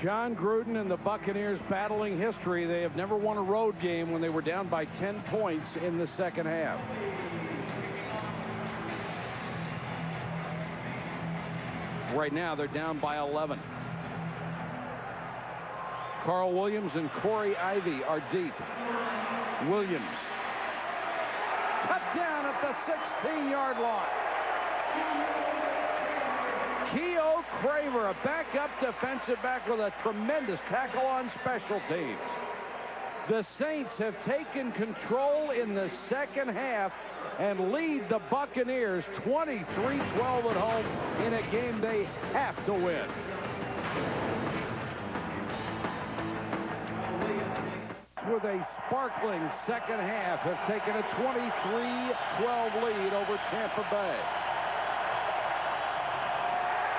John Gruden and the Buccaneers battling history. They have never won a road game when they were down by 10 points in the second half. Right now, they're down by 11. Carl Williams and Corey Ivy are deep. Williams. Cut down at the 16-yard line. Keough Craver, a backup defensive back with a tremendous tackle on special teams. The Saints have taken control in the second half and lead the Buccaneers 23-12 at home in a game they have to win. With a sparkling second half, have taken a 23-12 lead over Tampa Bay.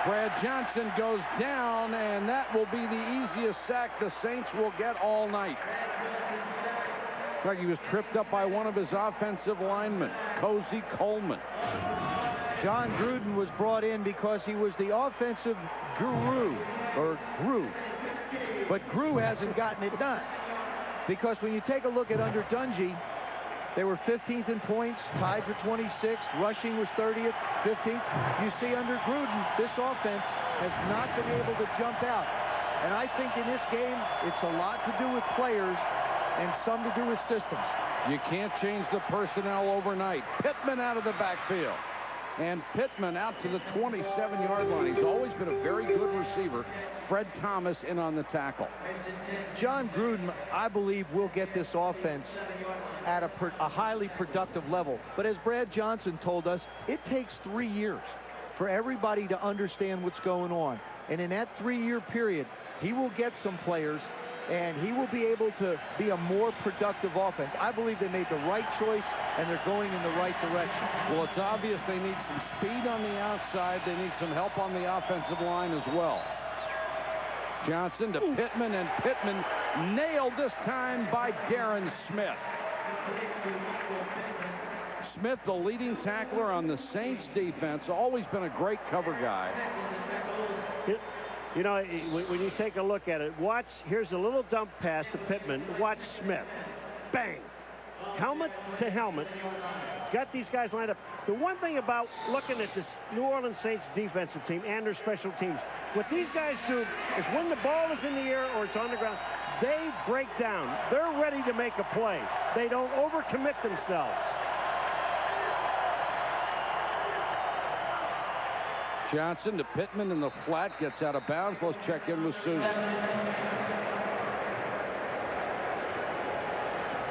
Brad Johnson goes down, and that will be the easiest sack the Saints will get all night. In fact, he was tripped up by one of his offensive linemen, Cozy Coleman. John Gruden was brought in because he was the offensive guru, or Gru. But Gru hasn't gotten it done. Because when you take a look at under Dungy, they were 15th in points, tied for 26th. Rushing was 30th, 15th. You see under Gruden, this offense has not been able to jump out. And I think in this game, it's a lot to do with players and some to do with systems. You can't change the personnel overnight. Pittman out of the backfield. And Pittman out to the 27-yard line. He's always been a very good receiver. Fred Thomas in on the tackle. John Gruden, I believe, will get this offense at a highly productive level. But as Brad Johnson told us, it takes 3 years for everybody to understand what's going on. And in that 3-year period, he will get some players, and he will be able to be a more productive offense. I believe they made the right choice, and they're going in the right direction. Well, it's obvious they need some speed on the outside. They need some help on the offensive line as well. Johnson to Pittman, and Pittman nailed this time by Darren Smith. Smith, the leading tackler on the Saints defense, always been a great cover guy. You know, when you take a look at it, watch, here's a little dump pass to Pittman. Watch Smith. Bang. Helmet to helmet. Got these guys lined up. The one thing about looking at this New Orleans Saints defensive team and their special teams, what these guys do is when the ball is in the air or it's on the ground, they break down. They're ready to make a play. They don't overcommit themselves. Johnson to Pittman in the flat, gets out of bounds. Let's check in with Susan.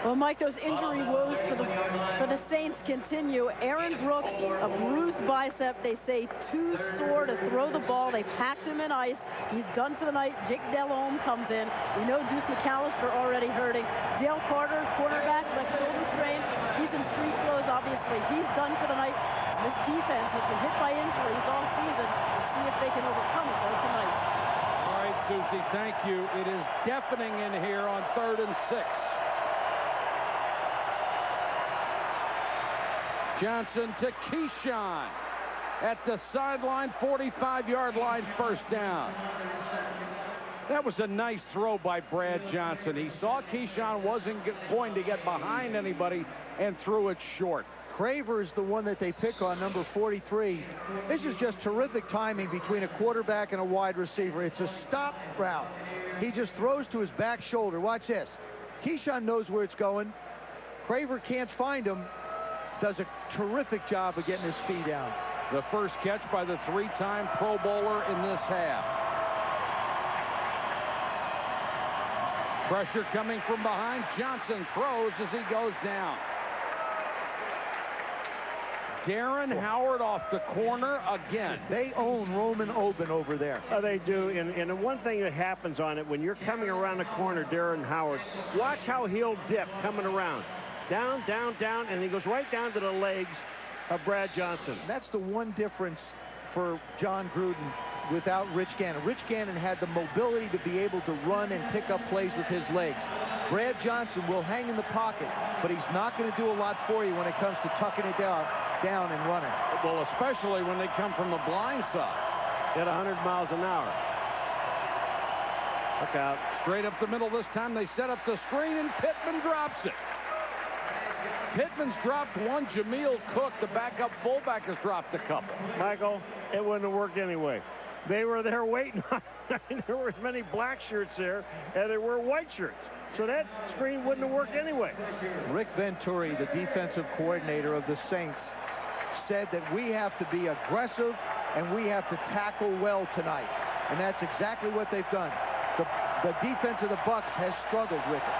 Well, Mike, those injury woes for the Saints continue. Aaron Brooks, a bruised bicep. They say too sore to throw the ball. They packed him in ice. He's done for the night. Jake Delhomme comes in. We know Deuce McAllister already hurting. Dale Carter, cornerback, left shoulder strain. He's in street clothes, obviously. He's done for the night. This defense has been hit by injuries all season. We'll see if they can overcome it though tonight. All right, Susie, thank you. It is deafening in here on 3rd and 6. Johnson to Keyshawn at the sideline, 45-yard line, first down. That was a nice throw by Brad Johnson. He saw Keyshawn wasn't going to get behind anybody and threw it short. Craver is the one that they pick on, number 43. This is just terrific timing between a quarterback and a wide receiver. It's a stop route. He just throws to his back shoulder. Watch this. Keyshawn knows where it's going. Craver can't find him. Does a terrific job of getting his speed down. The first catch by the 3-time Pro Bowler in this half. Pressure coming from behind. Johnson throws as he goes down. Darren Howard off the corner again. They own Roman Oben over there. Oh, they do. And the one thing that happens on it, when you're coming around the corner, Darren Howard, watch how he'll dip coming around. Down, down, down, and he goes right down to the legs of Brad Johnson. That's the one difference for John Gruden without Rich Gannon. Rich Gannon had the mobility to be able to run and pick up plays with his legs. Brad Johnson will hang in the pocket, but he's not going to do a lot for you when it comes to tucking it down and running. Well, especially when they come from the blind side. At 100 miles an hour. Look out. Straight up the middle this time. They set up the screen, and Pittman drops it. Pittman's dropped one. Jameel Cook, the backup fullback, has dropped a couple. Michael, it wouldn't have worked anyway. They were there waiting. There were as many black shirts there as there were white shirts. So that screen wouldn't have worked anyway. Rick Venturi, the defensive coordinator of the Saints, said that we have to be aggressive and we have to tackle well tonight. And that's exactly what they've done. The defense of the Bucs has struggled with it.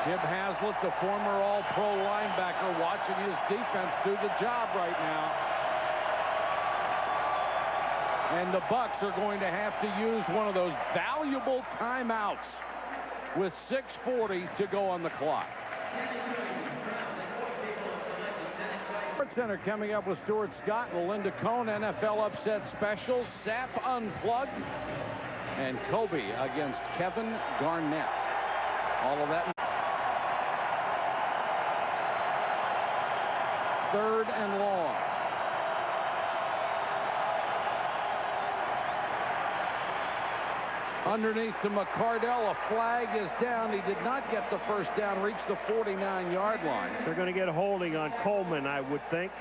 Jim Haslett, the former All-Pro linebacker, watching his defense do the job right now. And the Bucs are going to have to use one of those valuable timeouts with 6:40 to go on the clock. Sports Center coming up with Stuart Scott and Linda Cohn. NFL upset specials, Sap Unplugged, and Kobe against Kevin Garnett. All of that. 3rd and long. Underneath to McCardell, a flag is down. He did not get the first down, reached the 49-yard line. They're going to get holding on Coleman, I would think.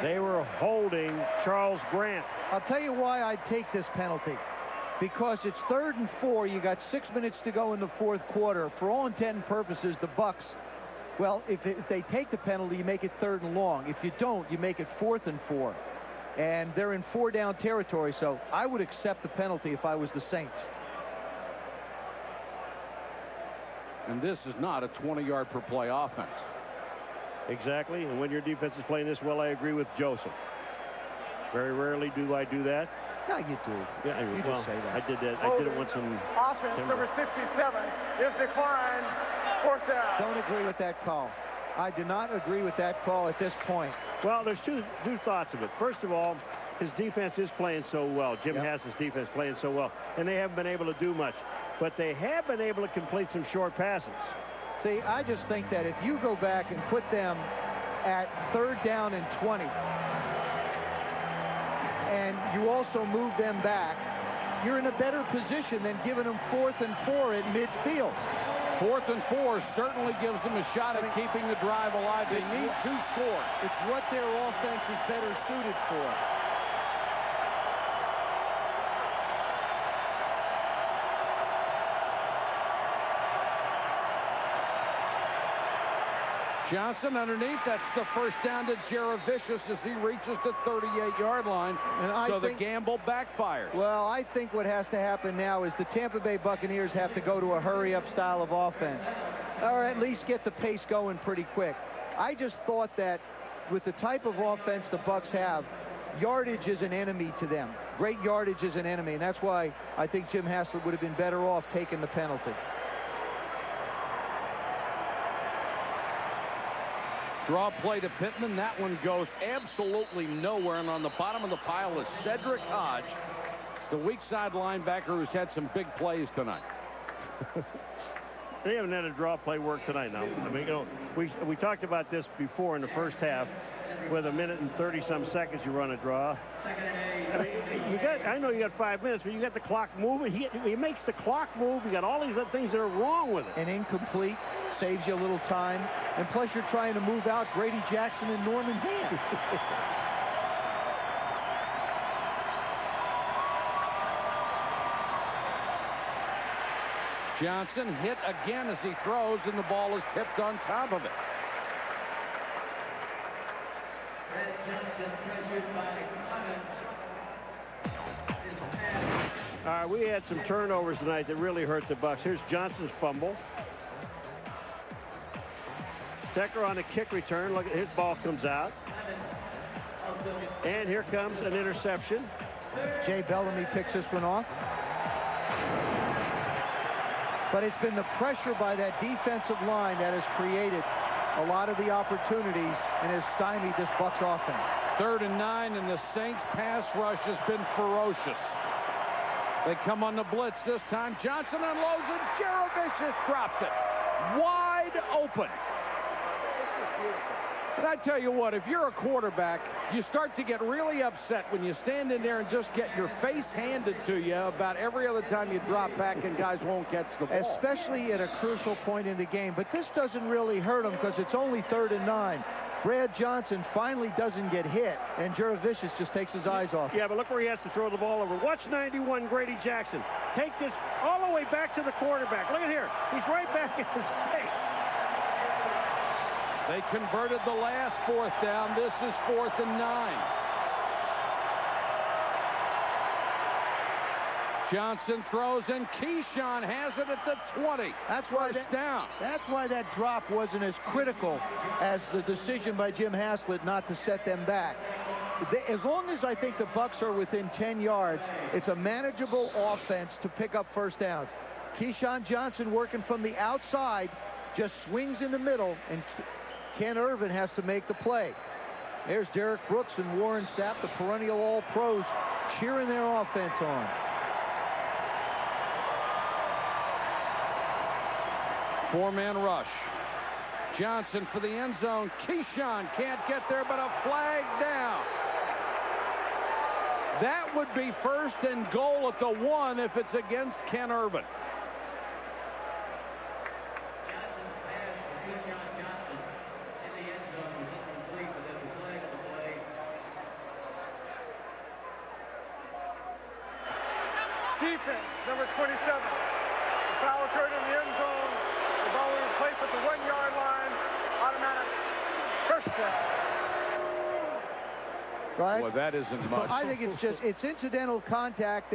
They were holding Charles Grant. I'll tell you why I'd take this penalty. Because it's 3rd and 4. You got 6 minutes to go in the 4th quarter. For all intent and purposes, the Bucs, well, if they take the penalty, you make it 3rd and long. If you don't, you make it 4th and 4. And they're in 4-down territory, so I would accept the penalty if I was the Saints. And this is not a 20-yard per play offense. Exactly, and when your defense is playing this well, I agree with Joseph. Very rarely do I do that. Yeah, you do. Yeah, you well, just say that. I did that. I did it once in Offense Denver. number 67 is declined. 4th down. Don't agree with that call. I do not agree with that call at this point. Well, there's two thoughts of it. First of all, his defense is playing so well. Jim has his defense playing so well, and they haven't been able to do much. But they have been able to complete some short passes. See, I just think that if you go back and put them at 3rd down and 20, and you also move them back, you're in a better position than giving them 4th and 4 at midfield. 4th and 4 certainly gives them a shot at keeping the drive alive. They need 2 scores. It's what their offense is better suited for. Johnson underneath. That's the first down to Jaravicius as he reaches the 38-yard line. And so the gamble backfires. Well, I think what has to happen now is the Tampa Bay Buccaneers have to go to a hurry-up style of offense, or at least get the pace going pretty quick. I just thought that with the type of offense the Bucs have, yardage is an enemy to them. Great yardage is an enemy, and that's why I think Jim Haslett would have been better off taking the penalty. Draw play to Pittman. That one goes absolutely nowhere. And on the bottom of the pile is Cedric Hodge, the weak side linebacker who's had some big plays tonight. They haven't had a draw play work tonight now. I mean, you know, we talked about this before in the first half. With a minute and 30-some seconds, you run a draw. I mean, I know you got 5 minutes, but you got the clock moving. He makes the clock move. You got all these other things that are wrong with it. And incomplete saves you a little time. And plus, you're trying to move out Grady Jackson and Norman Hand. Johnson hit again as he throws, and the ball is tipped on top of it. All right, we had some turnovers tonight that really hurt the Bucs. Here's Johnson's fumble. Decker on the kick return. Look at his ball comes out. And here comes an interception. Jay Bellamy picks this one off. But it's been the pressure by that defensive line that has created a lot of the opportunities and has stymied this Bucs offense. 3rd and 9, and the Saints pass rush has been ferocious. They come on the blitz this time. Johnson unloads it. Jaravicius dropped it. Wide open. And I tell you what, if you're a quarterback, you start to get really upset when you stand in there and just get your face handed to you about every other time you drop back and guys won't catch the ball. Especially at a crucial point in the game. But this doesn't really hurt them because it's only 3rd and 9. Brad Johnson finally doesn't get hit, and Jaravicius just takes his eyes off. Yeah, but look where he has to throw the ball over. Watch 91 Grady Jackson. Take this all the way back to the quarterback. Look at here. He's right back in his face. They converted the last 4th down. This is 4th and 9. Johnson throws, and Keyshawn has it at the 20. That's why First down. That's why that drop wasn't as critical as the decision by Jim Haslett not to set them back. As long as I think the Bucs are within 10 yards, it's a manageable offense to pick up first downs. Keyshawn Johnson working from the outside, just swings in the middle, and Ken Irvin has to make the play. There's Derek Brooks and Warren Sapp, the perennial All-Pros, cheering their offense on. Four-man rush. Johnson for the end zone. Keyshawn can't get there, but a flag down. That would be first and goal at the 1 if it's against Ken Irvin. Defense, number 27. The foul occurred in the end zone. The ball will be placed at the 1-yard line. Automatic first down. Right? Well, that isn't much. I think it's incidental contact.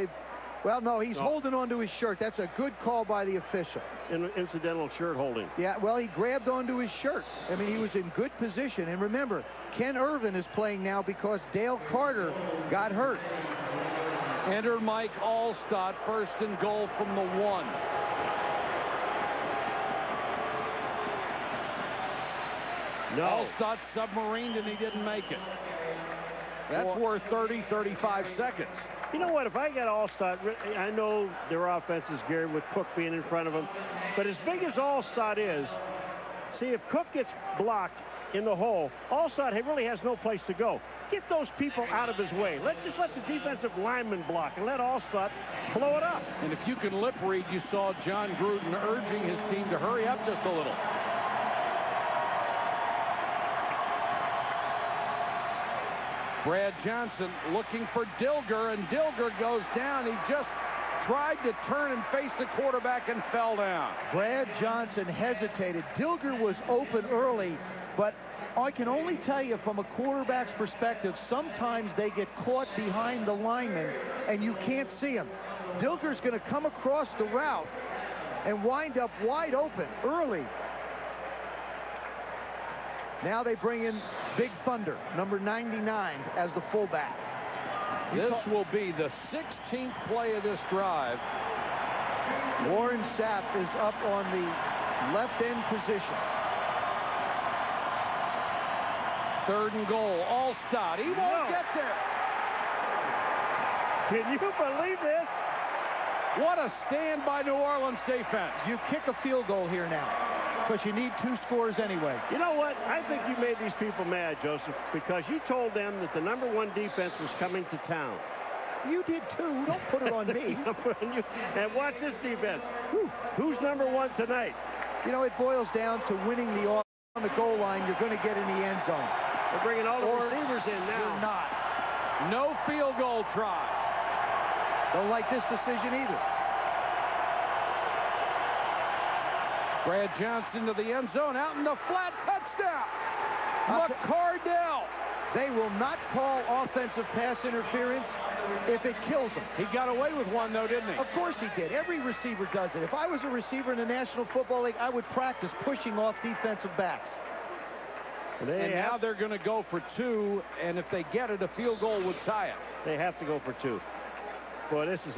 Well, no, he's holding onto his shirt. That's a good call by the official. Incidental shirt holding. Yeah, well, he grabbed onto his shirt. I mean, he was in good position. And remember, Ken Irvin is playing now because Dale Carter got hurt. Enter Mike Allstott, first and goal from the 1. No. Allstott submarined and he didn't make it. That's worth 30, 35 seconds. You know what? If I got Allstott, I know their offense is geared with Cook being in front of him. But as big as Allstott is, see, if Cook gets blocked in the hole, Allstott really has no place to go. Get those people out of his way. Just let the defensive lineman block and let Allstott blow it up. And if you can lip read, you saw John Gruden urging his team to hurry up just a little. Brad Johnson looking for Dilger, and Dilger goes down. He just tried to turn and face the quarterback and fell down. Brad Johnson hesitated. Dilger was open early, but I can only tell you from a quarterback's perspective, sometimes they get caught behind the lineman and you can't see him. Dilger's going to come across the route and wind up wide open early. Now they bring in Big Thunder, number 99, as the fullback. This will be the 16th play of this drive. Warren Sapp is up on the left end position. Third and goal. Allstott. He won't get there. Can you believe this? What a stand by New Orleans defense. You kick a field goal here now, because you need 2 scores anyway. You know what? I think you made these people mad, Joseph, because you told them that the #1 defense was coming to town. You did too. Don't put it on me. And watch this defense. Who's #1 tonight? You know, it boils down to winning the on the goal line. You're going to get in the end zone. They're bringing all the receivers in now. You're not. No field goal try. Don't like this decision either. Brad Johnson to the end zone, out in the flat, touchdown. McCardell. They will not call offensive pass interference if it kills them. He got away with one, though, didn't he? Of course he did. Every receiver does it. If I was a receiver in the National Football League, I would practice pushing off defensive backs. And now they're going to go for 2, and if they get it, a field goal would tie it. They have to go for 2. Boy, this is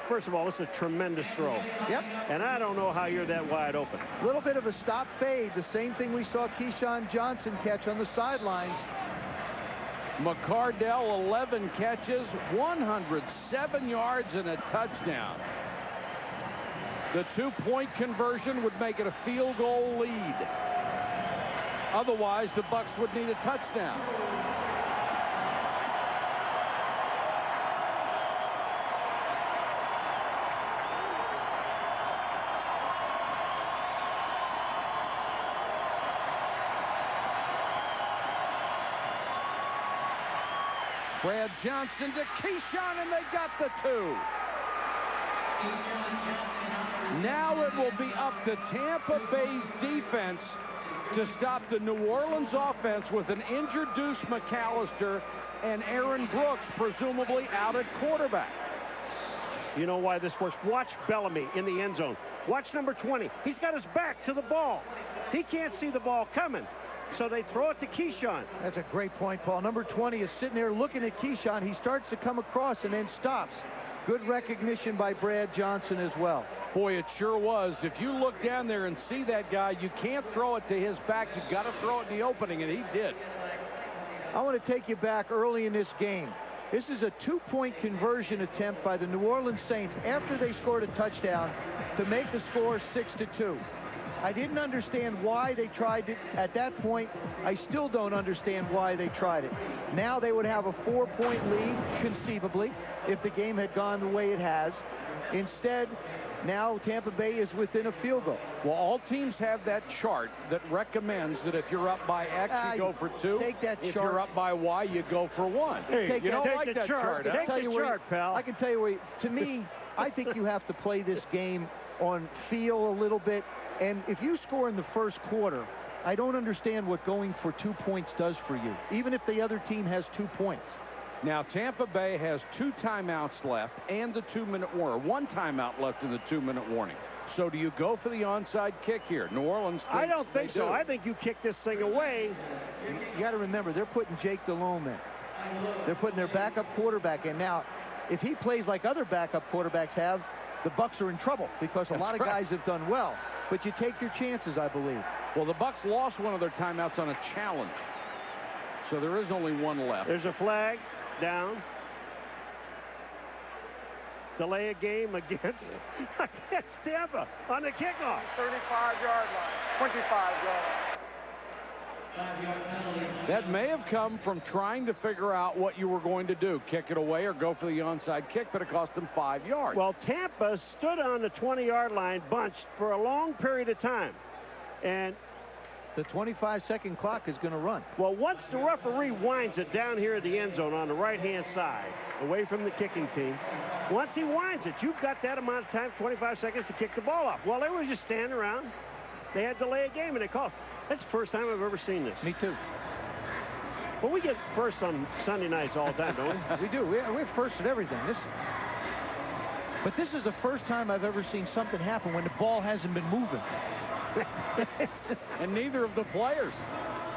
first of all, this is a tremendous throw. Yep. And I don't know how you're that wide open. A little bit of a stop fade. The same thing we saw Keyshawn Johnson catch on the sidelines. McCardell, 11 catches, 107 yards, and a touchdown. The 2-point conversion would make it a field goal lead. Otherwise, the Bucs would need a touchdown. Brad Johnson to Keyshawn, and they got the 2. Now it will be up to Tampa Bay's defense to stop the New Orleans offense with an injured Deuce McAllister and Aaron Brooks presumably out at quarterback. You know why this works? Watch Bellamy in the end zone. Watch number 20. He's got his back to the ball. He can't see the ball coming. So they throw it to Keyshawn. That's a great point, Paul. Number 20 is sitting there looking at Keyshawn. He starts to come across and then stops. Good recognition by Brad Johnson as well. Boy, it sure was. If you look down there and see that guy, you can't throw it to his back. You've got to throw it in the opening, and he did. I want to take you back early in this game. This is a two-point conversion attempt by the New Orleans Saints after they scored a touchdown to make the score 6-2. I didn't understand why they tried it at that point. I still don't understand why they tried it. Now they would have a 4-point lead, conceivably, if the game had gone the way it has. Instead, now Tampa Bay is within a field goal. Well, all teams have that chart that recommends that if you're up by X, you go for 2. Take that if chart. you're up by Y, you go for 1. Hey, you don't take like the that chart. chart. Take the chart, pal. I can tell you where, to me, I think you have to play this game on feel a little bit. And if you score in the first quarter, I don't understand what going for 2 points does for you, even if the other team has 2 points. Now, Tampa Bay has 2 timeouts left and the 2-minute warning. 1 timeout left in the 2-minute warning. So do you go for the onside kick here? New Orleans thinks I don't think they so. do. I think you kick this thing away. You got to remember, they're putting Jake Delhomme in. They're putting their backup quarterback in. Now, if he plays like other backup quarterbacks have, the Bucs are in trouble because a lot of guys have done well. But you take your chances, I believe. Well, the Bucs lost one of their timeouts on a challenge. So there is only 1 left. There's a flag down. Delay a game against Tampa on the kickoff. 35-yard line, 25-yard line. That may have come from trying to figure out what you were going to do, kick it away or go for the onside kick, but it cost them 5 yards. Well, Tampa stood on the 20-yard line bunched for a long period of time. And the 25-second clock is going to run. Well, once the referee winds it down here at the end zone on the right-hand side, away from the kicking team, once he winds it, you've got that amount of time, 25 seconds, to kick the ball off. Well, they were just standing around. They had to delay a game, and they called. That's the first time I've ever seen this. Me too. Well, we get first on Sunday nights all the time, don't we? We do. We're first at everything. But this is the first time I've ever seen something happen when the ball hasn't been moving. And neither of the players.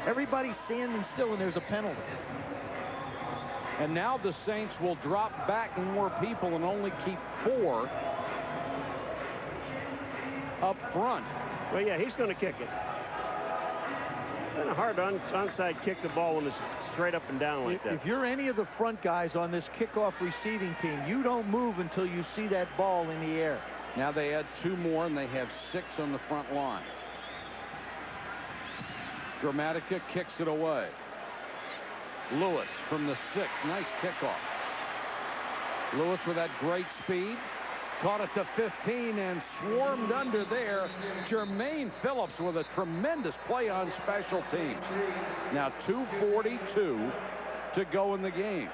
Everybody's standing still, and there's a penalty. And now the Saints will drop back more people and only keep 4 up front. Well, yeah, he's going to kick it. Kind of hard to onside kick the ball when it's straight up and down like that. If you're any of the front guys on this kickoff receiving team, you don't move until you see that ball in the air. Now they add 2 more, and they have 6 on the front line. Gramatica kicks it away. Lewis from the 6. Nice kickoff. Lewis with that great speed. Caught it to 15 and swarmed under there. Jermaine Phillips with a tremendous play on special teams. Now 2:42 to go in the game.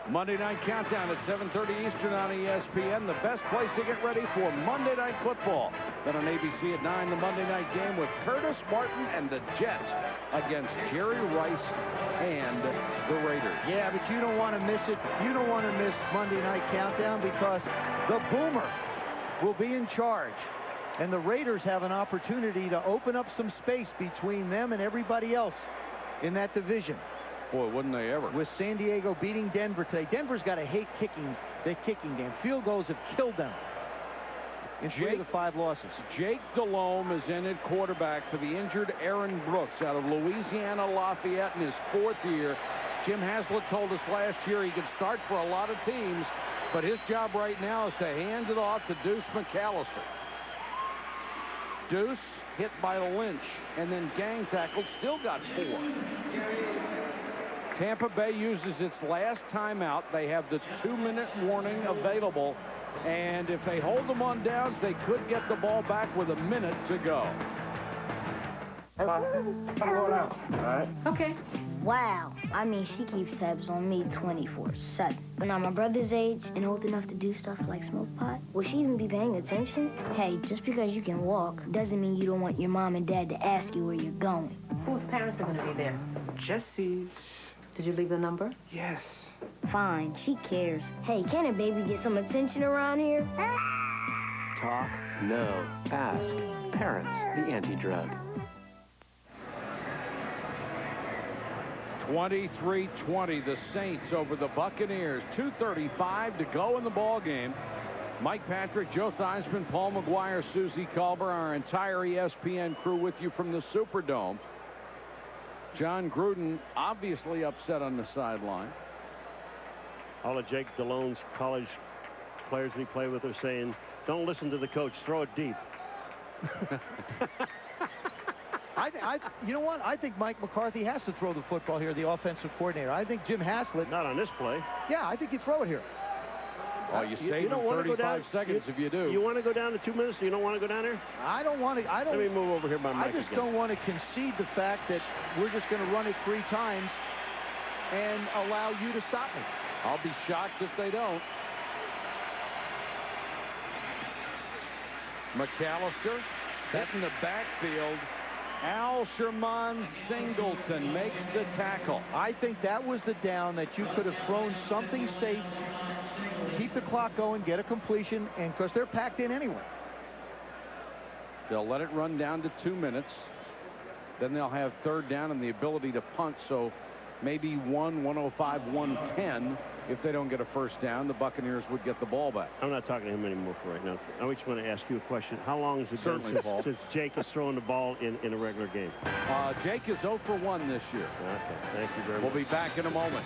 Monday Night Countdown at 7:30 Eastern on ESPN. The best place to get ready for Monday Night Football. Then on ABC at 9, the Monday Night Game with Curtis Martin and the Jets against Jerry Rice and the Raiders. Yeah, but you don't want to miss it. You don't want to miss Monday Night Countdown because the Boomer will be in charge. And the Raiders have an opportunity to open up some space between them and everybody else in that division. Boy, wouldn't they ever. With San Diego beating Denver today. Denver's got to hate kicking the kicking game. Field goals have killed them in 3 of the 5 losses. Jake Delhomme is in at quarterback for the injured Aaron Brooks out of Louisiana Lafayette in his 4th year. Jim Haslett told us last year he could start for a lot of teams, but his job right now is to hand it off to Deuce McAllister. Deuce hit by Lynch and then gang tackled, still got 4. Tampa Bay uses its last timeout. They have the 2-minute warning available, and if they hold them on downs, they could get the ball back with a minute to go. I'm going out. All right. Okay. Wow. I mean, she keeps tabs on me 24/7. When I'm my brother's age and old enough to do stuff like smoke pot, will she even be paying attention? Hey, just because you can walk doesn't mean you don't want your mom and dad to ask you where you're going. Whose parents are going to be there? Jesse's. Did you leave the number? Yes. fine. She cares. Hey, can a baby get some attention around here? Talk? No. Ask. Parents, the anti-drug. 23-20, the Saints over the Buccaneers. 2:35 to go in the ball game. Mike Patrick, Joe Theismann, Paul McGuire, Susie Culber, our entire ESPN crew with you from the Superdome. John Gruden obviously upset on the sideline. All of Jake Delhome's college players he played with are saying, don't listen to the coach, throw it deep. You know what? I think Mike McCarthy has to throw the football here, the offensive coordinator. I think Jim Haslett. Not on this play. Yeah, I think you throw it here. Oh, you save him 35 seconds if you do. You want to go down to 2 minutes? You don't want to go down there? I don't want to. Let me move over here by Mike I just again. don't want to concede the fact that we're just going to run it 3 times and allow you to stop me. I'll be shocked if they don't. McAllister, set in the backfield. Al Sherman Singleton makes the tackle. I think that was the down that you could have thrown something safe, keep the clock going, get a completion, and because they're packed in anyway. They'll let it run down to 2 minutes. Then they'll have 3rd down and the ability to punt. So maybe 105, 110. If they don't get a first down, the Buccaneers would get the ball back. I'm not talking to him anymore for right now. I just want to ask you a question. How long has it Certainly, been Paul. since Jake has thrown the ball in a regular game? Jake is 0 for 1 this year. Okay, thank you very We'll much. be back in a moment.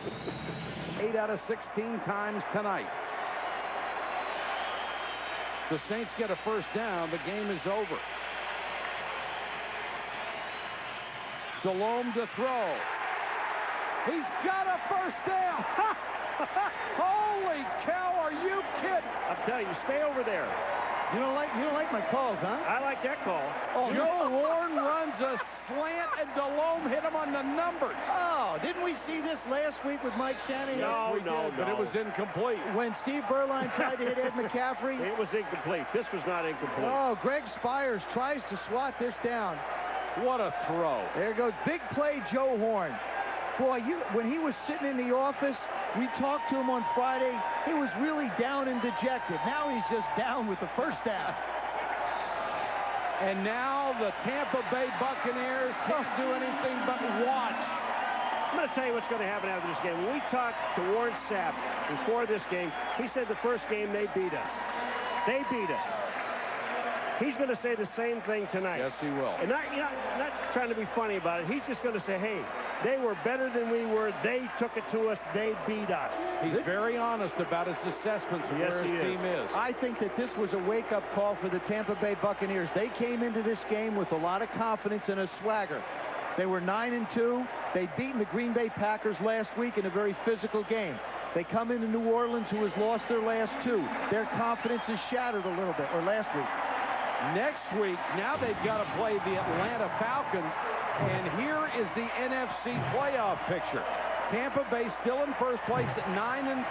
8 out of 16 times tonight. The Saints get a first down. The game is over. Delhomme to throw. He's got a first down. Holy cow, are you kidding? I'm telling you, stay over there. You don't like my calls, huh? I like that call. Oh, Joe Horn runs a slant and Delhomme hit him on the numbers. Oh, didn't we see this last week with Mike Shanahan? No, But it was incomplete. When Steve Berline tried to hit Ed McCaffrey. It was incomplete. This was not incomplete. Oh, Greg Spires tries to swat this down. What a throw. There goes big play Joe Horn. Boy, when he was sitting in the office, we talked to him on Friday. He was really down and dejected. Now he's just down with the first down. And now the Tampa Bay Buccaneers can't do anything but watch. I'm going to tell you what's going to happen after this game. When we talked to Warren Sapp before this game, he said the first game they beat us. They beat us. He's going to say the same thing tonight. Yes, he will. And not trying to be funny about it. He's just going to say, hey, they were better than we were. They took it to us. They beat us. He's very honest about his assessments of where his team is. I think that this was a wake-up call for the Tampa Bay Buccaneers. They came into this game with a lot of confidence and a swagger. They were 9-2. They'd beaten the Green Bay Packers last week in a very physical game. They come into New Orleans, who has lost their last 2. Their confidence is shattered a little bit, or last week. Next week, now they've got to play the Atlanta Falcons, and here is the NFC playoff picture. Tampa Bay still in first place at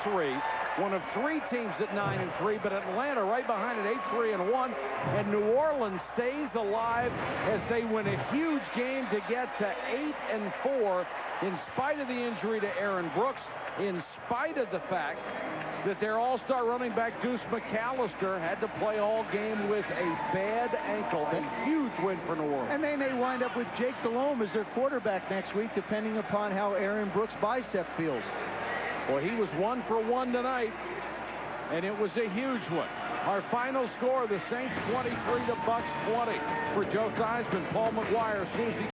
9-3, one of 3 teams at 9-3, but Atlanta right behind at 8-3-1, and New Orleans stays alive as they win a huge game to get to 8-4 in spite of the injury to Aaron Brooks, in spite of the fact that their all-star running back Deuce McAllister had to play all game with a bad ankle. A huge win for New Orleans. And they may wind up with Jake Delhomme as their quarterback next week, depending upon how Aaron Brooks' bicep feels. Well, he was 1 for 1 tonight, and it was a huge one. Our final score, the Saints 23, the Bucs 20. For Joe Theismann, Paul McGuire, Susie